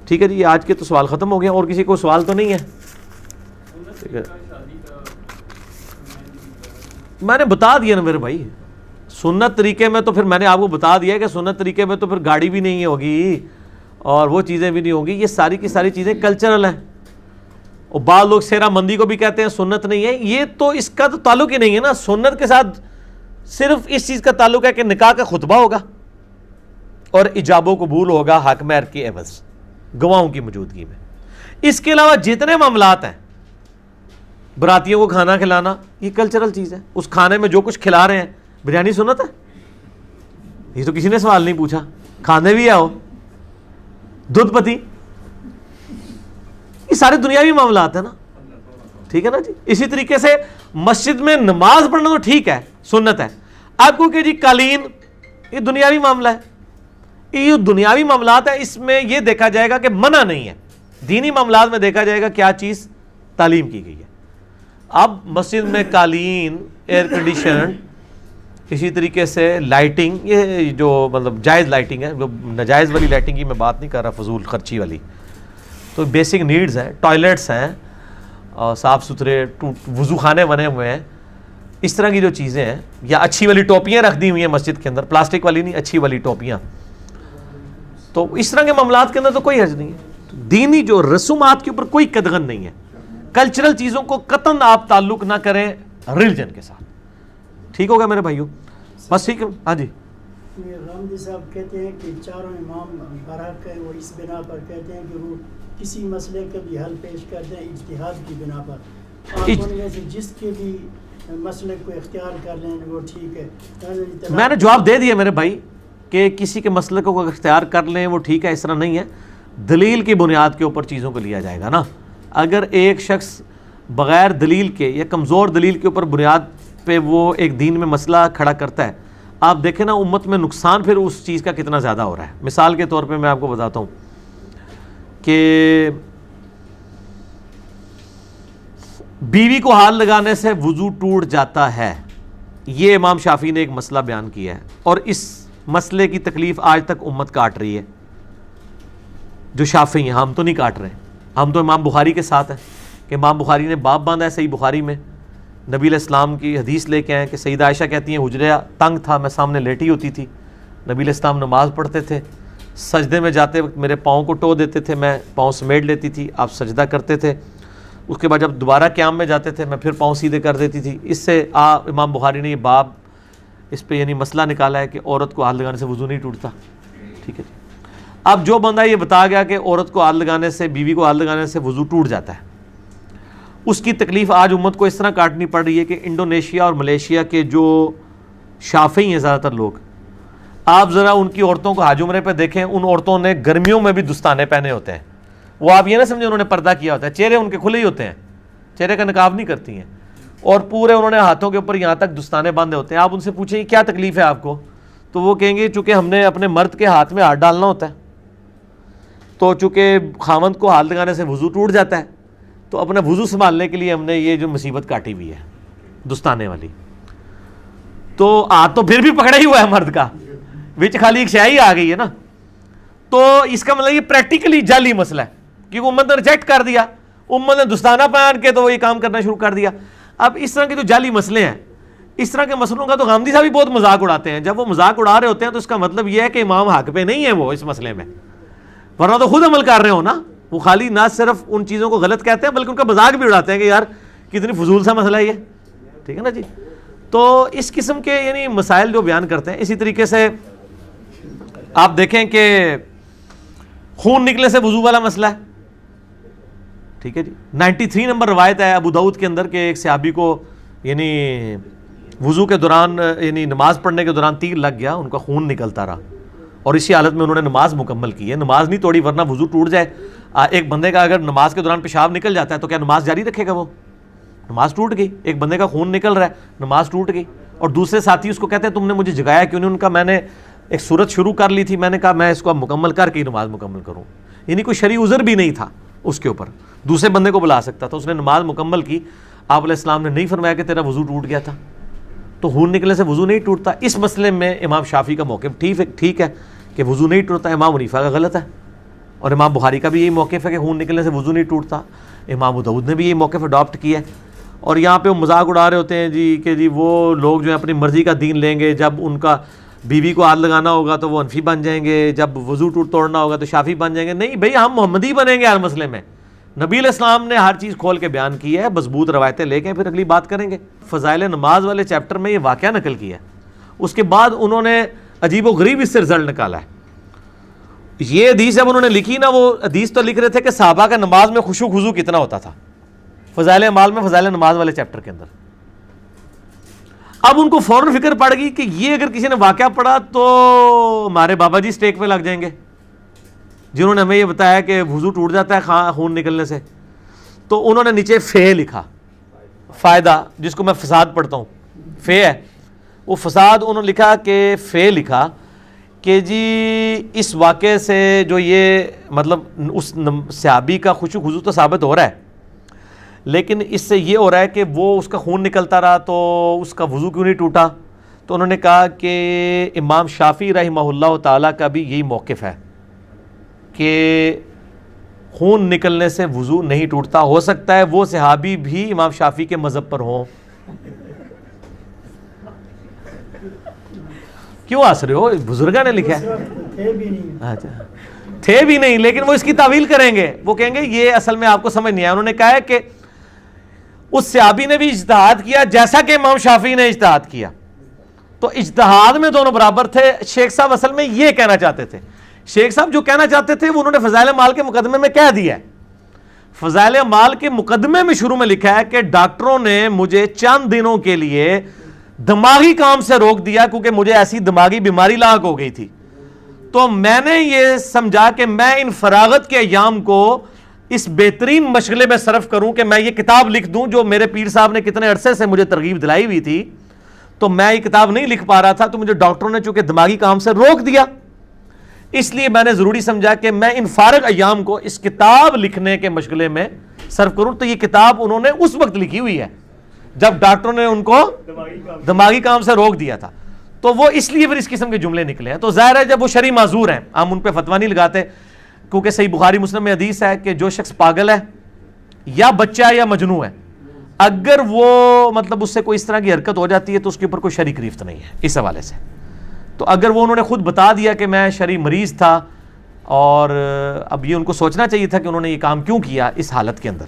ٹھیک ہے جی، آج کے تو سوال ختم ہو گیا، اور کسی کو سوال تو نہیں ہے؟ ٹھیک ہے، میں نے بتا دیا نا میرے بھائی، سنت طریقے میں تو پھر میں نے آپ کو بتا دیا کہ سنت طریقے میں تو پھر گاڑی بھی نہیں ہوگی اور وہ چیزیں بھی نہیں ہوں گی، یہ ساری کی ساری چیزیں کلچرل ہیں۔ اور بعض لوگ سیرا مندی کو بھی کہتے ہیں سنت نہیں ہے، یہ تو اس کا تو تعلق ہی نہیں ہے نا۔ سنت کے ساتھ صرف اس چیز کا تعلق ہے کہ نکاح کا خطبہ ہوگا اور ایجاب و قبول ہوگا حق مہر کی عوض گواہوں کی موجودگی میں۔ اس کے علاوہ جتنے معاملات ہیں، براتیوں کو کھانا کھلانا، یہ کلچرل چیز ہے۔ اس کھانے میں جو کچھ کھلا رہے ہیں، بریانی سنت ہے؟ یہ تو کسی نے سوال نہیں پوچھا۔ کھانے بھی آؤ، دودھ پتی، یہ سارے دنیاوی معاملات ہیں نا، ٹھیک ہے نا جی۔ اسی طریقے سے مسجد میں نماز پڑھنا تو ٹھیک ہے، سنت ہے۔ آپ کو کہ جی قالین، یہ دنیاوی معاملہ ہے، یہ دنیاوی معاملات ہیں، اس میں یہ دیکھا جائے گا کہ منع نہیں ہے۔ دینی معاملات میں دیکھا جائے گا کیا چیز تعلیم کی گئی ہے۔ اب مسجد میں قالین، ایئر کنڈیشن، اسی طریقے سے لائٹنگ، یہ جو مطلب جائز لائٹنگ ہے، ناجائز والی لائٹنگ کی میں بات نہیں کر رہا، فضول خرچی والی، تو بیسک نیڈز ہیں، ٹوائلٹس ہیں، اور صاف ستھرے وضو خانے بنے ہوئے ہیں، اس طرح کی جو چیزیں ہیں، یا اچھی والی ٹوپیاں رکھ دی ہوئی ہیں مسجد کے اندر، پلاسٹک والی نہیں، اچھی والی ٹوپیاں، تو اس طرح کے معاملات کے اندر تو کوئی حرج نہیں ہے۔ دینی جو رسومات کے اوپر کوئی قدغن نہیں ہے۔ کلچرل چیزوں کو قطعاً آپ تعلق نہ کریں ریلیجن کے ساتھ۔ ٹھیک ہوگا میرے بھائیوں؟ بس ٹھیک ہے، ہاں جی۔ غامدی صاحب کہتے ہیں کہ چاروں امام برحق ہے، وہ اس بنا پر کہتے ہیں کہ وہ کسی مسئلے کا بھی حل پیش کرتے ہیں اجتہاد کی بنا پر۔ آپ ان میں سے جس کے بھی مسئلے کو اختیار کر لیں وہ ٹھیک ہے۔ میں نے جواب دے دیا میرے بھائی کہ کسی کے مسئلے کو اختیار کر لیں وہ ٹھیک ہے، اس طرح نہیں ہے۔ دلیل کی بنیاد کے اوپر چیزوں کو لیا جائے گا نا۔ اگر ایک شخص بغیر دلیل کے یا کمزور دلیل کے اوپر بنیاد پہ وہ ایک دین میں مسئلہ کھڑا کرتا ہے، آپ دیکھیں نا امت میں نقصان پھر اس چیز کا کتنا زیادہ ہو رہا ہے۔ مثال کے طور پہ میں آپ کو بتاتا ہوں کہ بیوی کو ہاتھ لگانے سے وضو ٹوٹ جاتا ہے، یہ امام شافعی نے ایک مسئلہ بیان کیا ہے، اور اس مسئلے کی تکلیف آج تک امت کاٹ رہی ہے۔ جو شافعی ہیں، ہم تو نہیں کاٹ رہے، ہم تو امام بخاری کے ساتھ ہیں کہ امام بخاری نے باب باندھا ہے صحیح بخاری میں، نبی علیہ السلام کی حدیث لے کے آئے کہ سیدہ عائشہ کہتی ہیں حجرہ تنگ تھا، میں سامنے لیٹی ہوتی تھی، نبی علیہ السلام نماز پڑھتے تھے، سجدے میں جاتے وقت میرے پاؤں کو ٹو دیتے تھے، میں پاؤں سمیٹ لیتی تھی، آپ سجدہ کرتے تھے، اس کے بعد جب دوبارہ قیام میں جاتے تھے میں پھر پاؤں سیدھے کر دیتی تھی. اس سے امام بخاری نے یہ باب اس پہ یعنی مسئلہ نکالا ہے کہ عورت کو ہاتھ لگانے سے وضو نہیں ٹوٹتا. ٹھیک ہے جی. اب جو بندہ یہ بتا گیا کہ عورت کو ہاتھ لگانے سے، بیوی کو ہاتھ لگانے سے وضو ٹوٹ جاتا ہے، اس کی تکلیف آج امت کو اس طرح کاٹنی پڑ رہی ہے کہ انڈونیشیا اور ملیشیا کے جو شافعی ہیں زیادہ تر لوگ، آپ ذرا ان کی عورتوں کو حج عمرے پہ دیکھیں، ان عورتوں نے گرمیوں میں بھی دستانے پہنے ہوتے ہیں. وہ آپ یہ نہ سمجھیں انہوں نے پردہ کیا ہوتا ہے، چہرے ان کے کھلے ہی ہوتے ہیں، چہرے کا نقاب نہیں کرتی ہیں، اور پورے انہوں نے ہاتھوں کے اوپر یہاں تک دستانے باندھے ہوتے ہیں. آپ ان سے پوچھیں کیا تکلیف ہے آپ کو، تو وہ کہیں گے چونکہ ہم نے اپنے مرد کے ہاتھ میں ہاتھ ڈالنا ہوتا ہے، تو چونکہ خاوند کو ہاتھ لگانے سے وضو ٹوٹ جاتا ہے، تو اپنا وضو سنبھالنے کے لیے ہم نے یہ جو مصیبت کاٹی ہوئی ہے دستانے والی. تو ہاتھ تو پھر بھی پکڑا ہی ہوا ہے مرد کا، وچ خالی ایک شے ہی آ گئی ہے نا. تو اس کا مطلب یہ پریکٹیکلی جعلی مسئلہ ہے، کیونکہ امت نے ریجیکٹ کر دیا، امت نے دستانہ پہن کے تو وہ یہ کام کرنا شروع کر دیا. اب اس طرح کے جو جعلی مسئلے ہیں، اس طرح کے مسئلوں کا تو غامدی صاحب بھی بہت مذاق اڑاتے ہیں. جب وہ مذاق اڑا رہے ہوتے ہیں تو اس کا مطلب یہ ہے کہ امام حق پہ نہیں ہے وہ اس مسئلے میں، ورنہ تو خود عمل کر رہے ہو نا. وہ خالی نہ صرف ان چیزوں کو غلط کہتے ہیں بلکہ ان کا مذاق بھی اڑاتے ہیں کہ یار کتنی فضول سا مسئلہ ہے یہ. ٹھیک ہے نا جی. تو اس قسم کے یعنی مسائل جو بیان کرتے ہیں. اسی طریقے سے آپ دیکھیں کہ خون نکلنے سے وضو والا مسئلہ ہے. ٹھیک ہے جی. 93 نمبر روایت ہے ابو داؤد کے اندر کہ ایک صحابی کو یعنی وضو کے دوران یعنی نماز پڑھنے کے دوران تیر لگ گیا، ان کا خون نکلتا رہا، اور اسی حالت میں انہوں نے نماز مکمل کی ہے. نماز نہیں توڑی ورنہ وضو ٹوٹ جائے. ایک بندے کا اگر نماز کے دوران پیشاب نکل جاتا ہے تو کیا نماز جاری رکھے گا؟ وہ نماز ٹوٹ گئی. ایک بندے کا خون نکل رہا ہے، نماز ٹوٹ گئی. اور دوسرے ساتھی اس کو کہتے ہیں تم نے مجھے جگایا کیوں نہیں؟ ان کا میں نے ایک صورت شروع کر لی تھی، میں نے کہا میں اس کو مکمل کر کے نماز مکمل کروں. یعنی کوئی شرعی عذر بھی نہیں تھا اس کے اوپر، دوسرے بندے کو بلا سکتا تھا. اس نے نماز مکمل کی. آپ علیہ السلام نے نہیں فرمایا کہ تیرا وضو ٹوٹ گیا تھا. تو خون نکلنے سے وضو نہیں ٹوٹتا. اس مسئلے میں امام شافعی کا موقف ٹھیک ہے کہ وضو نہیں ٹوٹتا. امام حنیفہ کا غلط ہے، اور امام بخاری کا بھی یہی موقف ہے کہ خون نکلنے سے وضو نہیں ٹوٹتا. امام ابو داؤد نے بھی یہی موقف اڈاپٹ کیا ہے. اور یہاں پہ وہ مذاق اڑا رہے ہوتے ہیں جی کہ جی وہ لوگ جو ہیں اپنی مرضی کا دین لیں گے، جب ان کا بیوی کو ہاتھ لگانا ہوگا تو وہ حنفی بن جائیں گے، جب وضو توڑنا ہوگا تو شافعی بن جائیں گے. نہیں بھئی، ہم محمدی بنیں گے ہر مسئلے میں. نبی علیہ السلام نے ہر چیز کھول کے بیان کی ہے، مضبوط روایتیں لے کے پھر اگلی بات کریں گے. فضائل نماز والے چیپٹر میں یہ واقعہ نقل کیا ہے. اس کے بعد انہوں نے عجیب و غریب اس سے رزلٹ نکالا ہے. یہ حدیث جب انہوں نے لکھی نا، وہ حدیث تو لکھ رہے تھے کہ صحابہ کا نماز میں خشوع خضوع کتنا ہوتا تھا، فضائل اعمال میں فضائل نماز والے چیپٹر کے اندر. اب ان کو فوراً فکر پڑ گئی کہ یہ اگر کسی نے واقعہ پڑھا تو ہمارے بابا جی اسٹیک پہ لگ جائیں گے جنہوں نے ہمیں یہ بتایا کہ وضو ٹوٹ جاتا ہے خون نکلنے سے. تو انہوں نے نیچے فے لکھا، فائدہ، جس کو میں فساد پڑھتا ہوں، فے ہے وہ فساد. انہوں نے لکھا کہ فے لکھا کہ جی اس واقعے سے جو یہ مطلب اس صحابی کا خشوع خضوع تو ثابت ہو رہا ہے، لیکن اس سے یہ ہو رہا ہے کہ وہ اس کا خون نکلتا رہا تو اس کا وضو کیوں نہیں ٹوٹا. تو انہوں نے کہا کہ امام شافعی رحمہ اللہ تعالیٰ کا بھی یہی موقف ہے کہ خون نکلنے سے وضو نہیں ٹوٹتا. ہو سکتا ہے وہ صحابی بھی امام شافعی کے مذہب پر ہوں. کیوں ہنس رہے ہو؟ بزرگاں نے لکھا ہے. اچھا تھے بھی نہیں، لیکن وہ اس کی تعویل کریں گے. وہ کہیں گے یہ اصل میں آپ کو سمجھ نہیں آیا. انہوں نے کہا ہے کہ اس صحابی نے بھی اجتہاد کیا جیسا کہ امام شافعی نے اجتہاد کیا، تو اجتہاد میں دونوں برابر تھے. شیخ صاحب اصل میں یہ کہنا چاہتے تھے. شیخ صاحب جو کہنا چاہتے تھے وہ انہوں نے فضائل اعمال کے مقدمے میں کہہ دیا ہے. فضائل اعمال کے مقدمے میں شروع میں لکھا ہے کہ ڈاکٹروں نے مجھے چند دنوں کے لیے دماغی کام سے روک دیا کیونکہ مجھے ایسی دماغی بیماری لاحق ہو گئی تھی. تو میں نے یہ سمجھا کہ میں ان فراغت کے ایام کو اس بہترین مشغلے میں صرف کروں کہ میں یہ کتاب لکھ دوں جو میرے پیر صاحب نے کتنے عرصے سے مجھے ترغیب دلائی ہوئی تھی. تو میں یہ کتاب نہیں لکھ پا رہا تھا، تو مجھے ڈاکٹروں نے چونکہ دماغی کام سے روک دیا، اس لیے میں نے ضروری سمجھا کہ میں ان فارغ ایام کو اس کتاب لکھنے کے مشغلے میں صرف کروں. تو یہ کتاب انہوں نے اس وقت لکھی ہوئی ہے جب ڈاکٹروں نے ان کو دماغی کام سے روک دیا تھا. تو وہ اس لیے پھر اس قسم کے جملے نکلے ہیں. تو ظاہر ہے جب وہ شرعی معذور ہیں، ہم ان پہ فتویٰ نہیں لگاتے، کیونکہ صحیح بخاری مسلم میں حدیث ہے کہ جو شخص پاگل ہے یا بچہ ہے یا مجنون ہے، اگر وہ مطلب اس سے کوئی اس طرح کی حرکت ہو جاتی ہے تو اس کے اوپر کوئی شرعی گرفت نہیں ہے اس حوالے سے. تو اگر وہ انہوں نے خود بتا دیا کہ میں شرعی مریض تھا اور اب یہ ان کو سوچنا چاہیے تھا کہ انہوں نے یہ کام کیوں کیا اس حالت کے اندر.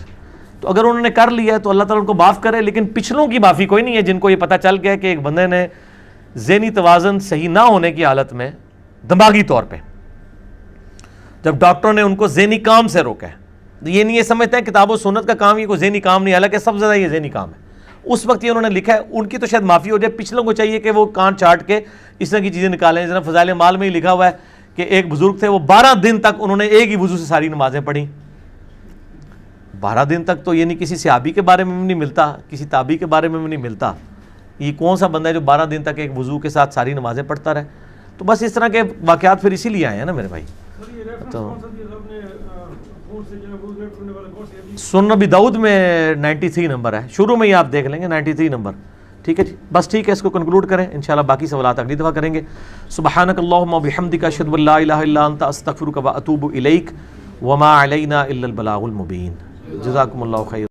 تو اگر انہوں نے کر لیا ہے تو اللہ تعالیٰ ان کو معاف کرے, لیکن پچھلوں کی معافی کوئی نہیں ہے جن کو یہ پتہ چل گیا کہ ایک بندے نے ذہنی توازن صحیح نہ ہونے کی حالت میں دماغی طور پہ جب ڈاکٹروں نے ان کو ذہنی کام سے روکا ہے, یہ نہیں یہ سمجھتے ہیں کتاب و سنت کا کام یہ کوئی ذہنی کام نہیں, حالانکہ سب سے زیادہ یہ ذہنی کام ہے. اس وقت یہ انہوں نے لکھا ہے, ان کی تو شاید معافی ہو جائے, پچھلوں کو چاہیے کہ وہ کان چاٹ کے اس طرح کی چیزیں نکالیں. جناب فضائل مال میں ہی لکھا ہوا ہے کہ ایک بزرگ تھے, وہ 12 دن تک انہوں نے ایک ہی وضو سے ساری نمازیں پڑھی. 12 دن تک تو یہ نہیں کسی صحابی کے بارے میں بھی نہیں ملتا, کسی تابعی کے بارے میں بھی نہیں ملتا. یہ کون سا بندہ ہے جو 12 دن تک ایک وضو کے ساتھ ساری نمازیں پڑھتا رہے؟ تو بس اس طرح کے واقعات پھر اسی لیے آئے ہیں نا میرے بھائی. تو سنن ابی داؤد میں 93 نمبر ہے, شروع میں ہی آپ دیکھ لیں گے 93 نمبر. ٹھیک ہے جی, بس ٹھیک ہے, اس کو کنکلوڈ کریں, انشاءاللہ باقی سوالات اگلی دفعہ کریں گے. سبحانک اللہم و بحمدک اشہد ان لا الہ الا انت استغفرک و اتوب الیک وما علینا الا البلاغ المبین. جزاکم اللہ خیر.